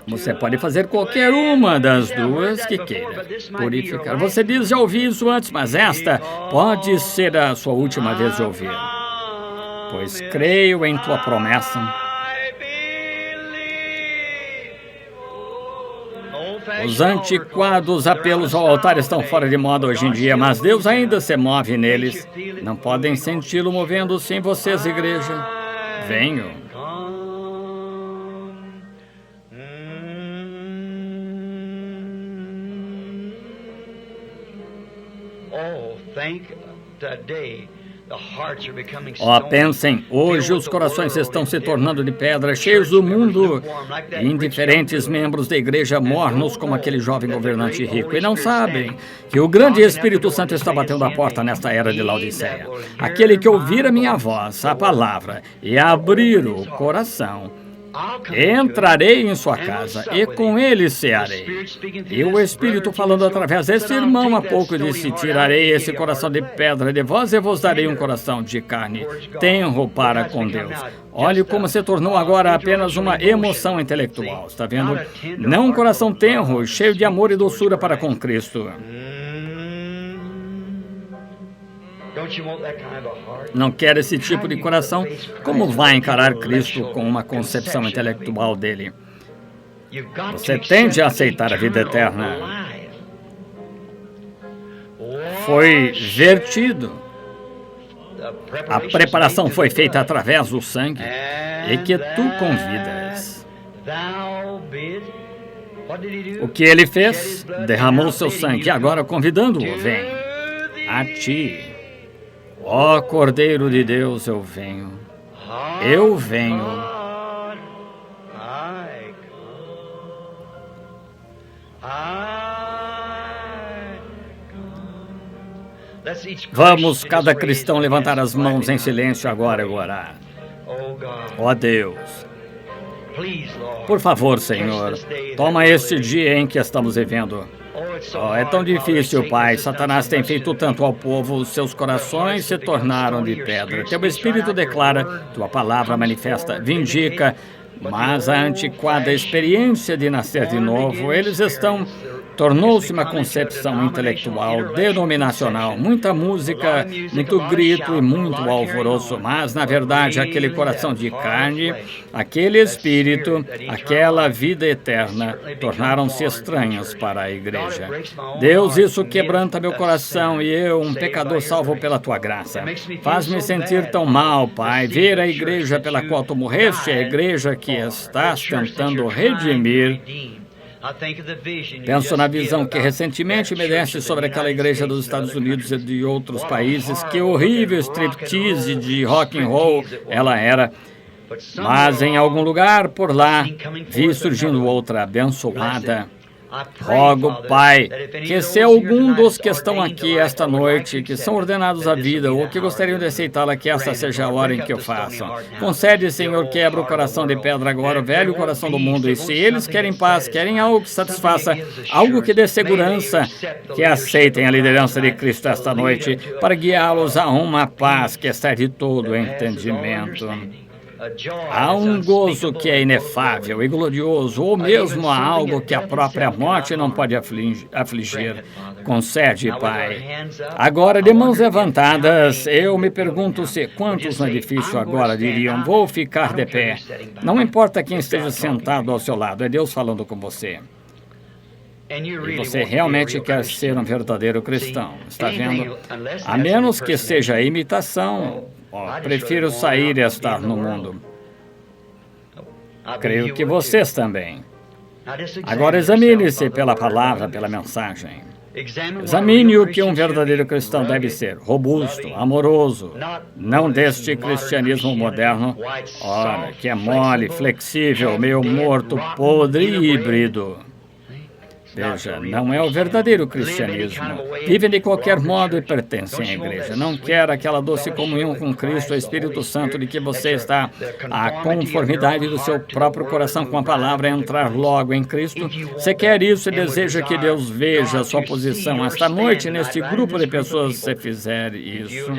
S1: Você pode fazer qualquer uma das duas que queira. Purificar. Você diz, já ouvi isso antes, mas esta pode ser a sua última vez de ouvir. Pois creio em tua promessa. Os antiquados apelos ao altar estão fora de moda hoje em dia, mas Deus ainda se move neles. Não podem senti-lo movendo-se em vocês, igreja. Venho. Pensem, hoje os corações estão se tornando de pedra, cheios do mundo, indiferentes membros da igreja mornos como aquele jovem governante rico, e não sabem que o grande Espírito Santo está batendo a porta nesta era de Laodiceia. Aquele que ouvir a minha voz, a palavra, e abrir o coração, entrarei em sua casa e com ele cearei. E o Espírito falando através desse irmão há pouco disse, tirarei esse coração de pedra de vós e vos darei um coração de carne, tenro para com Deus. Olhe como se tornou agora apenas uma emoção intelectual, está vendo? Não um coração tenro, cheio de amor e doçura para com Cristo. Não quer esse tipo de coração? Como vai encarar Cristo com uma concepção intelectual dele? Você tende a aceitar a vida eterna. Foi vertido. A preparação foi feita através do sangue e que tu convidas. O que ele fez? Derramou seu sangue, agora convidando-o, vem a ti. Ó Cordeiro de Deus, eu venho. Eu venho. Vamos, cada cristão, levantar as mãos em silêncio agora e orar. Ó Deus, por favor, Senhor, toma este dia em que estamos vivendo. É tão difícil, Pai. Satanás tem feito tanto ao povo, os seus corações se tornaram de pedra. Teu Espírito declara, tua palavra manifesta, vindica, mas a antiquada experiência de nascer de novo, eles estão... Tornou-se uma concepção intelectual, denominacional, muita música, muito grito e muito alvoroço, mas, na verdade, aquele coração de carne, aquele espírito, aquela vida eterna, tornaram-se estranhos para a igreja. Deus, isso quebranta meu coração e eu, um pecador salvo pela tua graça. Faz-me sentir tão mal, Pai, ver a igreja pela qual tu morreste, a igreja que estás tentando redimir. Penso na visão que recentemente me deste sobre aquela igreja dos Estados Unidos e de outros países, que horrível striptease de rock and roll ela era. Mas em algum lugar por lá, vi surgindo outra abençoada. Rogo, Pai, que se algum dos que estão aqui esta noite, que são ordenados à vida, ou que gostariam de aceitá-la, que esta seja a hora em que o façam. Concede, Senhor, quebra o coração de pedra agora, o velho coração do mundo, e se eles querem paz, querem algo que satisfaça, algo que dê segurança, que aceitem a liderança de Cristo esta noite, para guiá-los a uma paz que excede todo o entendimento. Há um gozo que é inefável e glorioso, ou mesmo há algo que a própria morte não pode afligir. Concede, Pai. Agora, de mãos levantadas, eu me pergunto se quantos no edifício agora diriam, vou ficar de pé. Não importa quem esteja sentado ao seu lado, é Deus falando com você. E você realmente quer ser um verdadeiro cristão, está vendo? A menos que seja imitação, prefiro sair e estar no mundo. Creio que vocês também. Agora examine-se pela palavra, pela mensagem. Examine o que um verdadeiro cristão deve ser. Robusto, amoroso, não deste cristianismo moderno, que é mole, flexível, meio morto, podre e híbrido. Veja, não é o verdadeiro cristianismo. Vivem de qualquer modo e pertencem à igreja. Não quer aquela doce comunhão com Cristo, o Espírito Santo, de que você está à conformidade do seu próprio coração com a palavra, entrar logo em Cristo. Você quer isso e deseja que Deus veja a sua posição esta noite neste grupo de pessoas, se você fizer isso.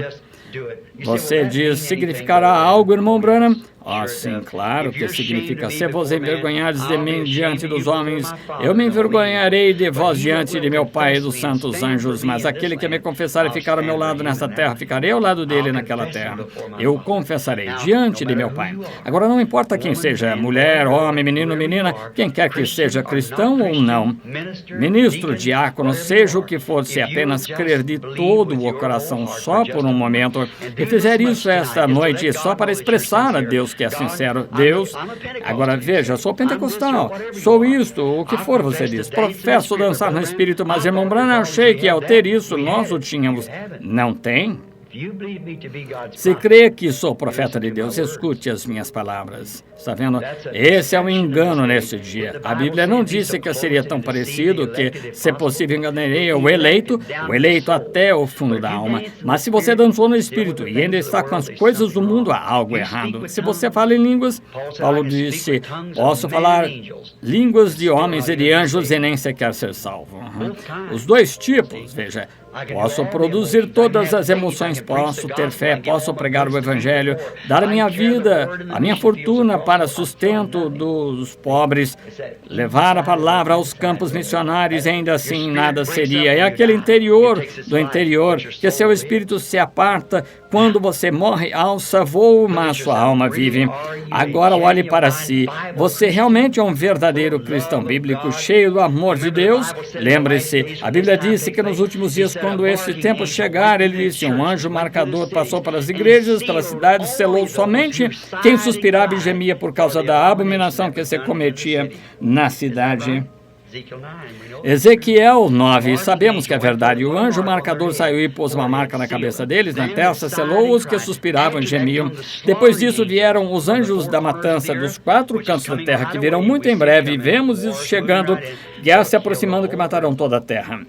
S1: Você diz, significará algo, irmão Branham? Sim, claro que significa. Se vos envergonhares de mim diante dos homens, eu me envergonharei de vós diante de meu Pai e dos santos anjos. Mas aquele que me confessar e ficar ao meu lado nesta terra, ficarei ao lado dele naquela terra. Eu confessarei diante de meu Pai. Agora, não importa quem seja, mulher, homem, menino, menina, quem quer que seja, cristão ou não, ministro, diácono, seja o que for, se apenas crer de todo o coração só por um momento e fizer isso esta noite só para expressar a Deus que é sincero. Deus, agora veja, sou pentecostal, sou isto, o que for você diz. Professo dançar no Espírito, mas irmão Branham, achei que ao ter isso, nós o tínhamos. Não tem? Se crê que sou profeta de Deus, escute as minhas palavras. Está vendo? Esse é um engano neste dia. A Bíblia não disse que seria tão parecido que, se possível, enganaria o eleito até o fundo da alma. Mas se você dançou no Espírito e ainda está com as coisas do mundo, há algo errado. Se você fala em línguas, Paulo disse, posso falar línguas de homens e de anjos e nem sequer ser salvo. Os dois tipos, veja. Posso produzir todas as emoções, posso ter fé, posso pregar o Evangelho, dar a minha vida, a minha fortuna para sustento dos pobres, levar a palavra aos campos missionários e ainda assim nada seria. É aquele interior do interior que seu espírito se aparta quando você morre, alça voo, mas sua alma vive. Agora olhe para si. Você realmente é um verdadeiro cristão bíblico, cheio do amor de Deus? Lembre-se, a Bíblia disse que nos últimos dias, quando esse tempo chegar, ele disse, um anjo marcador passou pelas igrejas, pelas cidades, selou somente quem suspirava e gemia por causa da abominação que se cometia na cidade. Ezequiel 9, sabemos que é verdade. O anjo marcador saiu e pôs uma marca na cabeça deles, na testa, selou os que suspiravam e gemiam. Depois disso vieram os anjos da matança dos quatro cantos da terra, que virão muito em breve, e vemos isso chegando, guerra se aproximando, que matarão toda a terra.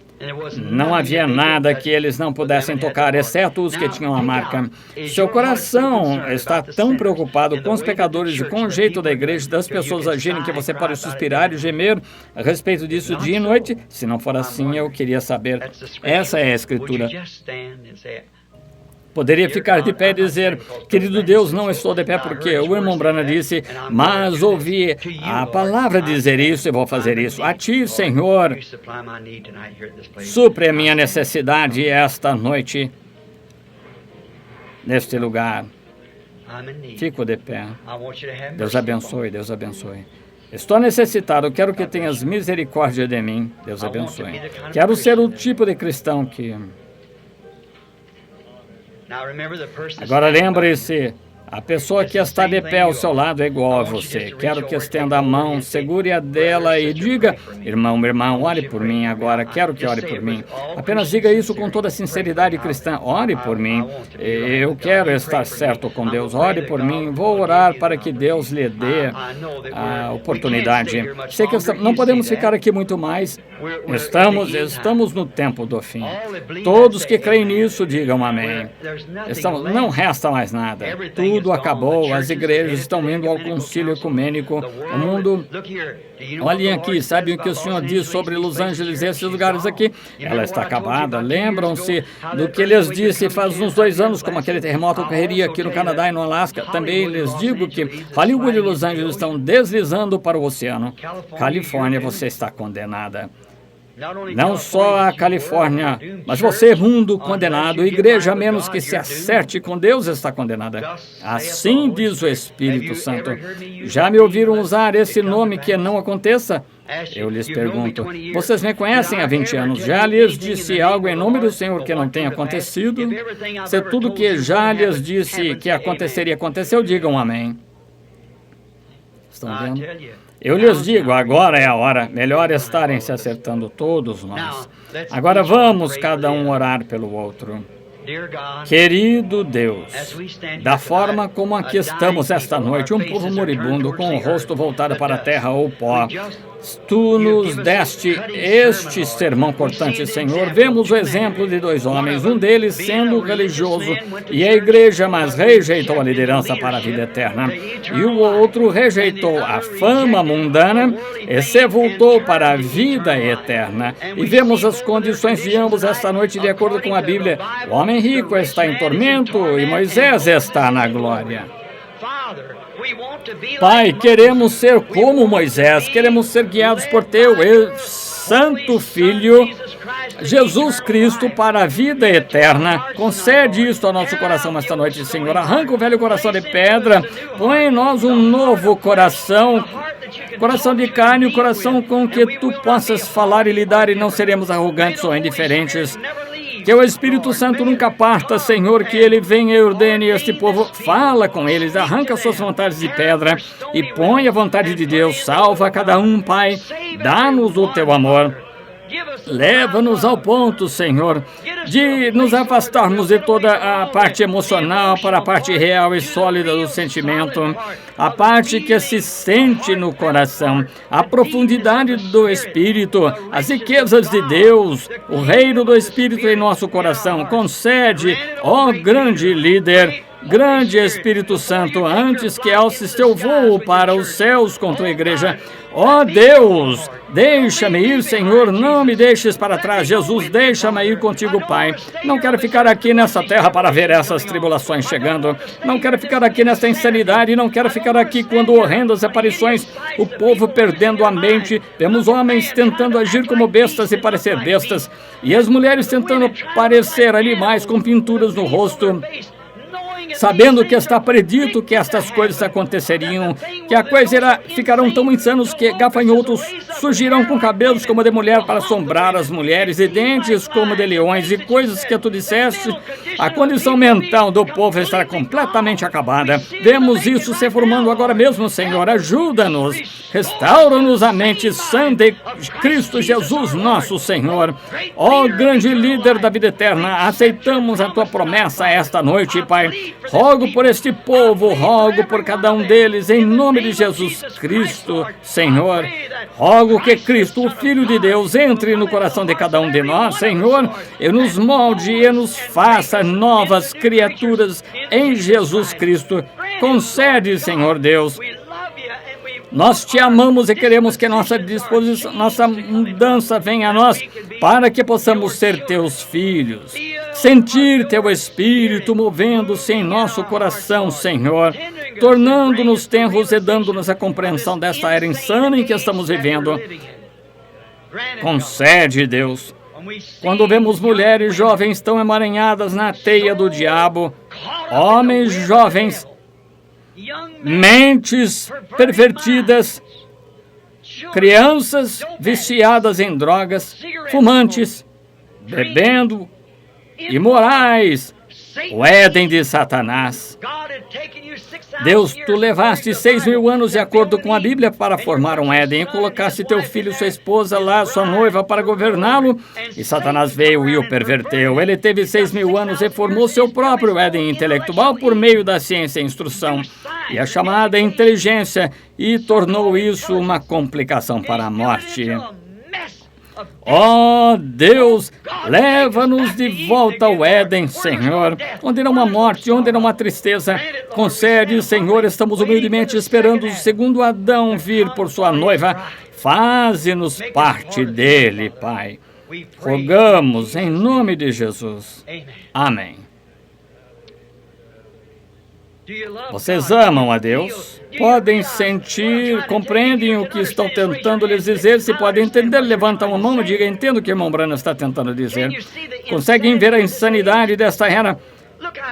S1: Não havia nada que eles não pudessem tocar, exceto os que tinham a marca. Seu coração está tão preocupado com os pecadores e com o jeito da igreja e das pessoas agirem que você pode suspirar e gemer a respeito disso dia e noite? Se não for assim, eu queria saber. Essa é a Escritura. Poderia ficar de pé e dizer, querido Deus, não estou de pé porque o irmão Branham disse, mas ouvi a palavra dizer isso e vou fazer isso. A ti, Senhor, supre a minha necessidade esta noite, neste lugar. Fico de pé. Deus abençoe, Deus abençoe. Estou necessitado, quero que tenhas misericórdia de mim. Deus abençoe. Quero ser o tipo de cristão que... Agora lembre-se, a pessoa que está de pé ao seu lado é igual a você. Quero que estenda a mão, segure a dela e diga, irmão, ore por mim agora, quero que ore por mim. Apenas diga isso com toda a sinceridade cristã, ore por mim. Eu quero estar certo com Deus, ore por mim, vou orar para que Deus lhe dê a oportunidade. Sei que não podemos ficar aqui muito mais, estamos no tempo do fim. Todos que creem nisso, digam amém. Não resta mais nada. Tudo acabou, as igrejas estão indo ao concílio ecumênico, o mundo... Olhem aqui, sabem o que o Senhor diz sobre Los Angeles e esses lugares aqui? Ela está acabada. Lembram-se do que lhes disse faz uns 2 anos, como aquele terremoto ocorreria aqui no Canadá e no Alasca. Também lhes digo que Hollywood e Los Angeles estão deslizando para o oceano. Califórnia, você está condenada. Não só a Califórnia, mas você, mundo, condenado. Igreja, a menos que se acerte com Deus, está condenada. Assim diz o Espírito Santo. Já me ouviram usar esse nome que não aconteça? Eu lhes pergunto, vocês me conhecem há 20 anos, já lhes disse algo em nome do Senhor que não tenha acontecido? Se tudo que já lhes disse que aconteceria aconteceu, digam amém. Estão vendo? Eu lhes digo, agora é a hora, melhor estarem se acertando todos nós. Agora vamos cada um orar pelo outro. Querido Deus, da forma como aqui estamos esta noite, um povo moribundo com o rosto voltado para a terra ou pó, Tu nos deste este sermão cortante, Senhor. Vemos o exemplo de dois homens, um deles sendo religioso e a igreja, mas rejeitou a liderança para a vida eterna. E o outro rejeitou a fama mundana e se voltou para a vida eterna. E vemos as condições de ambos esta noite de acordo com a Bíblia. O homem rico está em tormento e Moisés está na glória. Pai, queremos ser como Moisés, queremos ser guiados por Teu Santo Filho, Jesus Cristo, para a vida eterna. Concede isto ao nosso coração esta noite, Senhor. Arranca o velho coração de pedra, põe em nós um novo coração, coração de carne, o coração com que Tu possas falar e lidar e não seremos arrogantes ou indiferentes. Que o Espírito Santo nunca parta, Senhor, que Ele venha e ordene este povo. Fala com eles, arranca suas vontades de pedra e põe a vontade de Deus. Salva cada um, Pai. Dá-nos o Teu amor. Leva-nos ao ponto, Senhor, de nos afastarmos de toda a parte emocional para a parte real e sólida do sentimento, a parte que se sente no coração, a profundidade do Espírito, as riquezas de Deus, o reino do Espírito em nosso coração. Concede, ó grande líder, grande Espírito Santo, antes que alces Teu voo para os céus com Tua igreja. Ó Deus, deixa-me ir, Senhor, não me deixes para trás. Jesus, deixa-me ir contigo, Pai. Não quero ficar aqui nessa terra para ver essas tribulações chegando. Não quero ficar aqui nessa insanidade. Não quero ficar aqui quando horrendas aparições, o povo perdendo a mente. Vemos homens tentando agir como bestas e parecer bestas. E as mulheres tentando parecer animais com pinturas no rosto, sabendo que está predito que estas coisas aconteceriam, que a coisa ficarão tão insanos que gafanhotos surgirão com cabelos como de mulher para assombrar as mulheres e dentes como de leões e coisas que Tu disseste. A condição mental do povo estará completamente acabada. Vemos isso se formando agora mesmo, Senhor. Ajuda-nos, restaura-nos a mente sã de Cristo Jesus, nosso Senhor. Ó grande líder da vida eterna, aceitamos a Tua promessa esta noite, Pai. Rogo por este povo, rogo por cada um deles, em nome de Jesus Cristo, Senhor. Rogo que Cristo, o Filho de Deus, entre no coração de cada um de nós, Senhor, e nos molde e nos faça novas criaturas em Jesus Cristo. Concede, Senhor Deus. Nós Te amamos e queremos que nossa disposição, nossa mudança venha a nós, para que possamos ser Teus filhos. Sentir Teu Espírito movendo-se em nosso coração, Senhor, tornando-nos tenros e dando-nos a compreensão desta era insana em que estamos vivendo. Concede, Deus. Quando vemos mulheres jovens tão emaranhadas na teia do diabo, homens jovens, mentes pervertidas, crianças viciadas em drogas, fumantes, bebendo, imorais, o Éden de Satanás. Deus, Tu levaste 6.000 anos de acordo com a Bíblia para formar um Éden e colocaste Teu filho, sua esposa lá, sua noiva, para governá-lo, e Satanás veio e o perverteu. Ele teve 6.000 anos e formou seu próprio Éden intelectual por meio da ciência e instrução e a chamada inteligência, e tornou isso uma complicação para a morte. Ó Deus, leva-nos de volta ao Éden, Senhor, onde não há morte, onde não há tristeza. Concede, Senhor, estamos humildemente esperando o segundo Adão vir por sua noiva. Faze-nos parte dele, Pai. Rogamos em nome de Jesus. Amém. Vocês amam a Deus? Podem sentir, compreendem o que estão tentando lhes dizer? Se podem entender, levantam a mão e digam: entendo o que o irmão Branham está tentando dizer. Conseguem ver a insanidade desta era?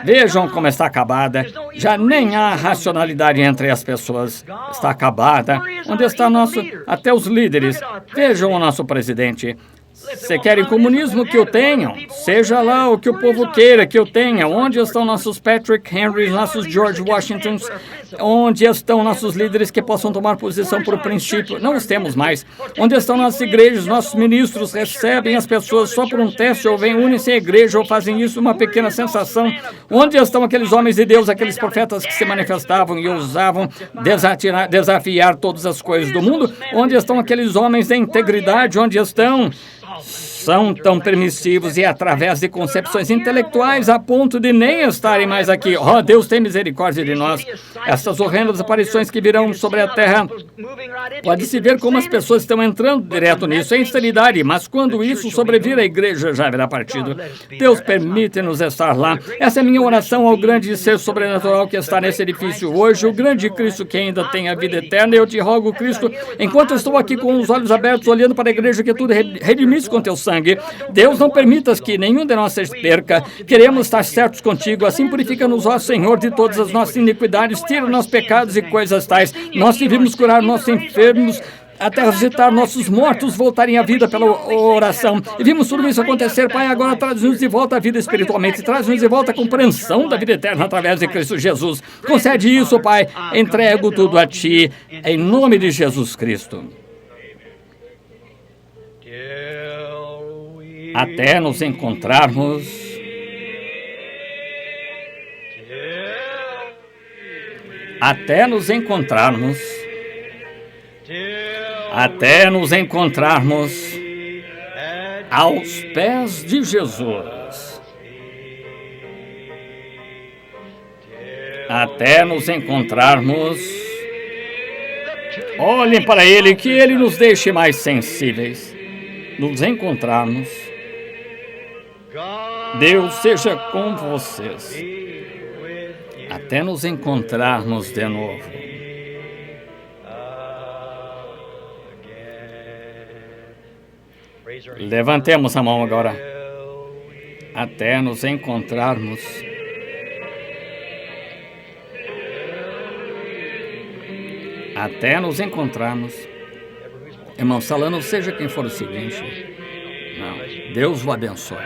S1: Vejam como está acabada. Já nem há racionalidade entre as pessoas. Está acabada. Onde está até os líderes? Vejam o nosso presidente. Você quer comunismo que eu tenha? Seja lá o que o povo queira que eu tenha. Onde estão nossos Patrick Henrys, nossos George Washingtons? Onde estão nossos líderes que possam tomar posição por princípio? Não os temos mais. Onde estão nossas igrejas? Nossos ministros recebem as pessoas só por um teste ou vêm, unem-se à igreja ou fazem isso uma pequena sensação? Onde estão aqueles homens de Deus, aqueles profetas que se manifestavam e ousavam desafiar todas as coisas do mundo? Onde estão aqueles homens de integridade? Onde estão? São tão permissivos e através de concepções intelectuais a ponto de nem estarem mais aqui. Oh, Deus tem misericórdia de nós. Essas horrendas aparições que virão sobre a terra, pode-se ver como as pessoas estão entrando direto nisso. É insanidade, mas quando isso sobrevir, a igreja já haverá partido. Deus permite-nos estar lá. Essa é minha oração ao grande ser sobrenatural que está nesse edifício hoje, o grande Cristo que ainda tem a vida eterna. Eu te rogo, Cristo, enquanto eu estou aqui com os olhos abertos, olhando para a igreja, que tudo redimisse com teu sangue. Deus, não permitas que nenhum de nós se perca. Queremos estar certos contigo. Assim purifica-nos, ó Senhor, de todas as nossas iniquidades. Tira nossos pecados e coisas tais. Nós te vimos curar nossos enfermos, até ressuscitar nossos mortos, voltarem à vida pela oração. E vimos tudo isso acontecer, Pai. Agora traz-nos de volta à vida espiritualmente. Traz-nos de volta a compreensão da vida eterna através de Cristo Jesus. Concede isso, Pai. Entrego tudo a Ti, em nome de Jesus Cristo. Até nos encontrarmos. Até nos encontrarmos. Até nos encontrarmos aos pés de Jesus. Até nos encontrarmos. Olhem para Ele, que Ele nos deixe mais sensíveis. Nos encontrarmos. Deus seja com vocês. Até nos encontrarmos de novo. Levantemos a mão agora. Até nos encontrarmos. Até nos encontrarmos. Irmão Salano, seja quem for o seguinte. Não, Deus o abençoe.